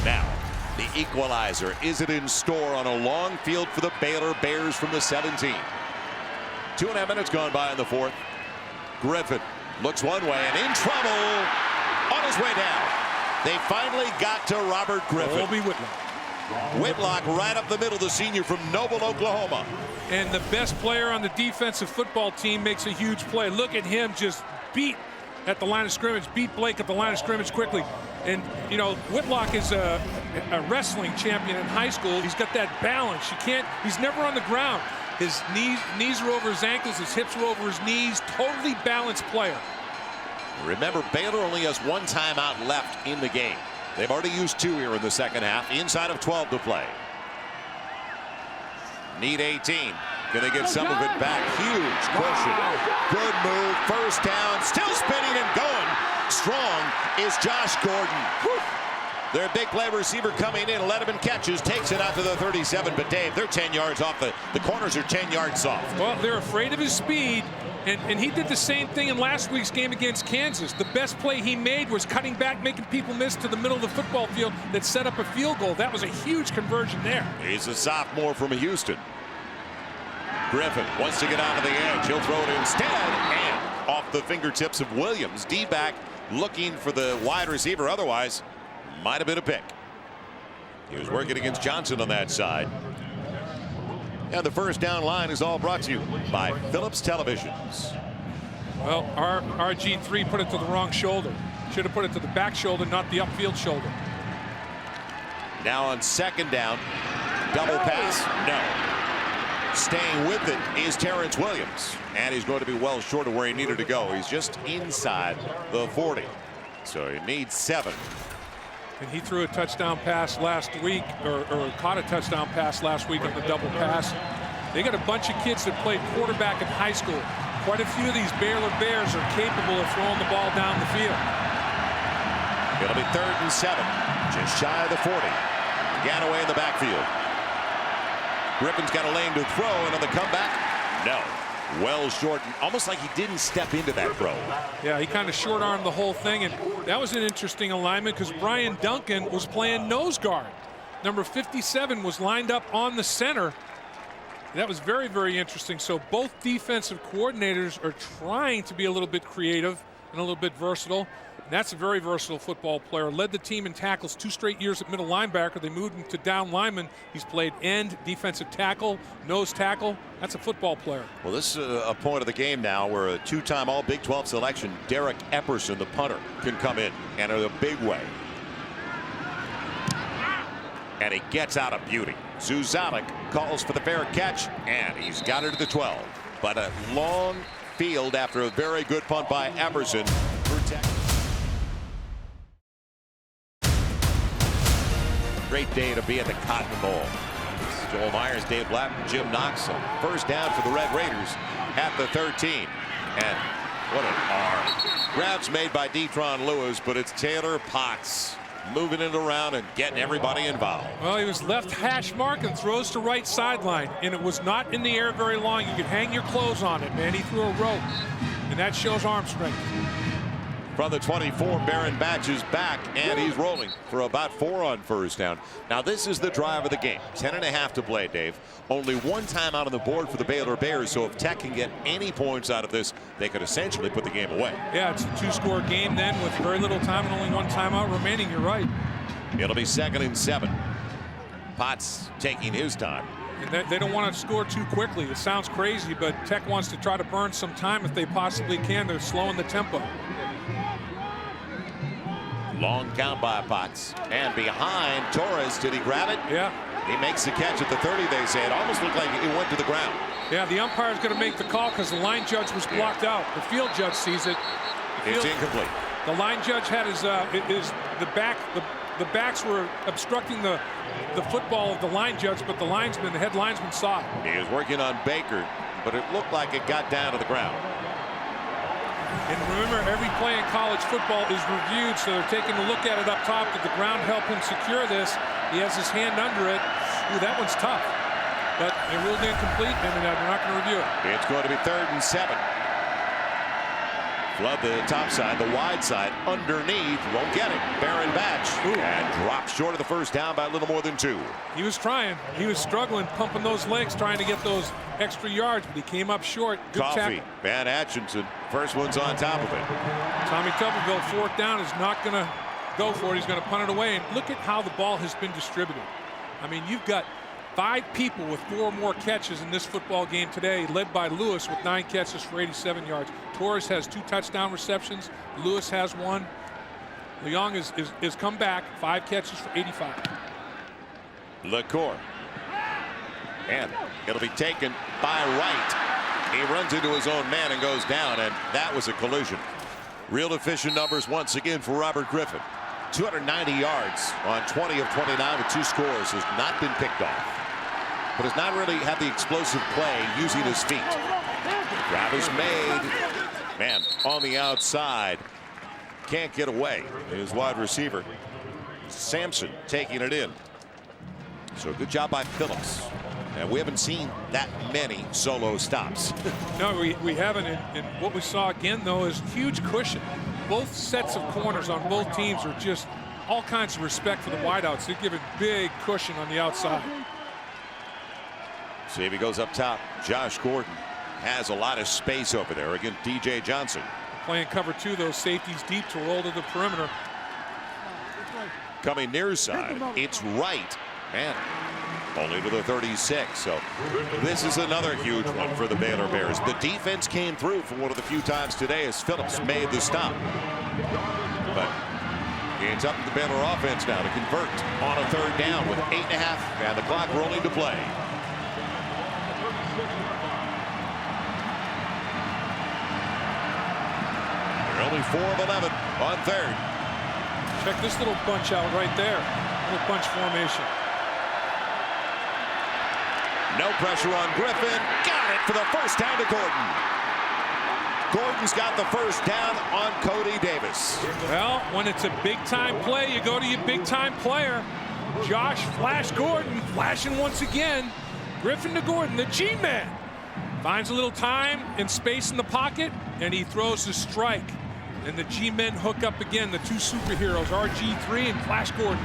Now, the equalizer. Is it in store on a long field for the Baylor Bears from the 17? 2.5 minutes gone by in the fourth. Griffin looks one way and in trouble on his way down. They finally got to Robert Griffin. Colby Whitlock. Whitlock right up the middle, the senior from Noble, Oklahoma. And the best player on the defensive football team makes a huge play. Look at him just beat at the line of scrimmage, beat Blake at the line of scrimmage quickly. And, you know, Whitlock is a wrestling champion in high school. He's got that balance. He's never on the ground. His knees are over his ankles, his hips are over his knees. Totally balanced player. Remember, Baylor only has one timeout left in the game. They've already used 2 here in the second half, inside of 12 to play. Need 18. Gonna get some of it back. Huge cushion. Good move. First down. Still spinning and going. Strong is Josh Gordon. Whew. Their big play receiver coming in. Letterman catches. Takes it out to the 37. But Dave, they're 10 yards off. The corners are 10 yards off. Well, they're afraid of his speed. And he did the same thing in last week's game against Kansas. The best play he made was cutting back, making people miss to the middle of the football field that set up a field goal. That was a huge conversion there. He's a sophomore from Houston. Griffin wants to get out of the edge. He'll throw it instead. And off the fingertips of Williams. D-back looking for the wide receiver. Otherwise, might have been a pick. He was working against Johnson on that side. And the first down line is all brought to you by Phillips Televisions. Well, our RG3 put it to the wrong shoulder. Should have put it to the back shoulder, not the upfield shoulder. Now on second down, double pass. No. Staying with it is Terrence Williams. And he's going to be well short of where he needed to go. He's just inside the 40. So he needs 7. And he threw a touchdown pass last week, or caught a touchdown pass last week on the double pass. They got a bunch of kids that played quarterback in high school. Quite a few of these Baylor Bears are capable of throwing the ball down the field. It'll be 3rd and 7, just shy of the 40. Ganaway in the backfield. Griffin's got a lane to throw, and on the comeback, no. Well short, almost like he didn't step into that throw. Yeah, he kind of short-armed the whole thing, and that was an interesting alignment because Brian Duncan was playing nose guard. Number 57 was lined up on the center. That was very, very interesting. So both defensive coordinators are trying to be a little bit creative and a little bit versatile. And that's a very versatile football player. Led the team in tackles 2 straight years at middle linebacker. They moved him to down lineman. He's played end, defensive tackle, nose tackle. That's a football player. Well, this is a point of the game now where a 2-time All Big 12 selection, Derek Epperson, the punter, can come in and in a big way. And he gets out of beauty. Zuzalik calls for the fair catch, and he's got it to the 12. But a long field after a very good punt by Epperson. Great day to be at the Cotton Bowl. Joel Myers, Dave Blatt, Jim Knox. First down for the Red Raiders at the 13. And what an arm. Grabs made by Detron Lewis, but it's Taylor Potts moving it around and getting everybody involved. Well, he was left hash mark and throws to right sideline, and it was not in the air very long. You could hang your clothes on it, man. He threw a rope, and that shows arm strength. From the 24, Baron Batch is back, and he's rolling for about 4 on first down. Now, this is the drive of the game. 10.5 to play, Dave. Only one timeout on the board for the Baylor Bears, so if Tech can get any points out of this, they could essentially put the game away. Yeah, it's a 2-score game then with very little time and only one timeout remaining. You're right. It'll be 2nd and 7. Potts taking his time. And they don't want to score too quickly. It sounds crazy, but Tech wants to try to burn some time if they possibly can. They're slowing the tempo. Long count by Potts. And behind Torres. Did he grab it? Yeah. He makes the catch at the 30, they say. It almost looked like it went to the ground. Yeah, the umpire's going to make the call because the line judge was blocked out. The field judge sees it. It's incomplete. The line judge had the backs were obstructing the football of the line judge, but the head linesman saw it. He was working on Baker, but it looked like it got down to the ground. And remember, every play in college football is reviewed, so they're taking a look at it up top. Did the ground help him secure this? He has his hand under it. Ooh, that one's tough. But it ruled incomplete, and they're not going to review it. It's going to be 3rd and 7. Flood the top side, the wide side, underneath, won't get it. Baron Batch, and drops short of the first down by a little more than 2. He was trying. He was struggling, pumping those legs, trying to get those extra yards, but he came up short. Good Coffee, tackle. Van Atchison, first one's on top of it. Tommy Tuberville, 4th down, is not going to go for it. He's going to punt it away, and look at how the ball has been distributed. I mean, you've got 5 people with 4 more catches in this football game today, led by Lewis with 9 catches for 87 yards. Torres has 2 touchdown receptions. Lewis has 1. Leong is come back, 5 catches for 85. LaCour. And it'll be taken by Wright. He runs into his own man and goes down, and that was a collision. Real efficient numbers once again for Robert Griffin. 290 yards on 20 of 29 with 2 scores, has not been picked off, but has not really had the explosive play using his feet. Grab is made. Man, on the outside. Can't get away. His wide receiver, Sampson, taking it in. So good job by Phillips. And we haven't seen that many solo stops. No, we haven't. And what we saw again, though, is huge cushion. Both sets of corners on both teams are just all kinds of respect for the wideouts. They're giving big cushion on the outside. See if he goes up top. Josh Gordon has a lot of space over there against DJ Johnson. Playing cover 2, those safeties deep to roll to the perimeter. Coming near side, it's Wright, and only to the 36. So this is another huge one for the Baylor Bears. The defense came through for one of the few times today as Phillips made the stop. But it's up to the Baylor offense now to convert on a 3rd down with 8.5 and the clock rolling to play. They're only 4 of 11 on 3rd. Check this little bunch out right there. Little bunch formation. No pressure on Griffin. Got it for the first down to Gordon. Gordon's got the first down on Cody Davis. Well, when it's a big-time play, you go to your big-time player. Josh Flash Gordon flashing once again. Griffin to Gordon, the G-man. Finds a little time and space in the pocket, and he throws the strike. And the G-men hook up again, the 2 superheroes, RG3 and Flash Gordon.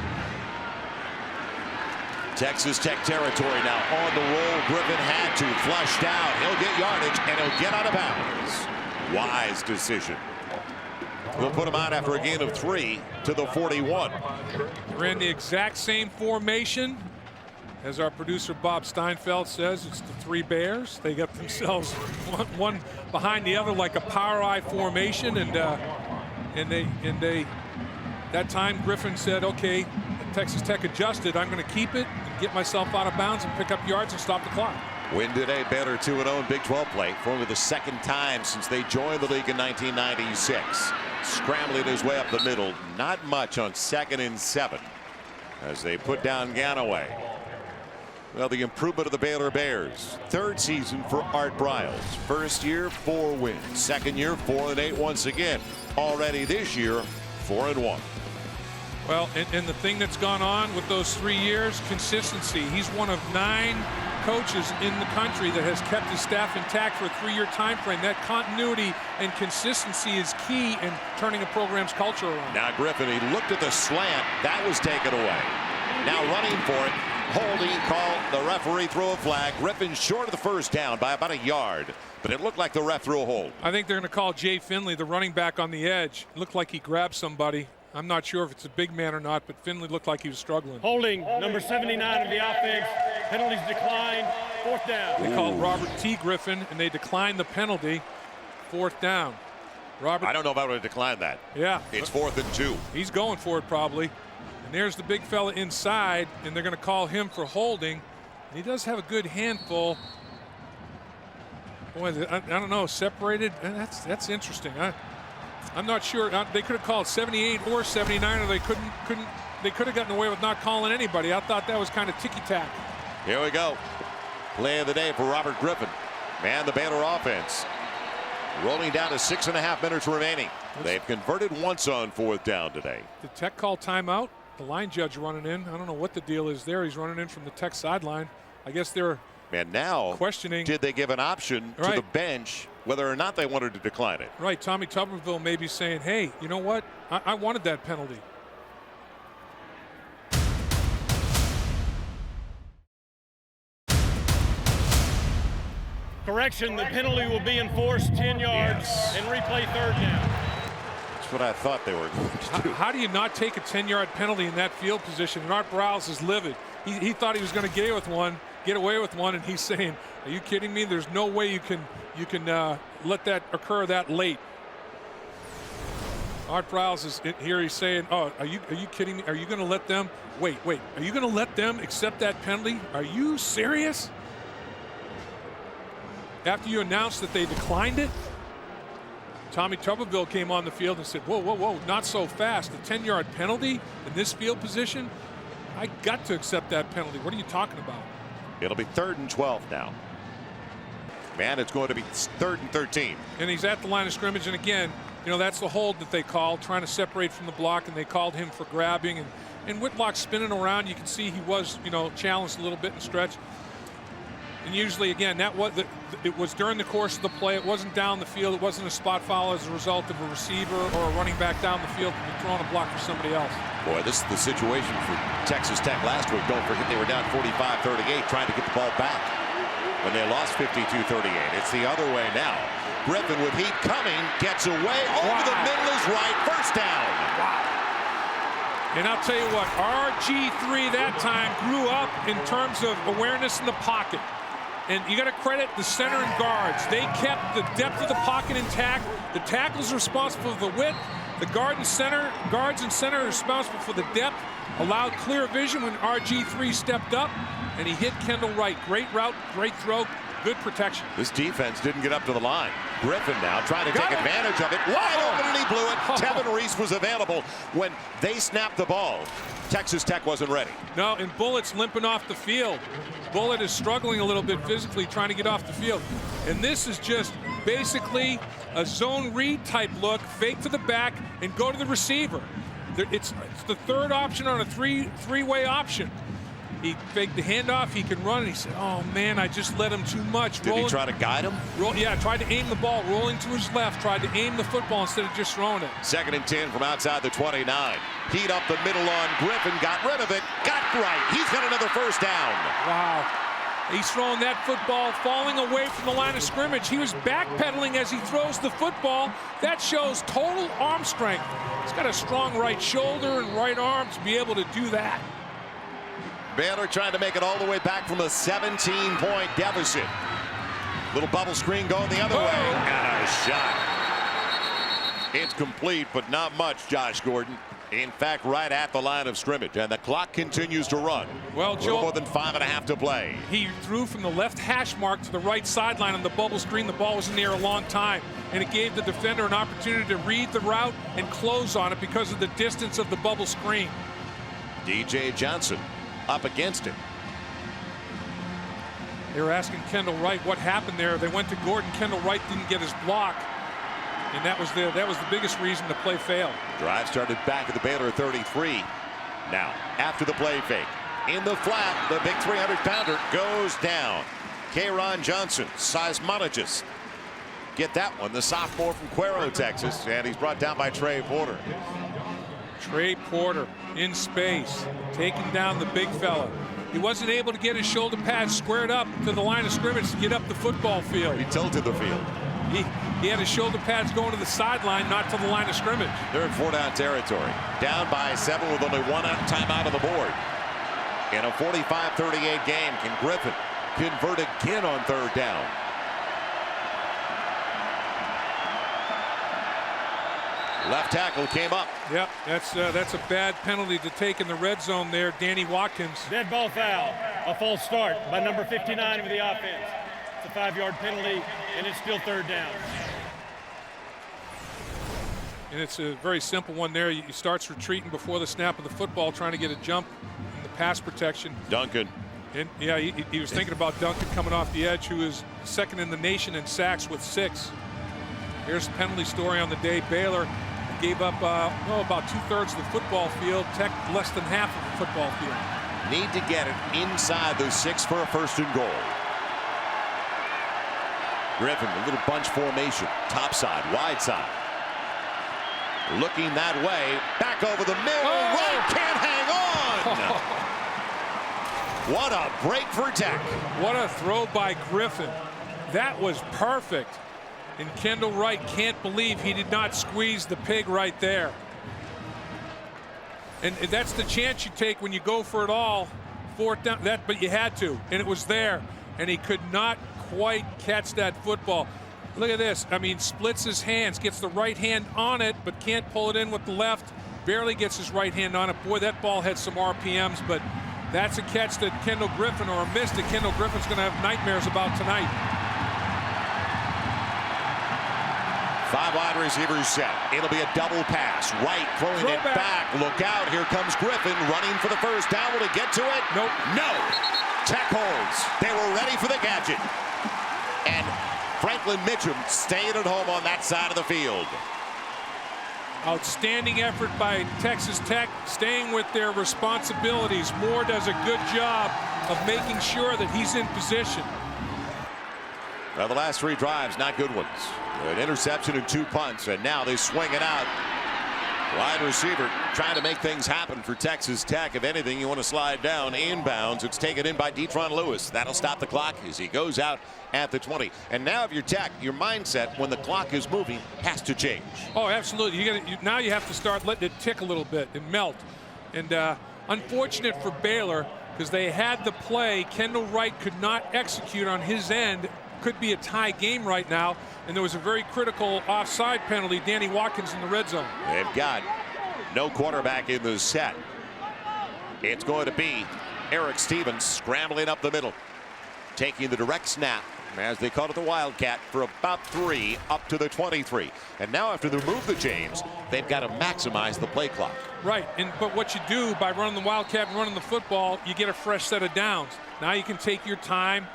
Texas Tech territory now on the roll. Griffin had to flush down. He'll get yardage and he'll get out of bounds. Wise decision. We'll put him out after a gain of 3 to the 41. Ran the exact same formation as our producer Bob Steinfeld says. It's the 3 Bears. They got themselves one behind the other like a power eye formation, and that time Griffin said, okay, Texas Tech adjusted. I'm going to keep it and get myself out of bounds and pick up yards and stop the clock. Win today, Baylor 2-0 in Big 12 play for only the 2nd time since they joined the league in 1996. Scrambling his way up the middle. Not much on 2nd and 7. as they put down Ganaway. Well, the improvement of the Baylor Bears. Third season for Art Briles. First year, 4 wins. Second year, 4-8 once again. Already this year, 4-1. Well, and the thing that's gone on with those 3 years, consistency. He's one of 9 coaches in the country that has kept his staff intact for a 3-year time frame. That continuity and consistency is key in turning a program's culture around. Now Griffin, he looked at the slant. That was taken away. Now running for it. Holding call. The referee threw a flag. Griffin short of the first down by about a yard. But it looked like the ref threw a hold. I think they're going to call Jay Finley, the running back, on the edge. It looked like he grabbed somebody. I'm not sure if it's a big man or not, but Finley looked like he was struggling. Holding, number 79 of the offense. Penalties declined. 4th down. They called Robert T. Griffin, and they declined the penalty. 4th down. Robert. I don't know if I would have declined that. Yeah. It's 4th and 2. He's going for it probably. And there's the big fella inside, and they're going to call him for holding. And he does have a good handful. Boy, I don't know, separated. That's interesting. I'm not sure. They could have called 78 or 79, or they could have gotten away with not calling anybody. I thought that was kind of ticky-tack. Here we go. Play of the day for Robert Griffin. Man, the Baylor offense rolling down to 6.5 minutes remaining. They've converted once on 4th down today. The Tech call timeout. The line judge running in. I don't know what the deal is there. He's running in from the Tech sideline. I guess they're questioning. Did they give an option to the bench whether or not they wanted to decline it? Right. Tommy Tuberville may be saying, hey, you know what? I wanted that penalty. Correction, the penalty will be enforced 10 yards and replay 3rd down. That's what I thought they were going to do. How do you not take a 10-yard penalty in that field position? And Art Briles is livid. He thought he was going to get away with one, and he's saying, are you kidding me? There's no way you can let that occur that late. Art Briles is here. He's saying, oh, are you kidding me? Are you going to let them wait? Are you going to let them accept that penalty? Are you serious? After you announced that they declined it, Tommy Tuberville came on the field and said, whoa, not so fast. The 10-yard penalty in this field position? I got to accept that penalty. What are you talking about? It'll be 3rd and 12 now. Man, it's going to be 3rd and 13. And he's at the line of scrimmage. And again, you know, that's the hold that they called, trying to separate from the block, and they called him for grabbing. And Whitlock spinning around. You can see he was, you know, challenged a little bit in stretch. And usually, again, it was during the course of the play. It wasn't down the field. It wasn't a spot foul as a result of a receiver or a running back down the field to be throwing a block for somebody else. Boy, this is the situation for Texas Tech last week. Don't forget they were down 45-38 trying to get the ball back when they lost 52-38. It's the other way now. Griffin with heat coming, gets away, over the middle is right, 1st down. Wow. And I'll tell you what, RG3 that time grew up in terms of awareness in the pocket. And you got to credit the center and guards. They kept the depth of the pocket intact. The tackles are responsible for the width. The guards and center are responsible for the depth. Allowed clear vision when RG3 stepped up, and he hit Kendall Wright. Great route, great throw, good protection. This defense didn't get up to the line. Griffin now trying to take advantage of it. Wide open, and he blew it. Tevin Reese was available when they snapped the ball. Texas Tech wasn't ready. No, and Bullett's limping off the field. Bullitt is struggling a little bit physically, trying to get off the field. And this is just basically a zone read type look, fake to the back, and go to the receiver. It's the 3rd option on a three-way option. He faked the handoff, he can run, and he said, oh man, I just let him too much. Did he try to guide him? Tried to aim the ball, rolling to his left, tried to aim the football instead of just throwing it. 2nd and 10 from outside the 29. Heat up the middle on Griffin, got rid of it, got right. He's got another 1st down. Wow. He's throwing that football, falling away from the line of scrimmage. He was backpedaling as he throws the football. That shows total arm strength. He's got a strong right shoulder and right arm to be able to do that. Baylor trying to make it all the way back from a 17-point deficit. Little bubble screen going the other way. And a shot. It's complete, but not much, Josh Gordon. In fact, right at the line of scrimmage. And the clock continues to run. Well, Joe, more than 5.5 to play. He threw from the left hash mark to the right sideline on the bubble screen. The ball was in the air a long time. And it gave the defender an opportunity to read the route and close on it because of the distance of the bubble screen. DJ Johnson up against him. They were asking Kendall Wright what happened there. They went to Gordon. Kendall Wright didn't get his block, and that was the biggest reason the play failed. Drive started back at the Baylor 33. Now, after the play fake, in the flat, the big 300-pounder goes down. K'Ron Johnson, seismologist. Get that one, the sophomore from Cuero, Texas, and he's brought down by Trey Porter. Trey Porter in space, taking down the big fella. He wasn't able to get his shoulder pads squared up to the line of scrimmage to get up the football field. He tilted the field. He had his shoulder pads going to the sideline, not to the line of scrimmage. They're in 4-down territory. Down by 7 with only 1 timeout on the board. In a 45-38 game, can Griffin convert again on 3rd down? Left tackle came up. Yep, that's a bad penalty to take in the red zone there. Danny Watkins. Dead ball foul. A false start by number 59 of the offense. It's a 5-yard penalty, and it's still 3rd down. And it's a very simple one there. He starts retreating before the snap of the football, trying to get a jump in the pass protection. Duncan. And yeah, he was thinking about Duncan coming off the edge, who is 2nd in the nation in sacks with 6. Here's the penalty story on the day. Baylor gave up about 2/3 of the football field. Tech less than half of the football field. Need to get it inside the 6 for a 1st and goal. Griffin, a little bunch formation, top side, wide side. Looking that way, back over the middle. Oh! Right, can't hang on. What a break for Tech. What a throw by Griffin. That was perfect. And Kendall Wright can't believe he did not squeeze the pig right there. And that's the chance you take when you go for it all. 4th down, but you had to, and it was there. And he could not quite catch that football. Look at this. I mean, splits his hands, gets the right hand on it, but can't pull it in with the left. Barely gets his right hand on it. Boy, that ball had some RPMs, but that's a catch that Kendall Griffin, or a miss that Kendall Griffin's going to have nightmares about tonight. 5 wide receivers set. It'll be a double pass. Wright throwing it back. Look out. Here comes Griffin running for the 1st down. Will he get to it? Nope. No. Tech holds. They were ready for the gadget. And Franklin Mitchum staying at home on that side of the field. Outstanding effort by Texas Tech, staying with their responsibilities. Moore does a good job of making sure that he's in position. Well, the last 3 drives, not good ones. An interception and 2 punts, and now they swing it out. Wide receiver trying to make things happen for Texas Tech. If anything, you want to slide down inbounds. It's taken in by Detron Lewis. That'll stop the clock as he goes out at the 20. And now if you're Tech, your mindset when the clock is moving has to change. Oh, absolutely. Now you have to start letting it tick a little bit and melt. And unfortunate for Baylor, because they had the play. Kendall Wright could not execute on his end. Could be a tie game right now, and there was a very critical offside penalty. Danny Watkins in the red zone. They've got no quarterback in the set. It's going to be Eric Stevens scrambling up the middle, taking the direct snap, as they call it the Wildcat, for about 3 up to the 23. And now after they remove the chains, they've got to maximize the play clock. Right, but what you do by running the Wildcat and running the football, you get a fresh set of downs. Now you can take your time.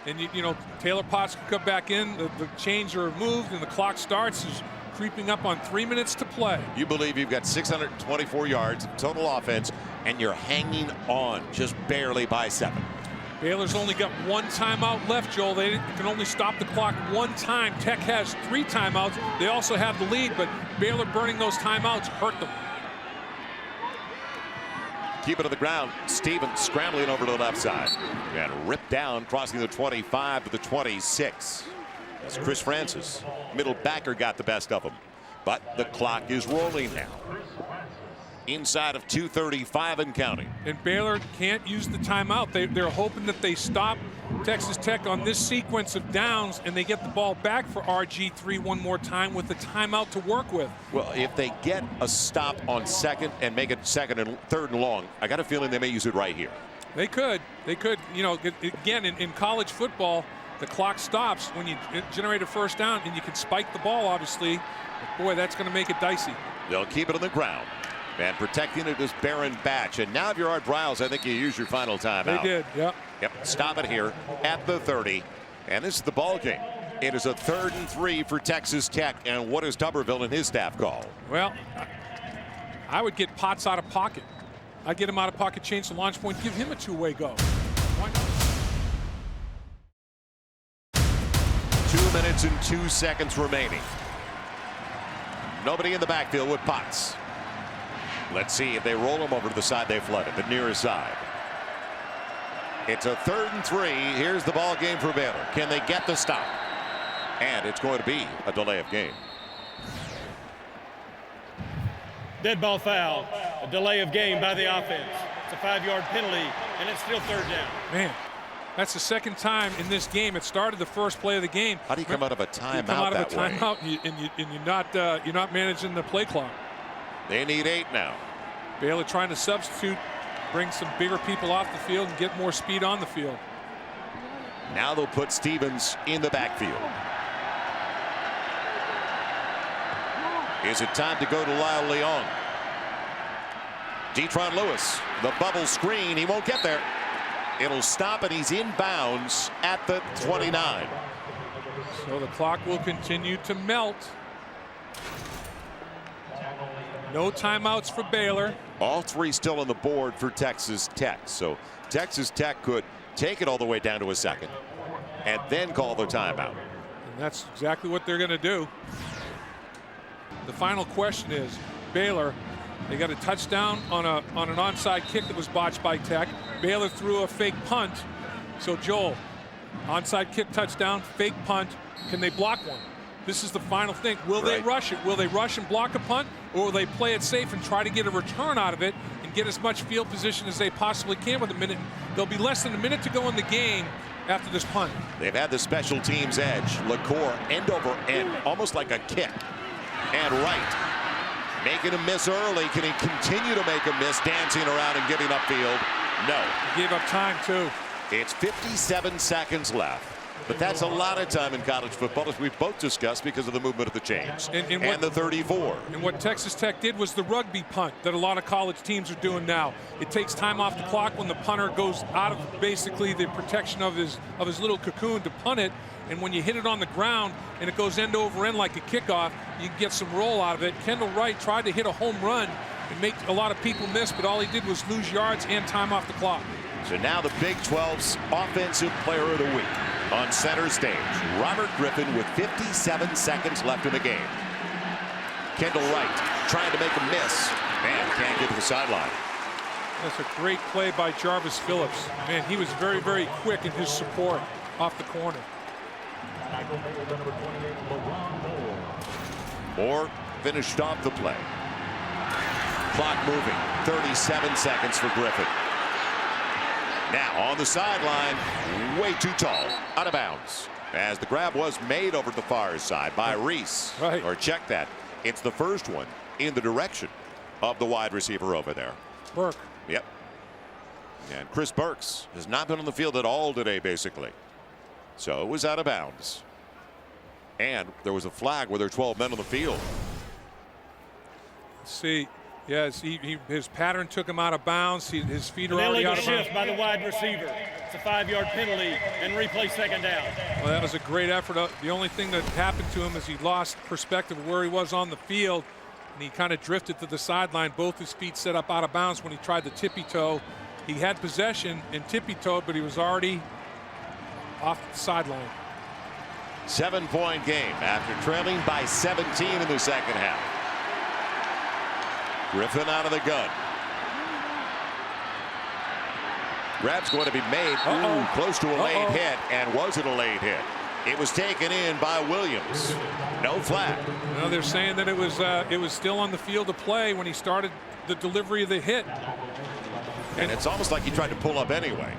And you know, Taylor Potts can come back in, the chains are removed, and the clock starts. Is creeping up on 3 minutes to play. You believe you've got 624 yards of total offense, and you're hanging on just barely by 7. Baylor's only got 1 timeout left, Joel. They can only stop the clock 1 time. Tech has 3 timeouts. They also have the lead, but Baylor burning those timeouts hurt them. Keep it on the ground. Stevens scrambling over to the left side. And ripped down, crossing the 25 to the 26. That's Chris Francis. Middle backer got the best of him. But the clock is rolling now. Inside of 2:35 and counting. And Baylor can't use the timeout. They're hoping that they stop Texas Tech on this sequence of downs, and they get the ball back for RG3 one more time with the timeout to work with. Well, if they get a stop on 2nd and make it 2nd and 3rd and long, I got a feeling they may use it right here. They could. You know, again, in college football, the clock stops when you generate a 1st down, and you can spike the ball, obviously. But boy, that's going to make it dicey. They'll keep it on the ground. And protecting it is Baron Batch. And now if you're Art Briles, I think you use your final timeout. They did, yep. Yep, stop it here at the 30. And this is the ball game. It is a 3rd and 3 for Texas Tech. And what does Tuberville and his staff call? Well, I would get Potts out of pocket. I'd get him out of pocket, change the launch point, give him a two-way go. Why not? 2 minutes and 2 seconds remaining. Nobody in the backfield with Potts. Let's see if they roll him over to the side they flooded, the nearest side. It's a 3rd and 3. Here's the ball game for Baylor. Can they get the stop? And it's going to be a delay of game. Dead ball foul. A delay of game by the offense. It's a 5-yard penalty, and it's still 3rd down. Man, that's the 2nd time in this game. It started the first play of the game. How do you come out of a timeout you come out that of a timeout way? And you're not managing the play clock. They need 8 now. Baylor trying to substitute, bring some bigger people off the field and get more speed on the field. Now they'll put Stevens in the backfield. Is it time to go to Lyle Leong? Detron Lewis, the bubble screen. He won't get there. It'll stop, and he's inbounds at the 29. So the clock will continue to melt. No timeouts for Baylor. All 3 still on the board for Texas Tech. So Texas Tech could take it all the way down to a 2nd and then call their timeout. And that's exactly what they're going to do. The final question is, Baylor, they got a touchdown on an onside kick that was botched by Tech. Baylor threw a fake punt. So Joel, onside kick touchdown, fake punt. Can they block one? This is the final thing. Will they rush it? Will they rush and block a punt, or will they play it safe and try to get a return out of it and get as much field position as they possibly can with a minute? There'll be less than a minute to go in the game after this punt. They've had the special teams edge. LaCour end over end, almost like a kick. And right, making him miss early. Can he continue to make him miss, dancing around and giving up field? No. He gave up time too. It's 57 seconds left. But that's a lot of time in college football, as we've both discussed, because of the movement of the chains and the 34. And what Texas Tech did was the rugby punt that a lot of college teams are doing now. It takes time off the clock when the punter goes out of basically the protection of his little cocoon to punt it. And when you hit it on the ground and it goes end over end like a kickoff, you can get some roll out of it. Kendall Wright tried to hit a home run and make a lot of people miss, but all he did was lose yards and time off the clock. So now the Big 12's Offensive Player of the Week. On center stage, Robert Griffin with 57 seconds left in the game. Kendall Wright trying to make a miss. Man, can't get to the sideline. That's a great play by Jarvis Phillips. Man, he was very, very quick in his support off the corner. Moore finished off the play. Clock moving. 37 seconds for Griffin. Now on the sideline, way too tall, out of bounds. As the grab was made over the far side by Reese. Right. Or check that. It's the first one in the direction of the wide receiver over there. Burke. Yep. And Chris Burks has not been on the field at all today, basically. So it was out of bounds. And there was a flag where there were 12 men on the field. See. Yes, his pattern took him out of bounds. His feet are already out of bounds. Shift by the wide receiver. It's a 5-yard penalty and replay 2nd down. Well, that was a great effort. The only thing that happened to him is he lost perspective of where he was on the field, and he kind of drifted to the sideline. Both his feet set up out of bounds when he tried to tippy-toe. He had possession and tippy-toed, but he was already off the sideline. 7-point game after trailing by 17 in the second half. Griffin out of the gun. Grab's going to be made. Ooh, close to a late hit. And was it a late hit? It was taken in by Williams. No flag. No, they're saying that it was still on the field of play when he started the delivery of the hit. And it's almost like he tried to pull up anyway.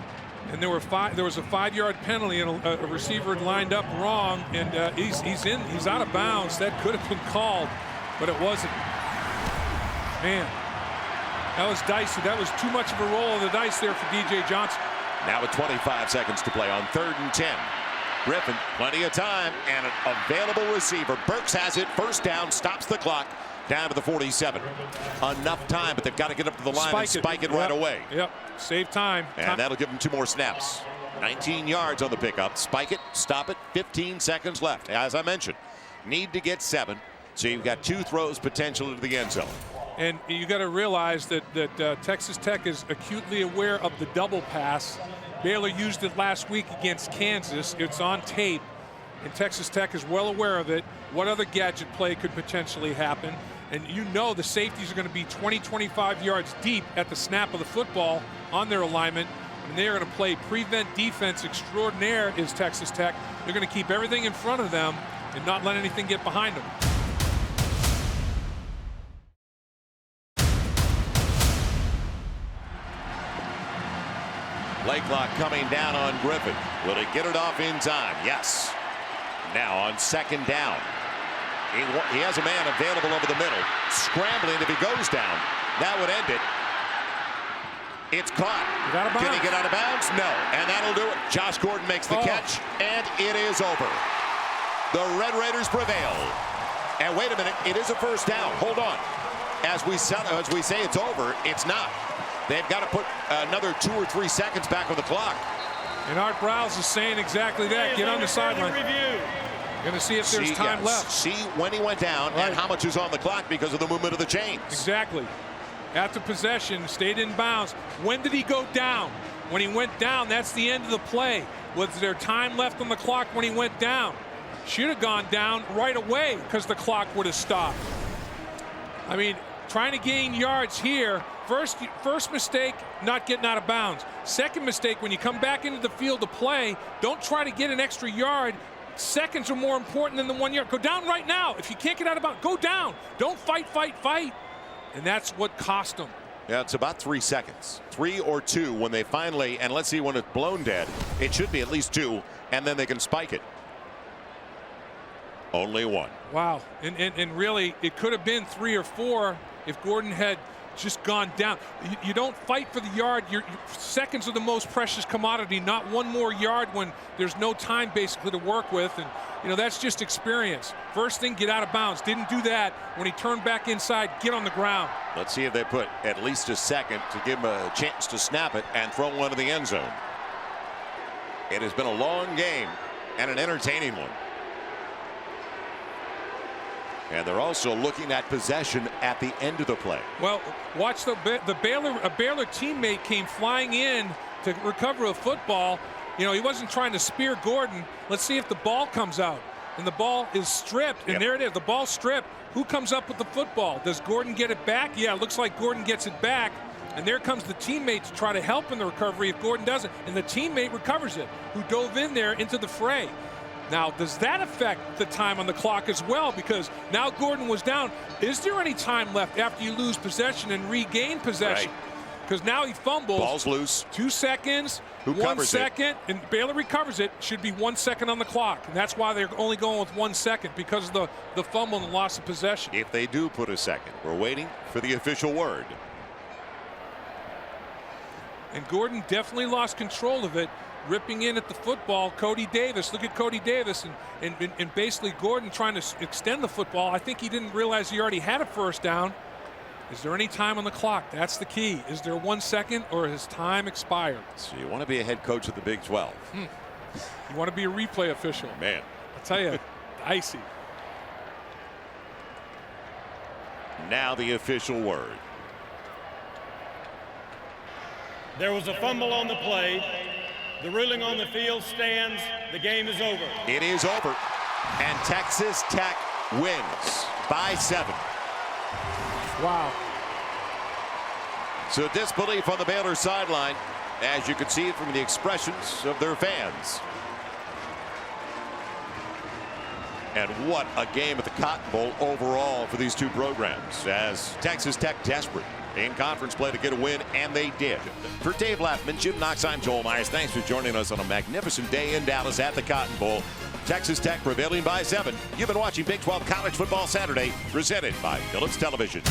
And there was a 5-yard penalty, and a receiver had lined up wrong, and he's out of bounds. That could have been called, but it wasn't. Man, that was dicey. That was too much of a roll of the dice there for DJ Johnson. Now with 25 seconds to play on 3rd and 10. Griffin, plenty of time, and an available receiver. Burks has it. First down, stops the clock. down to the 47. Enough time, but they've got to get up to the line and spike it right away. Yep, save time. And that'll give them 2 more snaps. 19 yards on the pickup. Spike it, stop it, 15 seconds left. As I mentioned, need to get 7. So you've got 2 throws potential into the end zone. And you got to realize that Texas Tech is acutely aware of the double pass. Baylor used it last week against Kansas. It's on tape, and Texas Tech is well aware of it. What other gadget play could potentially happen? And you know the safeties are going to be 20, 25 yards deep at the snap of the football on their alignment. And they're going to play prevent defense extraordinaire is Texas Tech. They're going to keep everything in front of them and not let anything get behind them. Play clock coming down on Griffin. Will he get it off in time? Yes. Now on 2nd down. He has a man available over the middle. Scrambling if he goes down. That would end it. It's caught. Can he get out of bounds? No. And that'll do it. Josh Gordon makes the catch. And it is over. The Red Raiders prevail. And wait a minute. It is a first down. Hold on. As we say it's over, it's not. They've got to put another 2 or 3 seconds back on the clock. And Art Browse is saying exactly that. Get on the sideline. Going to see if there's time left. See when he went down and how much is on the clock because of the movement of the chains. Exactly. After possession, stayed in bounds. When did he go down? When he went down, that's the end of the play. Was there time left on the clock when he went down? Should have gone down right away because the clock would have stopped. I mean, trying to gain yards here. First mistake, not getting out of bounds. Second mistake, when you come back into the field to play, don't try to get an extra yard. Seconds are more important than the 1 yard. Go down right now. If you can't get out of bounds, go down. Don't fight. And that's what cost them. Yeah, it's about 3 seconds. 3 or 2 when they finally, and let's see when it's blown dead. It should be at least 2, and then they can spike it. Only 1. Wow. And really, it could have been 3 or 4 if Gordon had just gone down. You don't fight for the yard. Your seconds are the most precious commodity, not 1 more yard when there's no time basically to work with. And, you know, that's just experience. First thing, get out of bounds. Didn't do that. When he turned back inside, get on the ground. Let's see if they put at least a second to give him a chance to snap it and throw one to the end zone. It has been a long game and an entertaining one. And they're also looking at possession at the end of the play. Well, watch a Baylor teammate came flying in to recover a football. You know, he wasn't trying to spear Gordon. Let's see if the ball comes out. And the ball is stripped. And there it is. The ball's stripped. Who comes up with the football? Does Gordon get it back? Yeah, it looks like Gordon gets it back. And there comes the teammate to try to help in the recovery if Gordon doesn't. And the teammate recovers it, who dove in there into the fray. Now, does that affect the time on the clock as well? Because now Gordon was down. Is there any time left after you lose possession and regain possession? Because now he fumbles. Ball's loose. 2 seconds. Who 1 covers second, and Baylor recovers it. Should be 1 second on the clock. And that's why they're only going with 1 second, because of the fumble and loss of possession. If they do put a second, we're waiting for the official word. And Gordon definitely lost control of it, ripping in at the football. Cody Davis, look at Cody Davis, and basically Gordon trying to extend the football. I think he didn't realize he already had a first down. Is there any time on the clock? That's the key. Is there 1 second, or has time expired? So you want to be a head coach of the Big 12. You want to be a replay official. Man, I'll tell you, dicey. Now the official word. There was a fumble on the play. The ruling on the field stands. The game is over. It is over. And Texas Tech wins by 7. Wow. So disbelief on the Baylor sideline, as you can see from the expressions of their fans. And what a game at the Cotton Bowl overall for these two programs, as Texas Tech desperate in conference play to get a win, and they did. For Dave Laffman, Jim Knox, I'm Joel Myers. Thanks for joining us on a magnificent day in Dallas at the Cotton Bowl. Texas Tech prevailing by 7. You've been watching Big 12 College Football Saturday, presented by Phillips Television.